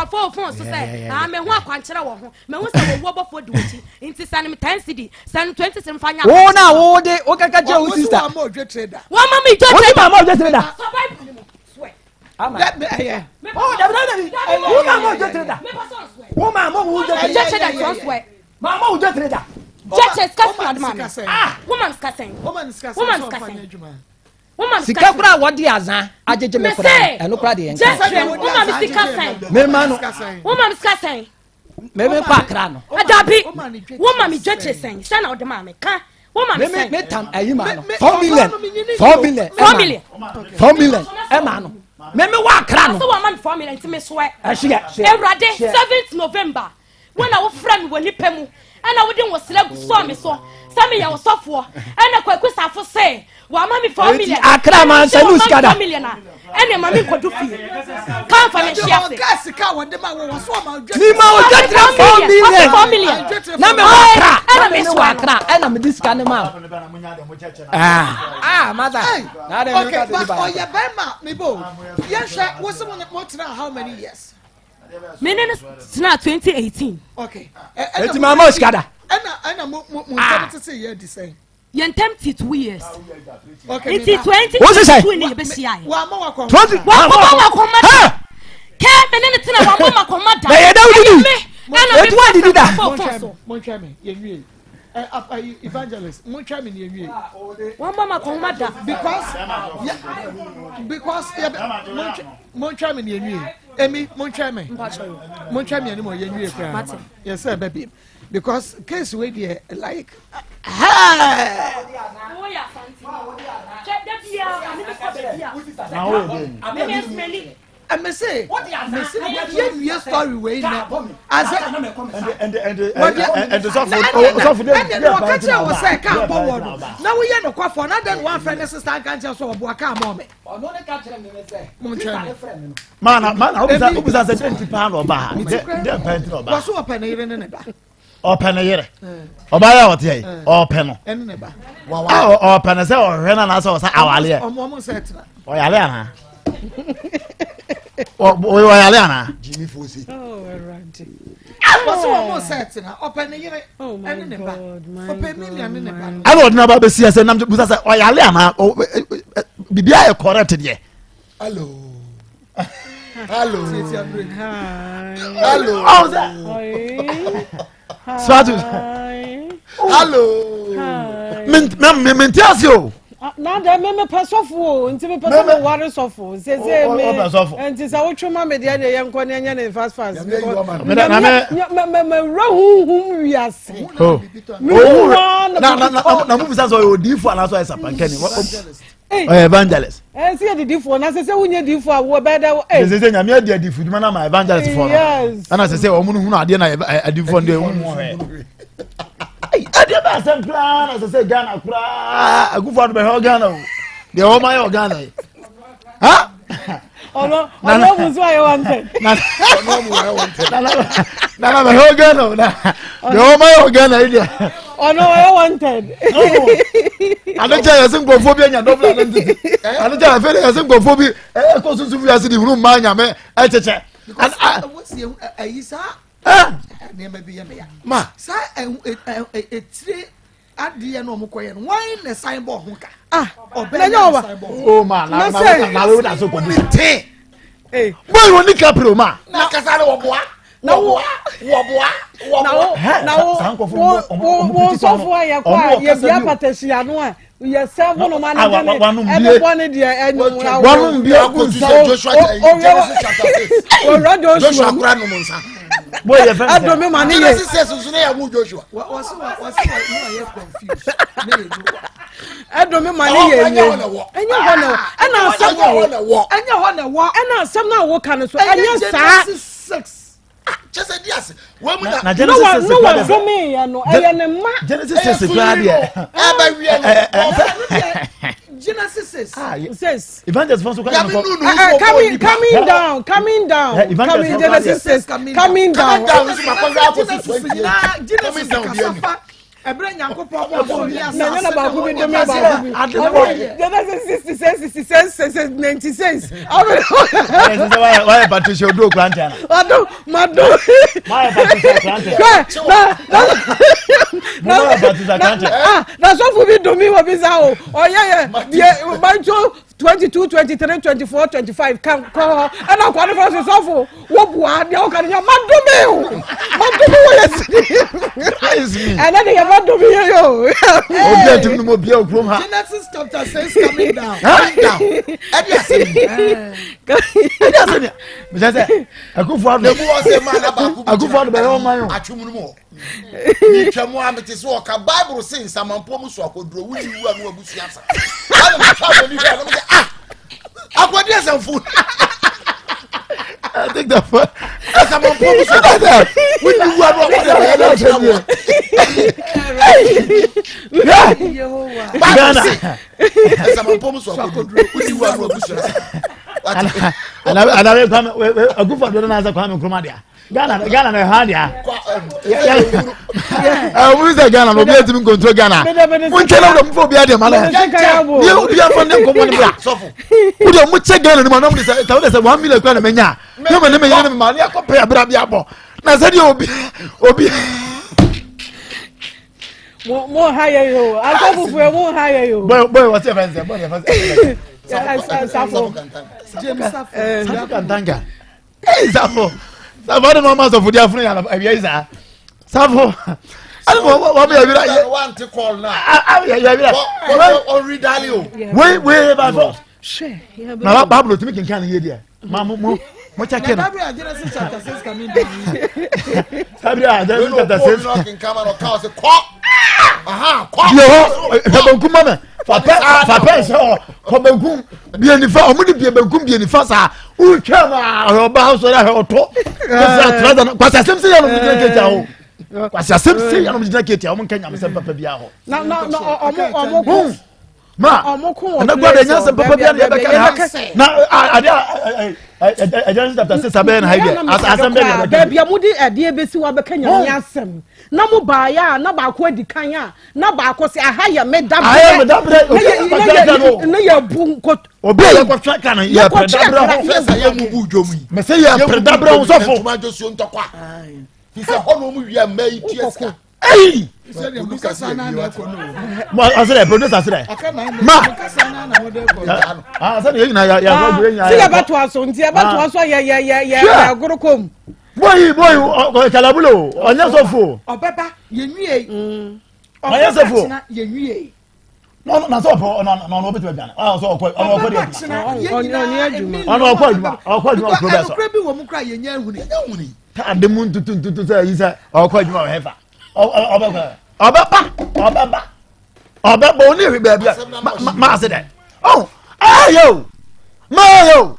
phone so say me ho akwankere wo ho me ho say wo bofo de wuti inti san me 10 cedi san 20 sem fanya wo na wo de o kaka je o sister wo trader wo mama jo trader wo mama jo trader so bible mo swear let me yeah oh wo mama jo trader wo mama wo jo trader swear mama wo jo trader Churches customer man. Woman's cussing. Woman's sika kura wodi azan ajeje me kura eno kura de enka woman's cussing. Me ma no woman's cussing. Me pa kra no adabi woman me churches saying say na o de ma me ka woman say me tam ayi ma no 4 million e ma no me wa kra no so woman 4 million ti me swear Erade 7th November when our friend woni pemu and I wouldn't was select so me so some ya was software and a quick for say wa mama 4 million akra man sanu skada and mama ko do fi kan fa me share gas ka wo de ma wo so ma ni ma wo jetra 4 million na me wa akra and me wa akra and me diska ne ma mother na de me ka de ba oh ya be ma me bo yes wo so mo tena how many years Menene na 2018. Okay. Eti mama oskada. Ana mo tell say here the same. Yen tempted 2 years. Okay. It's 20. What is it? Wa ma wa ko. 20. Wa ko ma. Ke menene tina wa ma ko ma da. Na ye da wudi. Ana me what did that? Mon try me. Ye wie. Evangelist, mon try me ye wie. Wa ma ko ma da because mon try me ye wie. Emi, mon try me anymore ye wie kra. Yes sir baby. Because case we there like I may say, your story way now. As and the software was say, can't forward. Now we are no quite for another one friend, sister, can't just so work out moment. Man, I hope that was a £20 or bar. What's so open in it? open yere obaya wote open no enne ba open say ohwe na na so awale omo setina oyale ana oyale ana Jimmy Fosi right so omo setina open yere enne ba open million enne ba ana odina ba be sia say nam busa say oyale ana bibia e correct de hello hello Swatu hello men tiasio na da me pesofo nti me pesofo ware sofo se me nti sa wo twoma me de ye nko ne nya ne fast me rahu wiase na mu bisa so odifo ana so esapankani evangelist see the difo na se wunye difo a wo be da se nyame adi difo duma na ma evangelist for na se omu nu ade na adifo ndo hu ho ade ba sem plan na se Ghana kura agufo ndo be ho Ghana o de o ma yo Ghana ha ono buzu ayo wante na be ho Ghana na de o ma yo Ghana ide ono I wanted anacha yasin gofobia nya double identity anacha afere yasin gofobia ko sunsu fi asidi hunu ma nya me echeche ayisa ne ma bi ya ma sa etire adie no mokoye no why na sign board ho ka oh ma na we da so ko bi boy woni capro ma na kasale wo boa na wo so for ya kwa ye bia patashia no a ye seven no man e be born dia enyu wanu bia ko Joshua Joshua kura no monsa boy ye fa adomi mani ye susu na ya mu Joshua wasi no ye confused na ye no adomi mani ye enyu ho na ana asem na wo kan so anya saa 6 just dias we mu na Genesis no one do me ya no eye ne ma Genesis 6 kra dia ba wi Genesis 6 evangelist for so kwa coming down Genesis 6 coming down Genesis kasafa ebre nyankopon bo ya na nyana ba ku bi do me ba ku Genesis 66 96 why Patricia do kwantana mado why Patricia kwantana na so fu bi do me wo bi za o oye banjo 22 23 24 25 kan ko ana kwa no so fu wo bua de o kan nya mado me wo yes ana de ya mado me yo obi atum no mo bia okrom ha Genesis chapter 6 coming down me say akufo le bu o se ma na ba ku akufo be yo man yo atwum no mo ni twam amete so o ka Bible say nsamampo mu so akoduro wuni wu anu abusu asa ala ma ka ni ka no me akwadi asamfu I think that for nsamampo mu so akoduro wuni wu anu abusu Ghana nsamampo mu so akoduro wuni wu anu abusu asa ana we kwame agufo do na za kwame nkruma dia Ghana na ha dia we say Ghana no be eti control Ghana we tell them for bia dem ala you bia for dem ko money bra sofo we do mu che Ghana ni ma no mu say 1 million kwa na menya no me me ye ma na ko pay bra bia bo na say dia obi mo hire yo akofu mo hire yo boy what your friends boy Safo James Safo Kantanga Safo de mama Safo dia funu ya abia Safo ani wo be ya want to call now ya on redalio we ba fo na Bible timi kinkan ye dia ma mo check na Genesis chapter 6 coming down Sabria Genesis chapter 6 no kin come on call say ko aha ko yo bankum mama fa so ko bankum bi ni fa omudi bi bankum bi ni fa sa u twa ma oba so na he oto kwasa sem se ya no bi ketia ho kwasa sem se ya no bi ketia ho mun kanya me sem papa bia ho na omo ma na gwa de nyanse papa bia na beka na ade Genesis chapter 6 aben ha bia asem be na bia mudi ade besi wa beka nyame asem na mo ba ya na ba ko adi kan ya na ba ko se aha ya medabre na ya bu nko obi ya ko twa kan ya predabre ho fesa ya mu bu dwom yi me se ya predabre ho sofo ma josu ntokwa fi se hono mu wi mai tieska ei se ne mu kasa na na ko no mo asere producer asere ma kasa na na mo de ko asere ye na ya go nya ya ya batu aso nti ya batu aso ya gorokom boy kalabulo onya sofo obeba yenwie onya sofo yenwie na so po na obetu aduane so okwa di okwa professor okwa bi wo mu kra yenya huni ta ademu ntutu say yi say okwa adwuma hefa obeba oni hwe bia ma ase de ayo mayo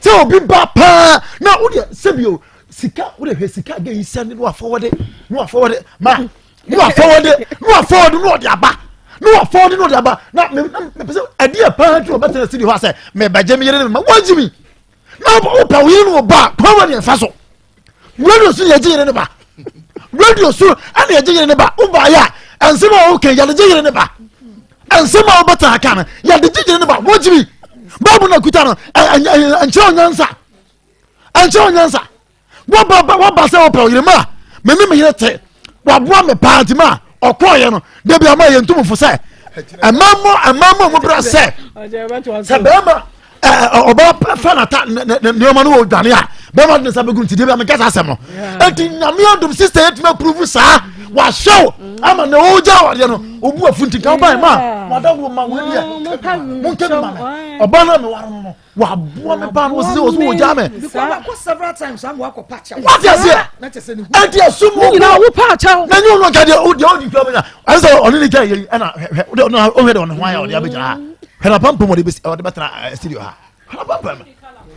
se obi ba pa na wo de sebio sika wo de hwe sika ga yi send no forward ma no forward no de aba no afford no de aba na me pese ade pa to better city ho ase me baje me yere ma wajimi na o pa wo yere no ba pa wa de fa so radio so ye jere ne ba radio so ana ye jere ne ba o ba ya ansema o kan ya de jere ne ba ansema o beta aka na ya de jere ne ba wajimi babu na kuta no anche onyansa wo ba se o pa wo yere ma me yere te wa boa me party ma okoye no de bia ma ye ntumfo se amamo mo bra se bema oba fanata ne ma no odwane a bema de sabe gun ti de bia me kasa asem no enti nyame odum sister yet me prove sa wa show ama ne oja wa de no obu afunti kan ba ma madawo ma wo dia mo ke ma oba na me waro no wa boa me ba no se oja me ko several times am wa ko patcha what is here na chese ni enti asumu na wo patcha na nyu no ka de odi kwa me ansa oni ni kai yi ana o hwe de on hwan ya odi abegina hena pampo mo de betra studio ha hena pampo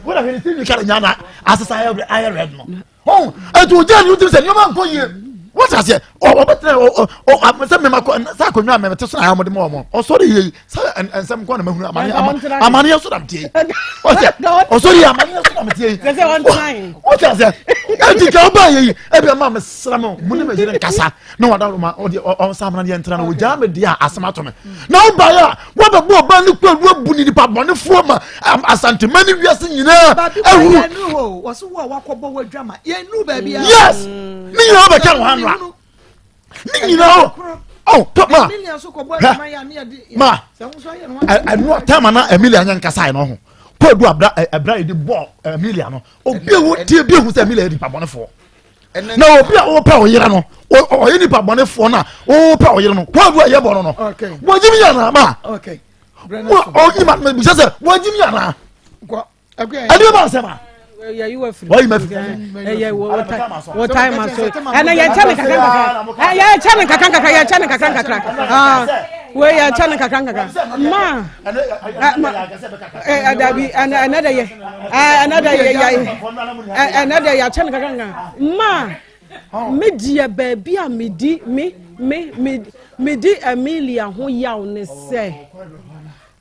wona hwe studio ka nya na asasa ya red no oh etu oja ni utim se ni ma nko yi what is here o betra amasa me mako sa ko nwa me te so na amode mo o so de yi sa ensem ko na mahunu amane so dam tie o so de amane so dam tie say one time what is here enti ka ba yi e be ma me sra mo mu ne me jire kasa na wada ma o sa amana de entra na o ja me dia asemato me na o ba ya wo be bo ba ni kwa bu ni pa bone fo ma asante mani wiase nyina ehuru wo so wo akọbọ wadwama ye nu ba bia yes ni nyina o be ka ho anwa ni nyina oh to ma ma anu tama na Emilia nyan kasa no ho po du abra di bo Emilia no obi wo tie bi hu se Emilia di pa bone fo na obi a wo pa o yira no o ye ni pa bone fo na o pa o yira no po du ye bo no wo jimi ya na ma okay o ni ma bi se wo jimi ya na adi ba se ma yeah you were free why me free yeah what time so and ya chane kakanga ya chane kakanga we ya chane kakanga ma adabi another ya chane kakanga ma media baby a medi me Emilia ho yaw ne se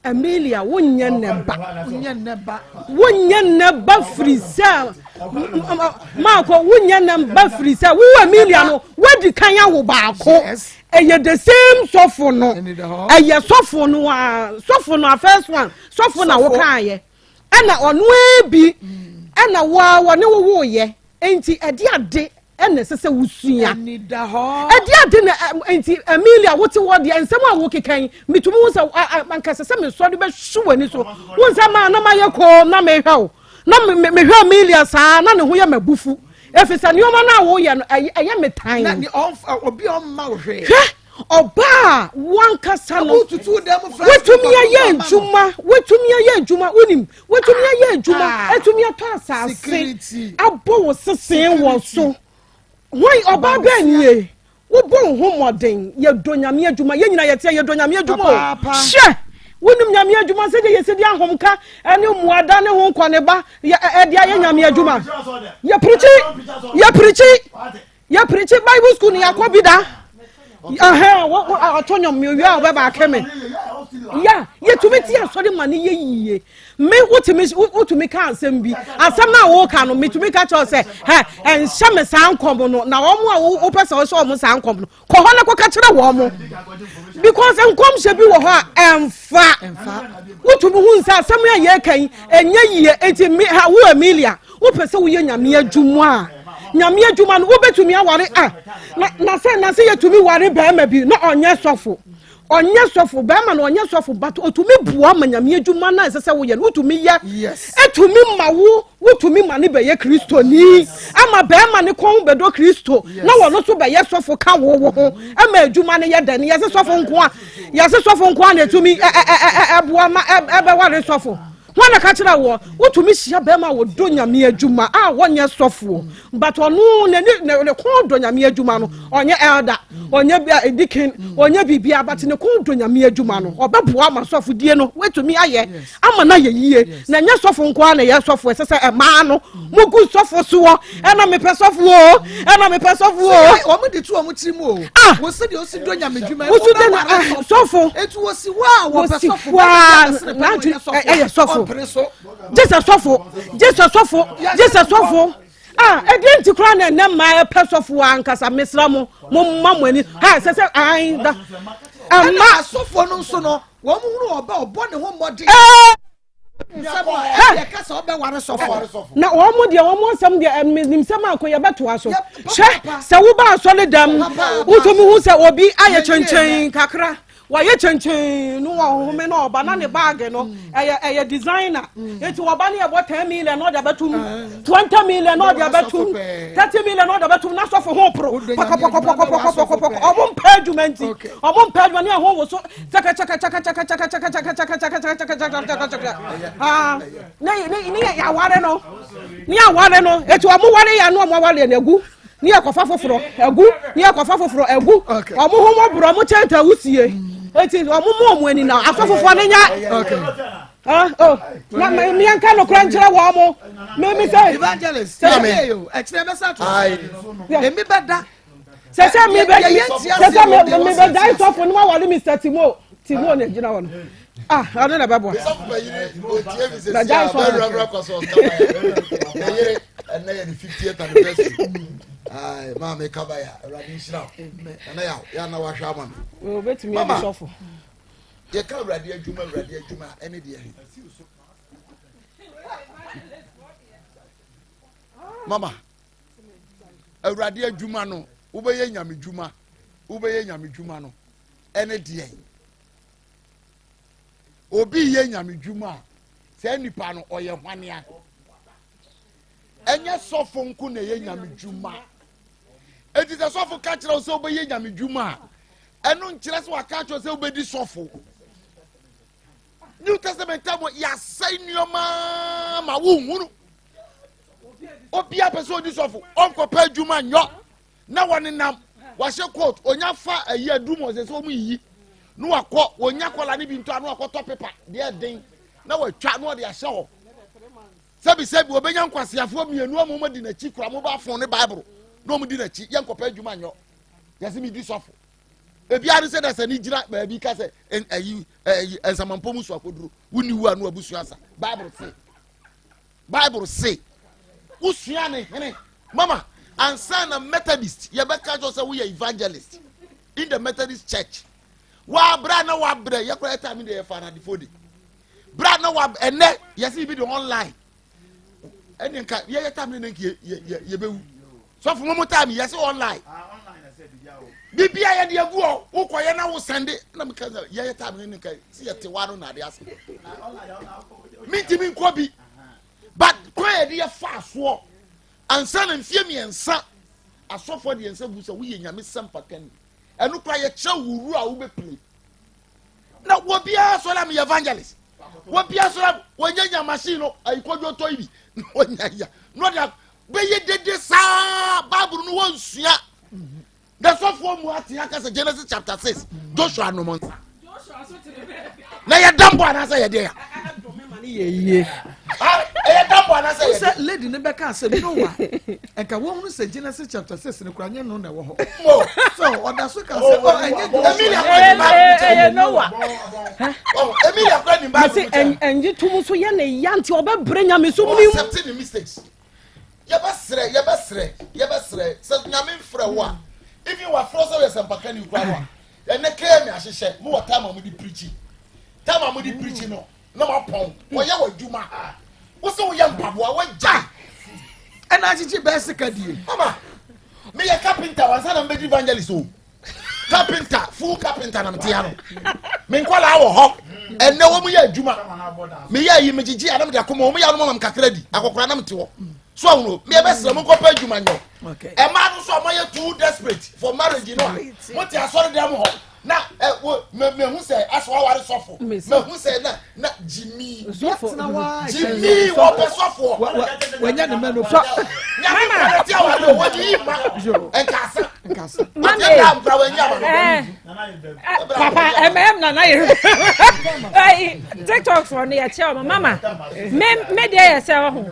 Emilia wonya neba frisa Marco wonya neba frisa wo Emilia no wadi kan ya wo baako eye the same sofo no eye sofo no first one sofo na wo kan ye ana ono ebi ana wo ne wo ye enti ade ene sese wusua edi ade na enti Emilia wote wo de ensem a wo kekan mitumi wo se anka sese me so de be hwani so wo nsem na ma ye ko na me hwa na me hwa Emilia saa na ne ho ye mabufu efisa ne oma na wo ye no eye metan na ni obi on ma wo hwe oba wankasa no wetumi aye njuma unim wetumi aye njuma etumi atasa ase abo wo sesen wo so why oba benye wo bon ho modern ye donyame adwuma ye nyina ye tie ye donyame adwuma hye wonim nyame adwuma se de ye se di ahomka ene muada ne ho nkwane ba ye dia ye nyame adwuma ye preach Bible school ni yakobida aha wo atonyom me wi a ba keme yeah yɛtumi ti asɔre ma ne yɛyie me wotumi ka asɛm bi asɛm na wo ka no metumi ka kyerɛ sɛ ɛnhyɛ me saa nkɔm no na wɔn a wopɛ sɛ wɔhyɛ wɔn saa nkɔm no kɔ hɔ na kɔka kyerɛ wɔn mo because nkɔm hyɛ bi wɔ hɔ a ɛmfa wotumi hu nsa asɛm a yɛka yi ɛnyɛ yie eti wo Emilia wopɛ sɛ woyɛ nyame adwuma nyame adwuma no wobɛtumi aware na sɛ yɛtumi ware bɛrima bi na ɔnyɛ sɔfo bɛrima na ɔnyɛ sɔfo but otumi bua ma nyame adwuma na ɛsɛ sɛ woyɛ no wotumi yɛ etumi ma wotumi ma ne bɛyɛ kristoni ama bɛrima ne kɔn bɛdɔ kristo na wɔno so bɛyɛ sɔfo ka wo ho ama adwuma ne yɛ dɛ ne yɛsɛ sɔfo nko a na etumi ɛboa ma ɛbɛware sɔfo wana ka kyerɛ wɔ wotumi hyia bɛrima wɔ do nyame adwuma a wɔnyɛ sɔfo but ɔno ne kɔn do nyame adwuma no ɔnyɛ elder ɔnyɛ deacon ɔnyɛ bibia but ne kɔn do nyame adwuma no ɔbɛboa ma sɔfo die no wetumi ayɛ ama na yɛ yie na nyɛ sɔfo nko a na yɛ sɔfo ɛsɛ sɛ ɛmaa no mugu sɔfo so wɔ ɛna mepɛ sɔfo o wɔn de tu wɔn tiri mu o wɔsi de osi do nyame adwuma sɔfo etu wɔsi wa wɔpɛ sɔfo ɛyɛ sɔfo Jesus sɔfo ɛdi nti kura na ɛnɛ mmaa ɛpɛ sɔfo ankasa mesra mo mma mo ani sɛ ayi da ɛma sɔfo no nso no wɔn mu huru ɔbɔ ne ho mmɔden na wɔn mu nsɛm deɛ nsɛm akɔ yɛbɛtoa so hwɛ sɛ woba asɔre dam wotumi hu sɛ obi ayɛ kyɛnkyɛn kakra wayɛ kyɛnkyɛn no wɔ home na ɔba na ne baage no ɛyɛ designer eti ɔba ne yɛbɔ 10 million na ɔde abɛtum 20 million na ɔde abɛtum 30 million na ɔde abɛtum na sɔfo ho pro pɔkɔpɔkɔpɔkɔpɔkɔ ɔmo mpɛ adwuma nti ɔmo mpɛ adwuma ne ɛho wɔ so kyaka ne yɛaware no eti ɔmo ware yɛ no ɔmo ware no agu ne yɛkɔfa foforɔ agu ɔmo ho mɔborɔ ɔmo kyɛnta wusie eti ɔmo mu ani na afɔ foforɔ ne nya na miɛnka nokora nkyerɛ wɔ mo memi sɛ evangelist ɛkyerɛ bɛsa to emi bɛda sɛ mebɛda sɔfo no wawale Mr. Timo ne gyina wɔ no ɔno na bɛboa Ai mama kabaya radi shira na ya na wahwa ama no betumi abi sofo ye ka radi adwuma ene de mama awradi adwuma no wobeye nyame dwuma no ene de obi ye nyame dwuma se nipa no oye hwanea enye sofo nku na ye nyame dwuma eti se sofo ka kire se obeye nyame dwuma enu nkire se waka kire se obedi sofo New Testament time ya sai nioma ma wo hunu obi apeso di sofo onko pa dwuma nyo na woni nam wa hye quote onya fa ayi adum o se omu yi no wakọ onya kola ne bi nto anu akọtọ paper de den na watwa no de ahye ho sebi obenya nkwasiafo mienu amomo di na chi kura mo ba fon ne bible no mo di na chi yenkopa adwuma nyo yesi mi di sofo ebi ari se da se ni gira ba bi ka se ayi ensamampom so akoduro wuni wu anu abusu asa bible say usua ne hene mama ansa na Methodist ye be ka jo se we evangelist in the Methodist church wa bra na wa bra ye kura time de ye fa na defodi bra na wa ene yesi bi de online eni nka ye time ne nki ye bewu so for mo time yesi online bibia ye de agu o ukoye na wo sende na me ka ye time ne nka si ye te waro na de ase mi ko bi but ko ye de fa so ansa na mfie miensa asofo de ensa bu se wo ye nyame sempa kan enu kwa ye che wuru a wo be play na wo bia so la me evangelist wo bia so la wo nyanya machine no ayikojo to ibi wo nyanya no da be ye dede sa bible no won sua the sofo mu ati aka se Genesis chapter 6 Joshua no month na ye dambo ana se ye de ya ye example and I say lady ne beka say no wa enka wo hunu say Genesis chapter 6 ne kuranye no na wo ho so oda so ka say Emilia no wa Emilia kwa ni ba enji tumu so ye ne yanti obebre nyame so mu ni accepting the mistakes yebesre so nyame mfra wo a even wa fro so yesem paka ni kwa wo ene kre me ahyehyɛ mo wata ma mo di preaching no na ma pon wo ye wa dwuma wo so wo ye mpaboa wo gya ɛna achichi best kadie mama me ye carpenter wansa na mbedi evangelist o carpenter full carpenter na mtia no me nkwala wo ho ene wo mu ye adwuma me ye yi me gigi adam de akoma wo mu ya no mam kakra di akokora na mte wo so awuno me be sra mo kopa adwuma nyo e ma no so mo ye too desperate for marriage no mo ti asori dem ho na me hu say aso ware sofo me hu say na Jimmy wo pe sofo wanya ne meno so nyama ti awado wo di ma enkasa Papa, na ye. TikTok for ne che o mama. Me dey yourself ho.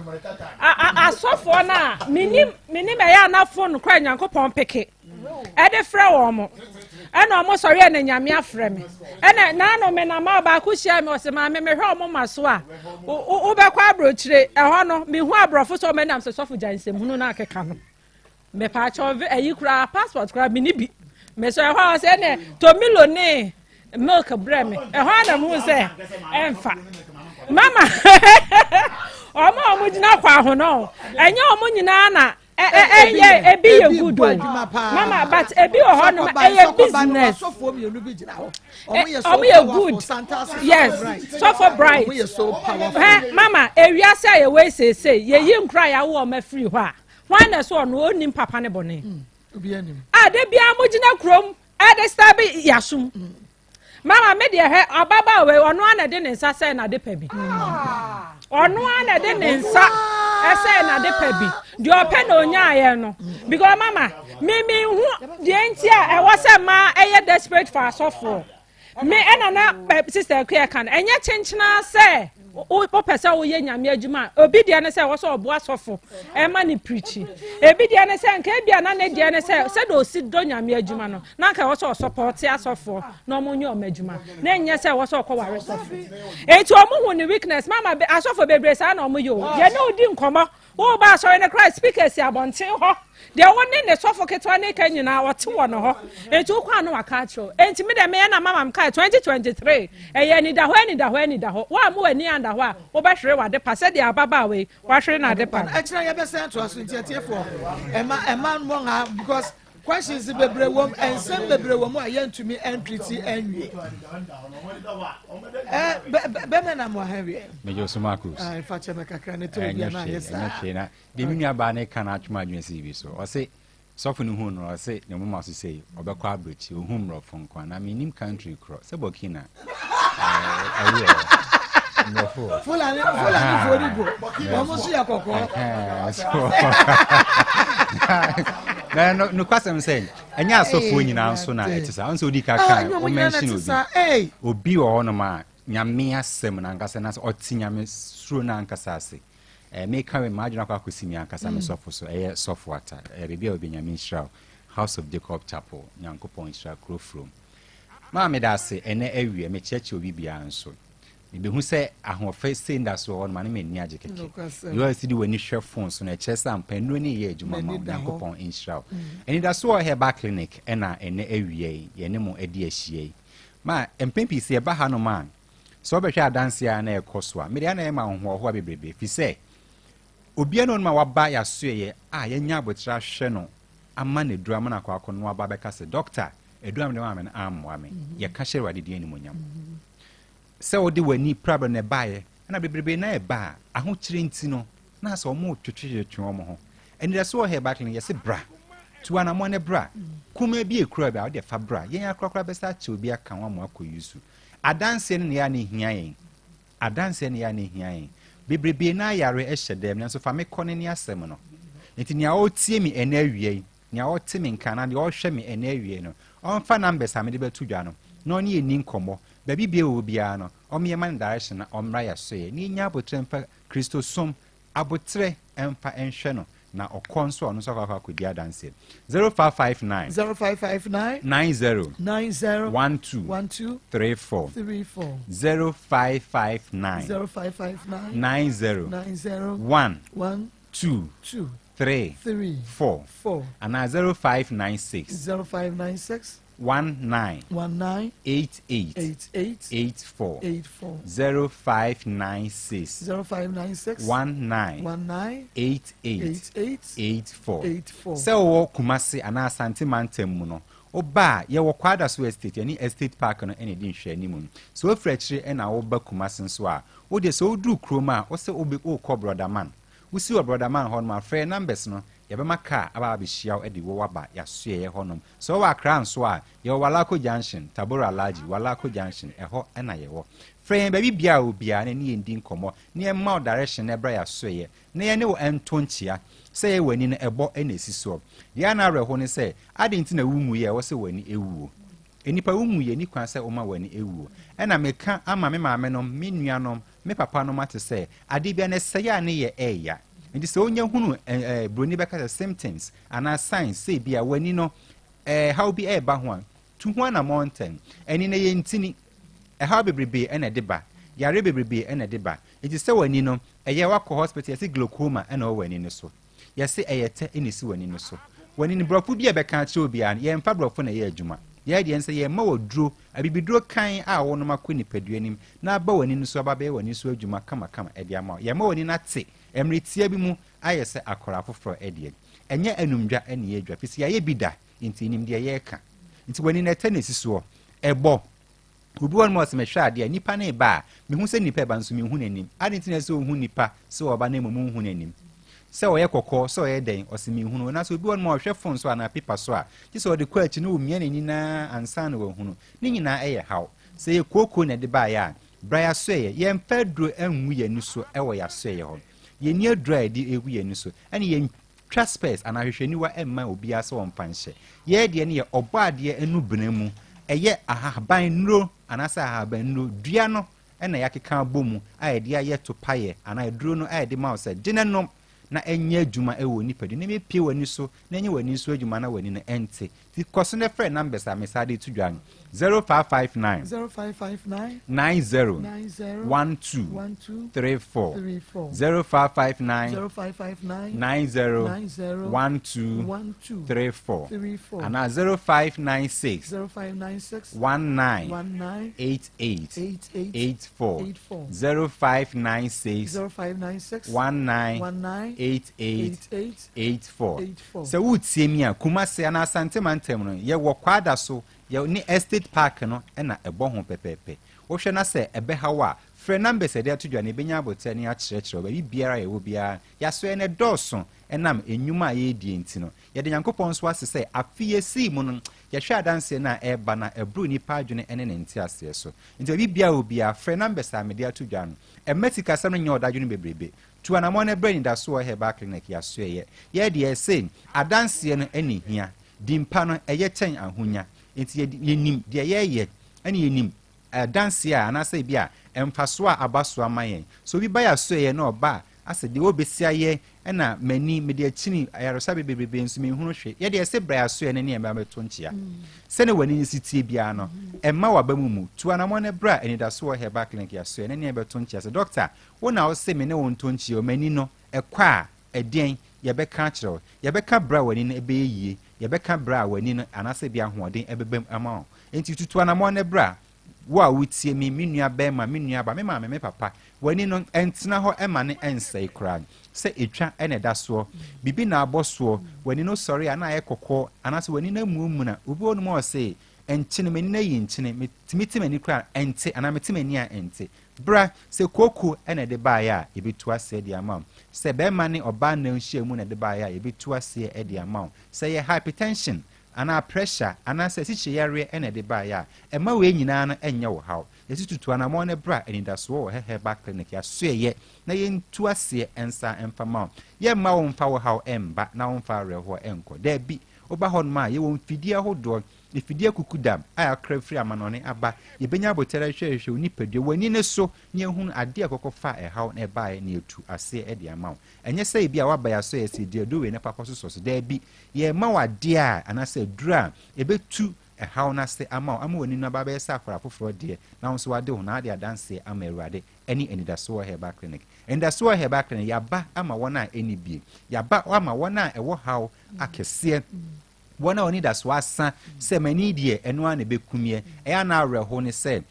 Asofo na minim me ya na phone kwa Nyankopon peke. E de frɛ wo mo. E na mo sɔre na nyame afrɛ me. E na no me na ma ba ko hia me o se ma me hwɛ o mo maso a. Wo be kwa abrochire e ho no me hu abrofo so me nam se sɔfo gyansem hunu na akeka no. Me pa cho ayi kura passport kura me ni bi. Me so e ho se ne tomilo ne milk bread me. E ho na mu se emfa. Mama. Omo gina kwa ho no. Enye omo nyina na ebi ye good mama but ebi o ho no e business omo ye good yes so for bright mama ewiase ye we say ye yi nkra ya wo ma free ho a wan na so no onim papa ne bone obi anim de bia mo gina krom de stab yasum mama me de he ababa we ono ana de ne nsa say na de pa bi ono ana de ne nsa ese na de pa bi de ope na onya aye no because mama me hu de ntia e wo se ma eye desperate for asofo me enana sister kwe kan enye chenchena se o pesa wo ye nyame adwuma obi de ne se wo so obo asofo e ma ni preaching ebi de ne se nka bia na ne de ne se do si do nyame adwuma no na nka wo so support asofo na omo nyo adwuma na enye se wo so ko ware sofo enti omo hu ni weakness mama asofo bebre sa na omo yo ye na odi nkomo wo ba so ne Christ speakers abonten ho de won ne sofo ketwa ne kan nyina wote wo no ho enti wo kwa no waka tro enti me de me na mama mka 2023 eye ni da ho wa mu ani anda ho a wo ba hwere wade pa se de ababa we wa hwere na de pa actually ye be send to aso ntiatie for ema mo ha because questions bebre wom ensem bebre wom a ye ntumi entry enwie be me na mo ha wie me jo so Maa Akos ai fa che me kakra ne to bia na yesa na de mi nua ba ne kana atwuma adwen si bi so o se sofo no hu no o se ne mo ma so sei obekwa abrochi ohum rofo nkwa na minim country cross se Burkina ayo fulani foribo wọ́n sún yà kọ̀kọ́. No kwasem say enya asofo nyina nso na etisa nso odi kaka o mention obi o no ma nyame asem na nkasa na oti nyame suro na nkasa ase me kan ma adwuna kwa kosimi ankasa me sofo so sofo ata bebi obi nyame Israel House of Jacob Chapel Nyankopon Israel Crofrom ma me da se ene awie me cheche obi bia nso be hu say ahofe say nda so on man me ni agekeke you are see the when share phone so na chesa ampa no ni ye adwuma ma Nyankopon Israel eni da so here back clinic ena ene awie ye ne mo edi ahie ma empempi se ba ha no man so be hwe adanse a na ekoso a me dia na e ma ho bebrebe fi say obi no ma waba ya so ye a ye nya abotra hwe no ama ne dura ma na kwa no aba be ka se doctor edura me ma me amwa me ye ka hye wade die ni monyam se odi wani problem ne bae na bebrebe na e ba aho kire nti no na se omo twetwetwe omo ho eni da so he back ni yesi bra tuana mo ne bra kuma bi ekura ba odi fa bra yen akrakra be sa che obi aka wa mo akoyusu adanse ne ya ne hia yen adanse ne ya ne hia yen bebrebe na yare ehyedem ne so fa me kone ne asem no enti nia o tie mi ena awie nia o tie mi nka na de o hwe mi ena awie no on fa numbers am de betu dwa no no ne eni nkomo baby bia wo bia no omye man direction na omra ya so ye ni nya botremfa Kristo som abotre emfa enhwe no na okonso ono so kwa kodi adanse 0559 0559 90 90 12 34 0559 90 1 2 3 4 and 0596 19 88 84 0596 19 88 84 so kumase ana asante mantem mu no oba ye wo kwada so estate ani estate park no ene di nhwe ani mu so ofrechire ena wo ba kumase nso a wo de so odu kroma wo se obe o ko brother man wo si wo brother man hon ma frɛ numbers no yɛbɛma car aba bɛhyia wo de wo waba yɛasoɛ yɛ hɔnom so wo akra nso a yɛwɔ walako junction tabora alaji walako junction ɛhɔ ɛna yɛwɔ frɛ baabi bia obia na ne yɛndi nkɔmmɔ ne yɛma wo direction na ɛbra yɛasoɛ na yɛne wo ɛnto nkyea sɛ yɛ w'ani no ɛbɔ ɛna esi soɔ deɛ na awerɛho ne sɛ ade nti na wumu yɛ wɔ sɛ w'ani ɛwuo enipa wumu yɛ ni kwan sɛ woma w'ani ɛwuo ɛna meka ama me maame nom me nuanom me papa nom ate sɛ ade bia ne sɛ yɛ ne yɛ ɛya nti sɛ onya hunu broni bɛka symptoms ana signs say bia w'ani no how be ɛba ho a tu ho na mountain ɛni na yɛ ntini how bebrebe ɛna de ba yare bebrebe ɛna de ba nti sɛ w'ani no ɛyɛ wakɔ hospital yɛse glaucoma ɛna wɔ w'ani no so yɛse ɛyɛ tɛ ɛna si w'ani no so w'ani no brɔfo bi ɛbɛka kyerɛ obiara yɛmfa brɔfo na yɛ adwuma yɛdeɛ nse yɛ ma woduro abibiduro kan a wonom akɔ nipadua nim na aba w'ani no so aba bɛyɛ w'ani so adwuma kama ɛde ama yɛ ma w'ani na te emretia bi mu ayɛ sɛ akɔra foforɔ ɛdeɛ ɛnyɛ anumdwa ɛne yɛ adwa fisi yɛ bi da nti nim deɛ yɛka nti w'ani na ɛtɛ na esi soɔ ɛbɔ obi wɔ no ma ɔsɛ mehwɛ adeɛ nipa ne ba a mehu sɛ nipa ba nso mehu n'anim ade nti na sɛ ohu nipa sɛ ɔba na mmom hu n'anim sɛ ɔyɛ kɔkɔɔ sɛ ɔyɛ dɛn ɔsɛ mehu no na sɛ obi wɔ no ma ɔhwɛ phone so ana paper so a gye sɛ ɔde kɔ akyi no wɔmia n'ani na ansa na wahu no ne nyinaa ɛyɛ haw sɛ yɛ kooko na ɛde baeɛ a bra yɛasɔɛyɛ yɛmfa duro anwu yɛni so ɛwɔ yɛasɔɛyɛ hɔ yɛni aduro a yɛde ɛgu yɛni so ɛne yɛntwa space ana ahwehwɛniwa ɛmma obiara sɛ wɔmfa nhyɛ yɛdeɛ no yɛ ɔbɔ adeɛ anu bena mu ɛyɛ ahaban nnuro anaasɛ ahaban nnuro dua no ɛna yɛakeka abɔ mu a yɛde ayɛ to payɛ anaa aduro no a yɛde ma wo sɛ gyene nom na ɛnyɛ adwuma ɛwɔ nipadi na mepie w'ani so na ɛnyɛ w'ani so adwuma na w'ani no ɛnte ti kɔso ne frɛ numbers a mesade to dwa no 0559 90 12 34 0559 90 12 34 ana 0596 19 88 84 0596 19 8884 sɛ wotie mi a kumase ana asante mantem no yɛ wɔ kwada so yɛ ne estate park no ɛna ɛbɔ ho pɛpɛpɛ wohwɛ na sɛ ɛbɛhaw a frɛ numbers ɛde ato dwa ne benya abotɛ ne akyerɛkyerɛ ba biara yɛwɔ biara yɛaso ne dɔɔso ɛnam enyuma a yɛdie nti no yɛde nyankopɔn so ase sɛ afi yɛsii mu no yɛhwɛ adanse na ɛba na ɛburu nipa adwene ɛne ne nte aseɛ so nti biara obiara frɛ numbers a mede ato dwa no ɛmɛti kasa no nyɛ ɔdadwene bebrebe tu anamɔ ne brɛ ni da so wɔ heba clinic yɛasoɛyɛ yɛde ɛsɛ adanseɛ no ɛne hia dimpa no ɛyɛ kyɛn ahonya nti yɛnim deɛ yɛyɛ ɛne yɛnim adanseɛ a anaasɛ bi a ɛmfaso a aba so ama yɛn so bi ba yɛasoɛyɛ na ɔba asɛ deɛ wɔbɛsi ayɛ ɛna mani mede akyini ayaresa bebrebe nso mehunu hwɛ yɛde ɛsɛ brɛ asoɛ no ne ɛma bɛto nkyea sɛne w'ani no si tie biara no ɛma waba mu tu anamɔ ne brɛ a anidaso wɔ heba clinic yɛasoɛ no ne ɛbɛto nkyea sɛ doctor wo na wo sɛ me ne wo nto nkyea ɔmani no ɛkɔ a ɛdeɛn yɛbɛka kyerɛ yɛbɛka brɛ a w'ani no ɛbɛyɛ yie yɛbɛka brɛ a w'ani no anaasɛ bi ahoɔden ɛbɛbam ama wo enti tutu anamɔ ne brɛ a wo a wotie me nua bɛma me nua ba me maame me papa w'ani no ɛntena hɔ ɛma ne ɛnsɛe koraa sɛ etwa ɛna ɛda soɔ bibi na abɔ soɔ w'ani no sɔre a na ayɛ kɔkɔɔ anaasɛ w'ani no amuamuna obi wɔ no ma ɔsɛ ɛnkyene m'ani no ayi nkyene metimi m'ani koraa ɛnte anaa metimi ani a ɛnte bra sɛ kooko ɛna ɛde baeɛ a yɛbɛtu aseɛ de ama wo sɛ bɛrima ne ɔbaa na nhyia mu na ɛde baeɛ a yɛbɛtu aseɛ de ama wo sɛ yɛ hypertension ana pressure ana sɛ sikye yare ɛna de baeɛ a ɛma wei nyinaa no ɛnyɛ wo haw yɛsi tutu anamɔ ne bra anidasoɔ wɔ hɛhɛba clinic yɛasoɛyɛ na yɛntu aseɛ ɛnsa ɛmfa ma wo yɛmma wo mfa wo haw ɛmba na wo mfa awerɛhoɔ ɛnkɔ daabi oba hon ma ye won fidie hodo ifidie kukudam aya kra free amanone aba ye benya botera hwehwe onipadua wani ne so ne hu ade akokofa ehaw na eba ne etu ase e de amaw enye sei bia waba ya so ye se de do we ne pakoso so da bi ye ma wade a anase dura ebetu ehaw na se amaw ama wani no aba be sa akora foforo de na won so wade ho na ade adanse ama Awurade eni enidaso Herbal Clinic enidaso Herbal Clinic yaba ama wona eni bie yaba ama wona ewo haw akese wona oni da so asa se mani die eno an bekumie eya na awerho ne se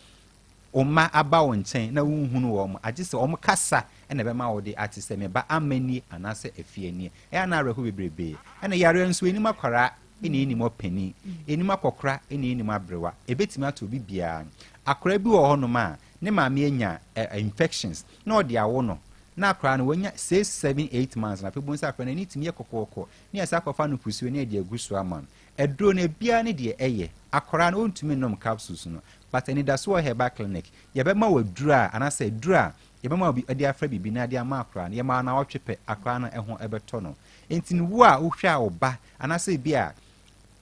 oma aba wo nchen na wunhunu wo mo age se omo kasa ena be ma wo de ate se me ba amani anase afiani eya na awerho bebrebe ena yare nso eni makwara eni mo pani eni makokra eni mabrewa ebetimi ato bibia akora bi wo hono ma ne maame anya infections na odi awo no na akora no wanya 6-7-8 months na febon sa akora na ni timi ekokoko ni asa akofa no pusuo ne de agusu aman edro na bia ne de eye akora no ontumi nom capsules no but any da so Herbal Clinic ye be ma wadura anasa dura ye be ma obi ade afra bibi na ade ama akora na ye ma na wotwepe akora no eho ebeto no enti wo a wo hwa oba anasa bia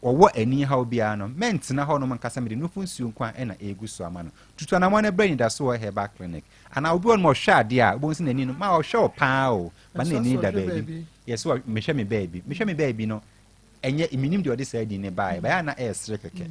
owo ani haw bia no mentina ho no mankasa mede no funsuo nkwa na egusu ama no tutu na mo na brain da so Herbal Clinic ana obi on mo hwa ade a bo nsi nani no ma o hwa pa o ba na ni da baby yes so me hwa me baby no enye iminim de ode sa di ne ba ya na esre keke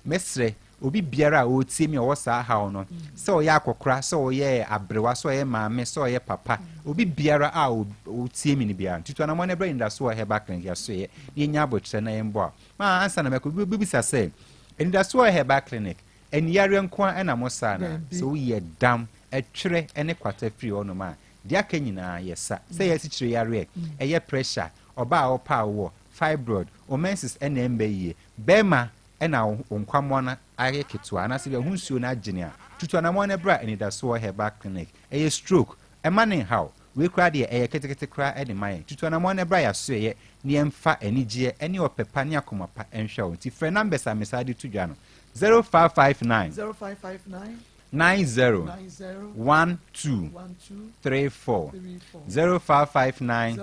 mesre obi biara o tie mi o sa haw no se o ya akokora se o ye abrewa se o ye maame se o ye papa obi biara a o tie mi ni bia tutu na mo na brain da so Herbal Clinic ya so ye ni nya abotre na ye mbo ma ansa na me ko bibi sa se eni da so Herbal Clinic eni yare nko na mo sa na so wo ye dam etwere ene kwata free ono ma dia ka nyina yesa se ye sikyire yare eye pressure oba o pa wo fibroid o menses ene mbaye bema ena onkwamo na aye ketua na se be hunsuo na agene a tutu na mo na bra eni da so Herbal Clinic eye stroke emanin how we kra de eye ketekete kra ede mai tutu na mo na bra ya so ye ne emfa enigye ene opepa ne akoma pa enhwa o ti frɛ numbers a mesade to dwa no 0559 90 12 34 0559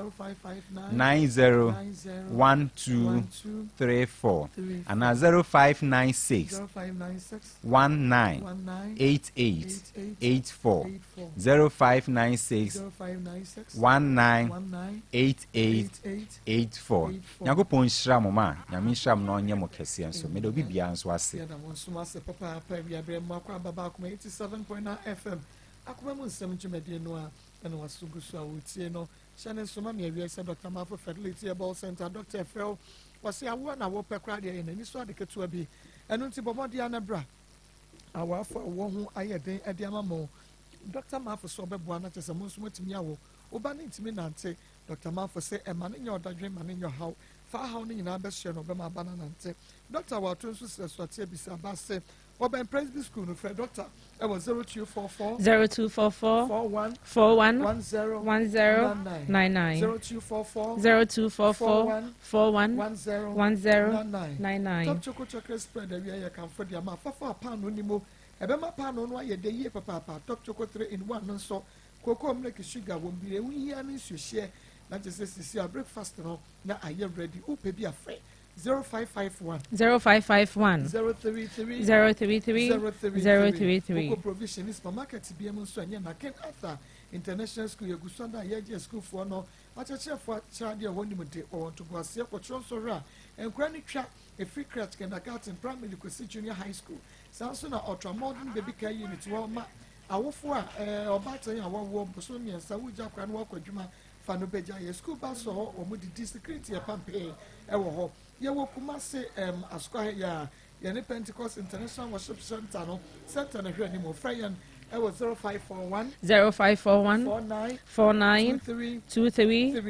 90 12 34 and 0596 19 88 84 0596 19 88 84 nyakopon hira mo ma nyame hira mo no onye mo kese enso me do bibia enso ase 87.9 FM. Akoma mu nsem dwumadi no a na wasugusu a wotie no. Shane soma me awie se Dr. Mafo Fertility Herbal Center Dr. Fel wase awo na wo pekra de na ni so ade ketua bi. Eno nti bomodi anabra. Awafo wo hu ayeden ade amamo. Dr. Mafo so bebo na tese mo nso matimi awo. Oba na ntimi nante. Dr. Mafo se e mane nya odadwe mane nya haw. Fa haw ni nyina be hye no be ma bana nante. Dr. Wato nso se so atie bisa ba se Oben Presby School no Fred Doctor. It was 0244 41 10 99 0244 41 10 Top chocolate spread the way you can for the ma fafa pan no nimo. Ebe ma pan no no ye de ye papa top chocolate 3 in 1 no so cocoa milk sugar won be we here ni so share na just say breakfast no na aye ready o pe bi afa 0551 033 provision is supermarket BM so anya na Ken Arthur International School Yegusonda Yeje School for no achache for child ya woni mde o to go ase kwotro so ra enkura ni twa a free crash kindergarten primary kwesi junior high school sanso na ultra modern baby care unit wa ma awofo a obatan ya wo so mi ensa wuja kwa no akwadwuma fa no beja ye school bus so o mo di security ya pampe e wo ho ye wo kuma se askwa ya ne Pentecost International Worship Center no center na hwe ni mo friend I was 0541 49 23 30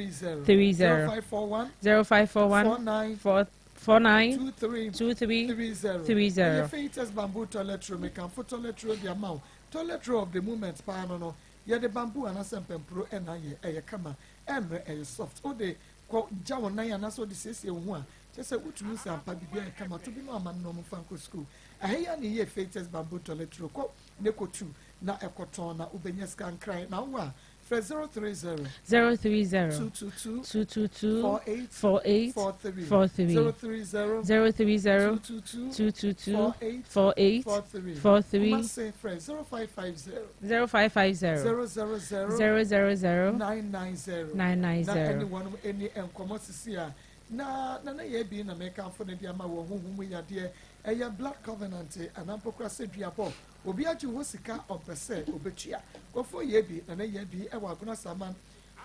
0541 49 23 30 Faith's bamboo toilet room can for toilet room the amount toilet room of the moment pa no ye the bamboo and asempempro na ye kama emre soft o de ko jawo na ya na so de sese hu a chese utumi sampa bibia e kama to bi no ama no mfanko school aheya ne ye Faith's bamboo toilet room ko ne ko tu na ekoton na ubenya scan cry na wa Fred 030 222 48 43 030 222 48 43 Fred 0550 000 990 anyone any enkomosisia na ye bi na make am for the ama wo huhu ya de eya blood covenant anampokra seduabo obi agi wo sika opese obetua kofo ye bi na ye bi e wa gona saman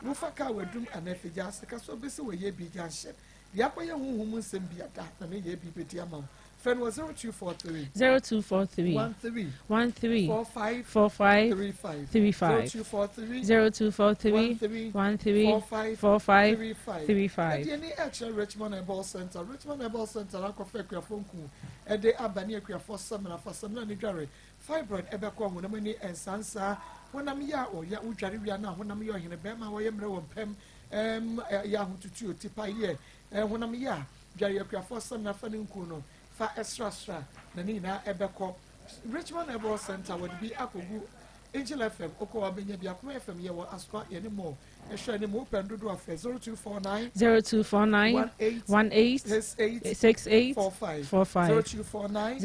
wo faka wadum anafija sika so bese wo ye bi ja hye ya kwa ye huhu nsem bi ada na ye bi beti ama Friend was 0243 13 45 0243 13 45 35 any actual Richmond Ebol Center akofekwa fonku e de abani akwa for seminar ni dware fibroid ebekwa ho na mani ensansa wonam ya o ya udware wi na honam ya ohene be ma wo ye mre wo pem ya hututu otipa ye honam ya dware akwa for seminar fa nku no fa extra na ni na ebeko Richmond Ebol Center would be akogu Angel FM oko abenya bi Akoma FM ye wo aswa ye ne mo ehwe ne mo open dodo of 0249 18 68 45 0249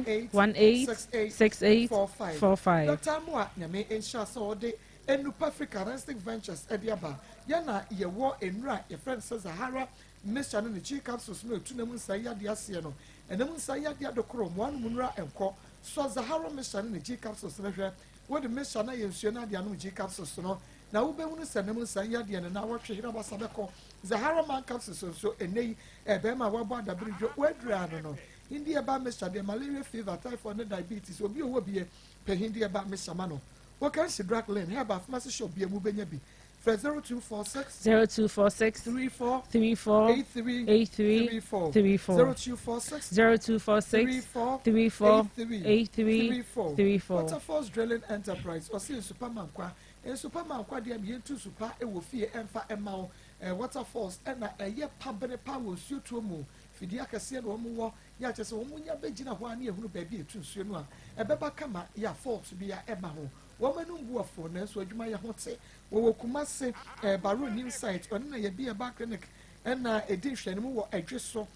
18 68 45 Dr. Moa nyame ensha so de Enupa Africa Forensic Ventures ediaba yana ye wo enra ye friend says Sahara Mr. no chi capsules no tunam nsaya de ase no enam nsaya de adokoro mo anu munra enko so Sahara Mr. no chi capsules no hwe wo de Mr. na ye nsuo na de anu chi capsules no na wo be hunu sanam nsaya de na wo hwe hira basa beko Sahara man capsules so enei ebe ma wo bo adabridwo wadura no India ba Mr. de malaria fever typhoid and diabetes obi owo bie pe India ba Mr. Mano wo kan si drug lane here ba pharmacy shop bie mu benya bi 0246 34 83 34 Waterfalls Drilling Enterprise or see Superman kwa Superman kwa dia bi entu super e wo fie emfa emma Waterfalls na eye pabene power suit to mu fidi akase na omu wo ya chese omu nya begina ho ani ehunu ba bi etu nsuo no a ebeba kama ya fault bi ya eba ho womanu ngu afo na so adwuma ya hote wo kumase Baron Insight on na ye bi eba clinic na edition mu wo adweso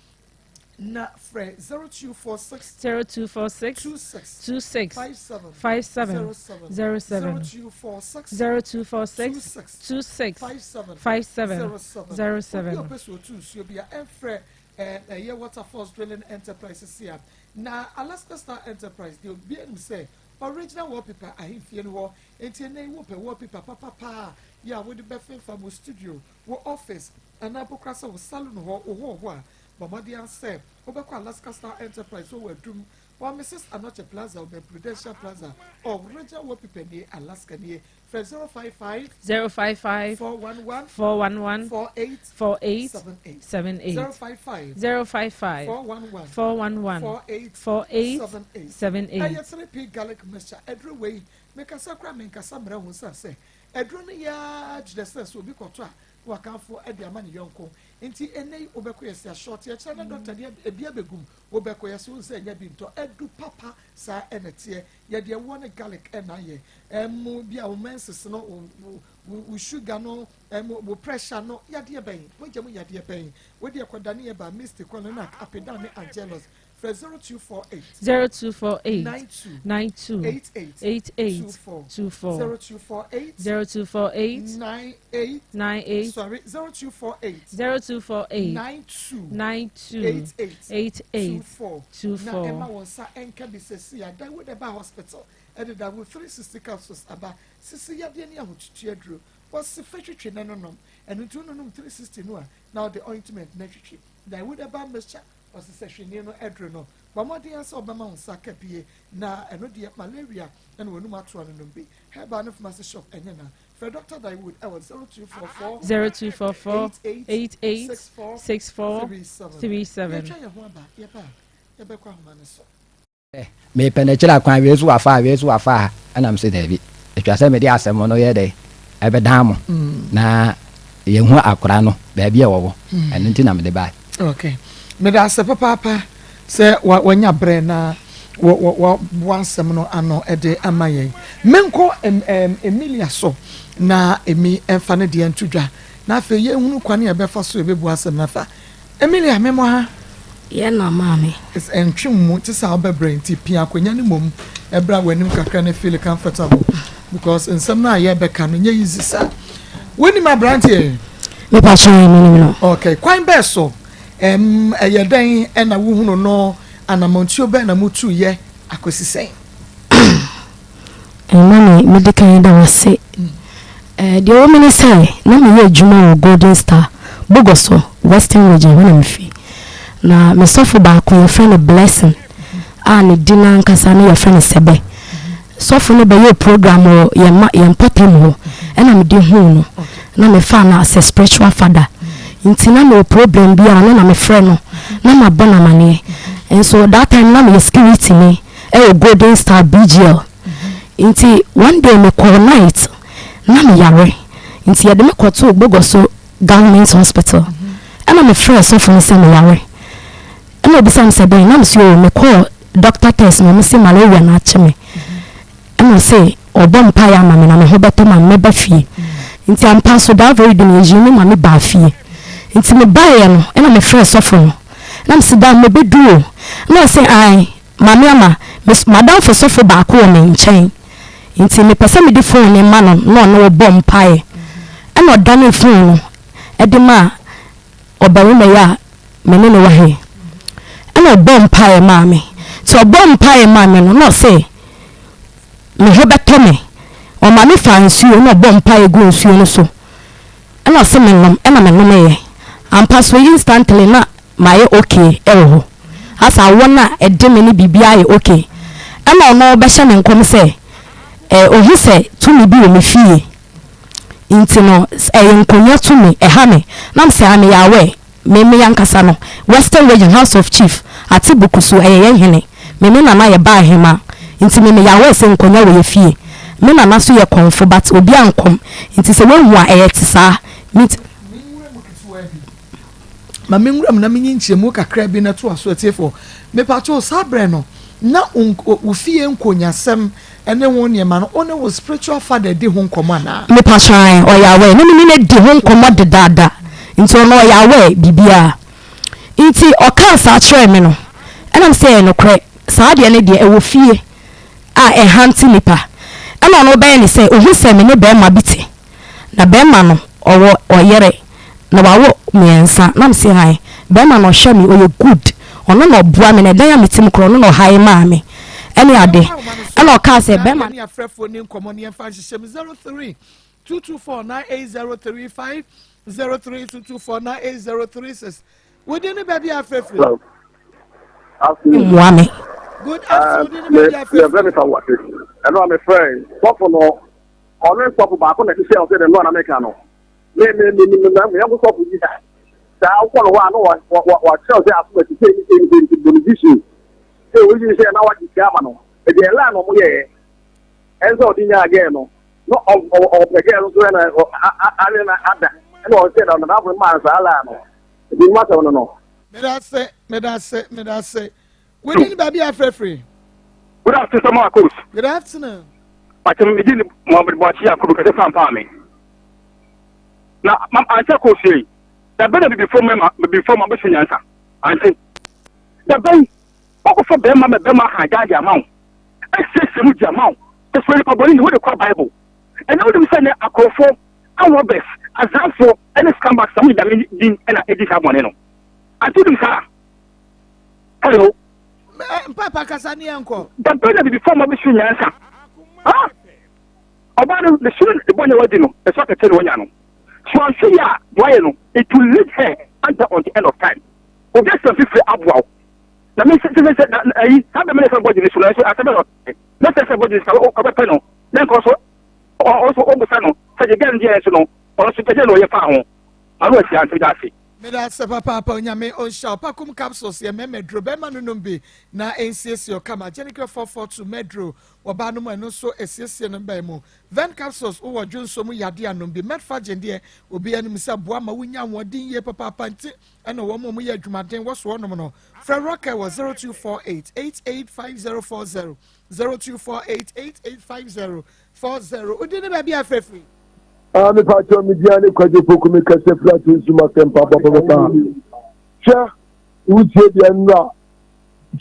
na fre 0246 26 57 07 0246 26 57 07 yo peso tu so bia enfre ye Waterfalls Drilling Enterprises here na Alaska Star Enterprise they be say original wallpaper ahimfie no wo enti na wo pe wallpaper papa ya wo de be from wo studio wo office ana bokrasa wo salon ho a Mamadi answer obekwa Alaska Star Enterprise so wadum wa Mrs. Anoche Plaza or Prudential Plaza or original wallpaper ni Alaska ni 055 411 48 78 055 411 48 78 ayetene p garlic mixture everywhere make us sakra me nkasa mra hu say edro no ya jidese so bi koto a wakanfo ade amani yonko enti enei obeko yesi a short ya chana doctor dia ebia begum obeko yesi unse nya bi nto edu papa sa enete ya de won garlic enaye emu bia o menses no o sugar no o pressure no ya de ben wojam ya de ben we de kodane ye ba mistake on na apedane angelos 0248 92 88 24 0248 98 sorry 0248 92 88 24 na Emma wonsa enka bisesi ya da we the hospital edda with 360 capsules aba sisi ya de ni ahotutu aduro was fetwetwe nanom enu tu nonom 360 no now the ointment na twetwe da we the mixture was session no edro no bamodi ansa obama wonsa kapie na eno de malaria eno wonu matro no bi heba no pharmacy shop enya na for Dr. Daiwood I was 0244 88 64 37 me penechira kwan wezu afa ana mse David etwa se me de asem no ye de ebedam na ye hu akora no ba bia wo eno nti na me de ba okay me da se papa se wanya bre na wansɛm no ano ɛde ama yɛn menkɔ Emilia so na emi ɛmfa ne deɛ ntodwa na afei yɛhunu kwane yɛbɛfa so yɛbɛbu asɛm na fa Emilia memo ha yɛ na maame ɛntwe mu te sɛ wobɛbrɛ nti pia akonya ne mom ɛbra w'anim kakra ne feel comfortable because nsɛm no a yɛbɛka no nyɛ easy sa w'anim aberanteɛ mepa kyerɛ me no okay kwan bɛɛ so ɛyɛ dɛn ɛna wohunu no anamontuo bɛɛ na mutu yɛ akosi sɛn mami mede kan da wase deɛ wo mene sɛ na meyɛ adwuma wɔ Golden Star Bogoso Western Region hɔ na mefi na mesɔfo baako yɛfrɛ no Blessing a ne di na nkasa no yɛfrɛ no Sɛbɛ sɔfo no bɛyɛ program wɔ yɛmpɔtam hɔ ɛna mede hu no na mefa no as a spiritual father nti na me problem bi a na mefrɛ no na mabɔ na maneɛ and so that time na me security ni Golden Star BGL nti one day me call night na me yare nti yɛde me kɔto Bogoso Government Hospital ɛna me frɛ sɔfo no sɛ me yare ɛna obi sɛ me sɛ dɛn na me sɛ me call doctor test na me sɛ malaria na akye me ɛna sɛ ɔbɔ mpa ya ma me na me ho bɛtɔ ma me ba fie nti ampa so that very day me yimi ma me ba fie nti me ba yɛ no ɛna me frɛ sɔfo no na me sɛ da me beduo na sɛ ai mame ama madam for sɔfo baako wɔ me nkyɛn nti me pɛsɛ me di phone ne ma no na ɔno ɔbɔ mpae ɛna ɔda ne phone no ɛde ma ɔbarima yɛ a me ne ne wɔ he ɛna ɔbɔ mpae ma me nti ɔbɔ mpae ma me no na ɔsɛ me ho bɛtɔ me ɔma me fa nsuo na ɔbɔ mpae gu nsuo no so ɛna ɔsɛ me nom ɛna me nom yɛ ampa so instantly na mayɛ okay ɛwɔ hɔ asa wona ɛde me ne bibia yɛ okay ɛna ɔno bɛhyɛ me nkɔm sɛ ohu sɛ tumi bi wɔ me fie nti no ɛyɛ nkonya tumi ɛha me nam sɛ ame yawe me yankasa no Western Region House of Chief ati bukusu ɛyɛ hene me na na yɛ ba hema nti me yawe sɛ nkonya wɔ yɛ fie me na so yɛ konfo but obi ankom nti sɛ wɔhu a ɛyɛ te saa ma menwuram na menyi nkyɛmu kakra bi na to aso atiefo mepacho sabre no na ufie nkonyasɛm ene wo niema no one wo spiritual father di ho nkɔmɔ na mepacho ai oyawe na me ne di ho nkɔmɔ de dada nti ono oyawe bibia nti oka sa kyerɛ me no ɛnam sɛ no korɛ saa de ne de ɛwɔ fie a ɛhanti nipa ɛna no bɛn ne sɛ ohu sɛ me ne bɛma biti na bɛma no ɔwɔ ɔyere na wawo miensa na msi hai bema no hwe mi oye good ono no bua me na dan ya metim kro no no hai ma me ene ade ana o ka se bema ni afrefo ni nkomo ni emfa hyehyem 0322498035 0322498036 wodi ni baby afrefo muame good afternoon baby afrefo very forward and I'm a friend pop no only pop back on the share of the no na make no me go stop with that I want to what tell say as to say in television say we say na what is gama no e dey la no mo ye enzo dinya again no of the girl so na arena ada and o say na na man sa la no e dey matter no me that say we need baby afrefre good afternoon Maa Akos good afternoon patem me di Muhammad Bachi Yakubu ka fa pa me na mam anta ko sei da bena before my business anti da ben o for be ma ha jaja amount e se mu jamount the spirit of body with the Bible and now them say na akofo and robbers azafo and scambag some da din na edisa money no anti them say hello papa kasani enko da bena before my business ah oba no the student the boy wadi no e so ka tell wonya no so I see ya boy no it will lead her until on the end of time o get some people abwa na me say ai sabe me say body so I said no let us say body so o ka no then also o busa no say the girl there so no o so tell no ye fa ho aro si anti that say Meda se papa nyame on sha pakum capsules ye medro be manu numbi na nsiesie okama Jenica 442 medro oba no eno so esiesie no ba mu ven capsules wo dwonso mu yade anombi medfagen de obi anim se boa ma wunya wodin ye papa nti ena wo mo ye adwumaden wo so no no fra rocker was 0248885040 0248885040 udini ba bia frefri me pacho me dia ne kwaje poku me kase flatu nsuma tempa papa cha uche dia nra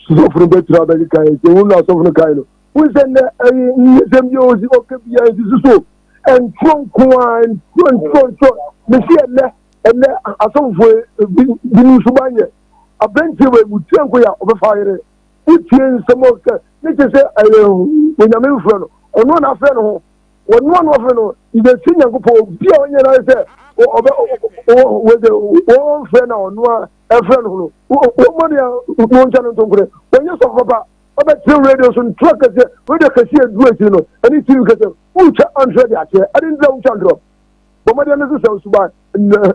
so furu betra ba kai je wona so furu kai no uzen ne Nsem yo zi o ke bia zi so en tron me si ele asofo binu subanye abenti we mutien ko ya obefaire uche Nsem o ke ne je se onyame furu no ono na fe no ho one of no the senior go for be on your say with the one friend or no a friend who money won't channel to when you talk about radio so truck as with the cashier do it and it's you get which under that I didn't know drop but my name is Suban na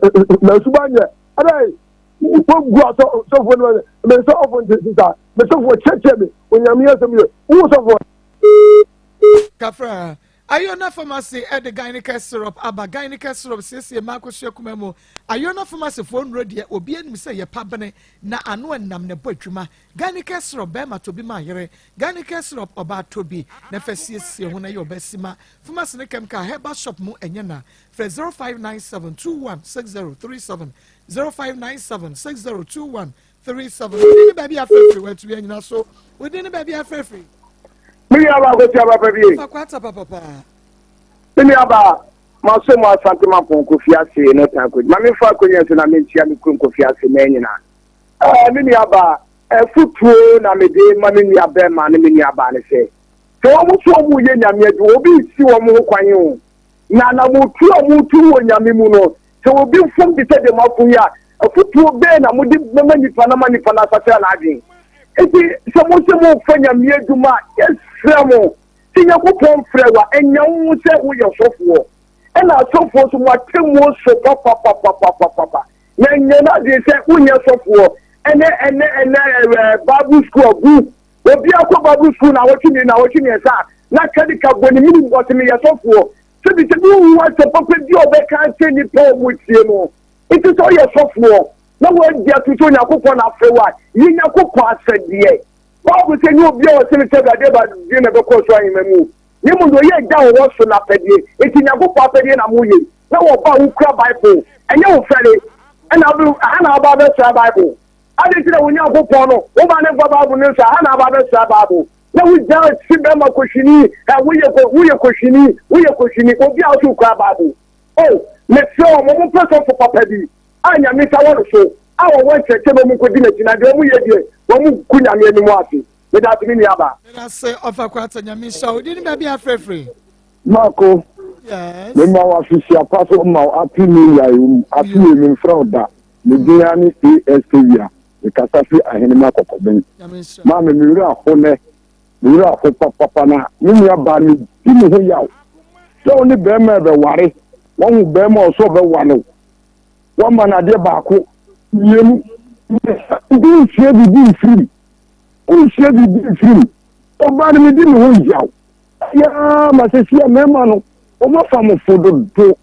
Subanya alright go out so when me so often this is that me so for check me when you hear some who so for Kafra Ayona pharmacy at the gynecological syrup aba gynecological syrup sisi Maa Akos kumemo Ayona pharmacy phone radio obi anim say ye pabene na ano nam ne bodwuma gynecological syrup be ma tobi ma yere gynecological syrup oba tobi na fasiesie ho na ye obasima pharmacy ne kemka herbal shop mu enyana for 0597216037 0597602137 we baby afrefre we to enyina so we dey baby afrefre Me aba go ti aba baby. Fakwata papa. Me aba ma so mo asante ma pon ko fiase no tan ko. Ma me fa ko nyen na me ntia me ko fiase na nyina. Me aba futuo na me de ma me ni aba ma na me ni aba ne se. So mo so mo ye nyame adu obi si wo mo kwan o. Na mo tu wo nyame mu no. So obi fom bi se de ma fu ya. Futuo be na mo di ma nipa na sasa na adin. Eti so mo se mo fa nyame adu ma yes framo tinya ko pon frewa enya wo se wo ye sofo e na sofo so mo atemu so papa na enya na de se wo ye sofo ene Bible school bu obi akọ Bible school na wo tini sa na kadi ka boni mini bot me ye sofo so bi se wo wa se papa di obeka se ni to mo tie no it is all ye sofo na wo dia tutu nya kokọ na frewa yinya kokọ asede Bible say you be o se me tell that ba di na be ko so ayin memu ni mu do ye da wo so na pedie eti nya go pa pedie na mu ye na wo ba wo kra Bible enye wo fere na ana ba be sa Bible ade ti na wo nya go po no wo ba ne gba Bible ne sa ana ba be sa Bible na wo ja si be ma ko shini wo ye ko shini obi a so kra Bible oh me so mo person for papa bi anya mi sa wo so awo wo cheche mo ko di na tina de mo ye die wo mu kunya me ni mo ase me da timi ni aba na say ofa kwata nyame sha odi ni ba bia frefre Marco yes me ma wa fisi apaso ma api ni ya api mi frauda me dia ni ASTV e kasafi ahene ma kokoben ma me wura ho ne wura ho papa na ni aba ni di ni ho yawo so ni be ma be ware won hu be ma so be wane won ma na de ba ko yem di free o ba ni di ni ho yawo ya ma se sia mema no o ma famo fodo do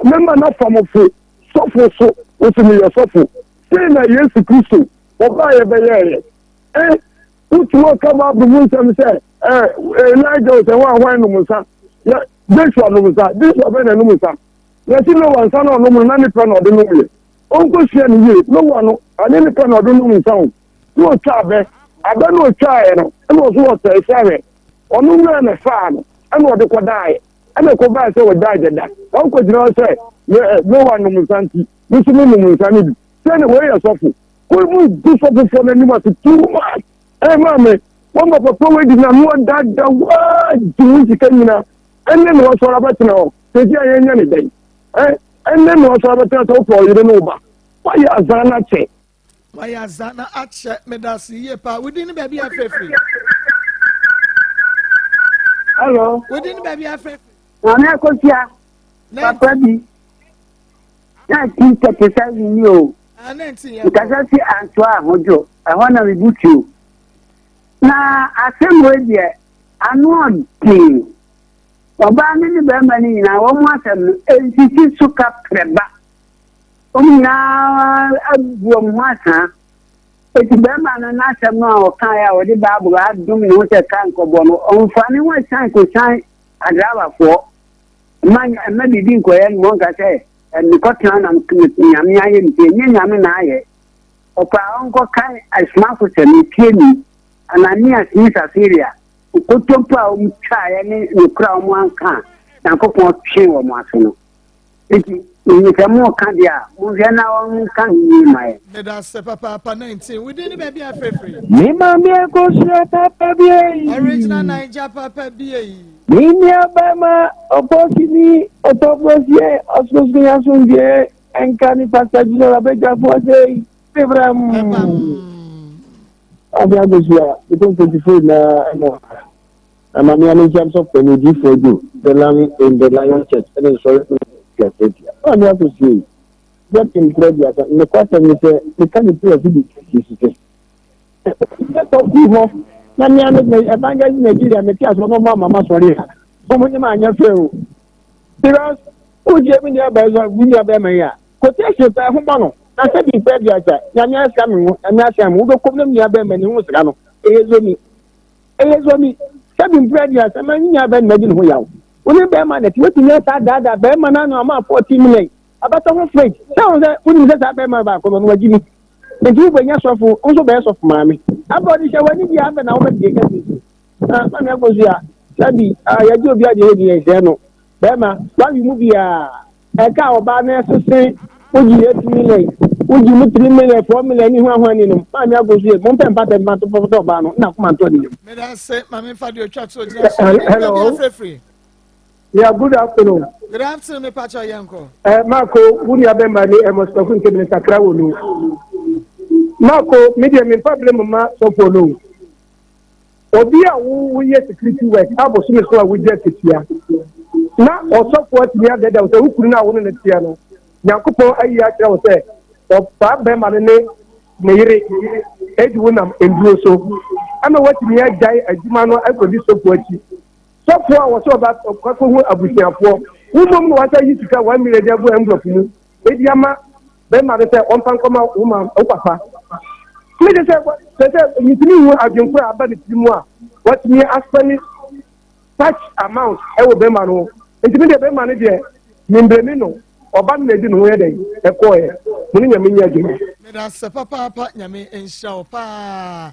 mema na famo fo sofo so o se me sofo se na Yesu Kristo o ba ye be ye utu ka ma bu mun se se Elijah se wa hwan no musa ya Joshua no musa Joshua be na no musa ya si no wan sa no no na ni pe no de no ye on ko sia ni ye no wa no ani ni pe no de no musa o no twa be abe no twa e no no so o se sare onu nwa na fa no ana o de ko dai ana ko ba se o dai deda on ko jina se no wa no musanti musu no musanti bi se ne wo ye sofo ko mu du sofo fo na ni ma too much mama won ba papa we di na no da wa du ji kanina enne no so ra batina o se ji ayenya ne dai enne no so ra batina to fo yire no ba wa ya azana che wa ya azana ache medasi ye pa we di ni ba bia frefre Hello. We didn't baby afre. Maa Akos ya. Papa bi. 1937 yo. Because I Antoine Hojo, I want to reboot you. Now, I say, well, yeah, I know king. Obama ni Bermani na almost a suka preba. Now, I'm Mata. It's Berman and Nasama or Kaya or the Babu, I don't know what a canker bono. On funny one sign to sign a driver for. Man, and maybe didn't go and won't say, and the cotton and Yami, or Uncle Kai, I smart with him, came and I near Mr. Syria. Ukotopa umcha yani ukra mwanka na kopo chewa mwasino iti nimekamo kandia muzena wanka nyima Meda se papa 19 we didn't baby afrefre Maa Akos papa bi original Niger papa bi Mimi abama opposini otoposie ososnya sunje enkani pastor la beja foje Abraham Abiagosia, because 24 na I'm a man in terms of energy for you, the Lion Church, and then sorry to get it. I have to see. That in Claudia, in the quarter, the kind of video is that of you. Nanya, a bank in Nigeria, and the class of Mamma sorry. So many man, you feel. Because who gave me the Abba, William Bemaya? Quotation by Humano. I said in Claudia, Nanya is coming, and I am who go come near them and who was Gano. Ezomi seven bread ya sama nya ben na din ho yawo woni be ma na ti weti nya ta dada be ma na no ma 14 million abata ho freight say woni se sa be ma ba ko no wa gini e ti be nya sofo unso be sofo ma mi abodi se wani bi abe na wo be ka ti na ma na gozi a sabi ya ji obi ade he ni e no be ma wa wi mu bi a e ka oba na sese oji 8 million oji mu 3 million 4 million ni ho ahwani no ma mi agozi mo pem patent ma to foto ba no na kuma to ni me da say mama fa de chat so hello yeah good afternoon me pacha yanko Marco wuni abema ni emostofun ke ni sakra wonu Marco media me problem ma so follow obi a wo ye security work abosu me so a wo je tetia na osofo atimi adeda wo se hukuru na wo no tetia no Yankopon ayi a kira wo se pa be ma ne yire eji wonam enduro so ama watimi agai adwuma no akodi sofo achi sofo a wo so ba kwako hu abusiafo wumom no wata yi sika 1 million abu envelope mu edi ama be ma de se onpan koma wuma okwafa me de se yitimi hu adwenko aba ne timu a watimi aspani such amount ewo be ma no entimi de be ma ne de nimbremi no oba na di no ye dey e ko ye muni nyame nya adwuma me da se papa nyame ensha opa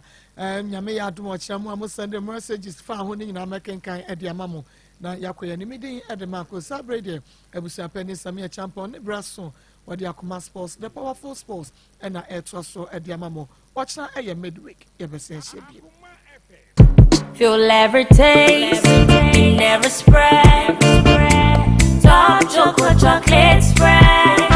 nyame ya adom ochira mu amosande messages fa ho ni nyina mekenkan e de amamo na yakoye ni midin e de mako sabrede ebusu apeni samia champion ne braso wodi Akoma sports the powerful sports and na etwaso e de amamo ochira e ye midweek ye besen hye Feel every taste, never spread. Dark chocolate spread.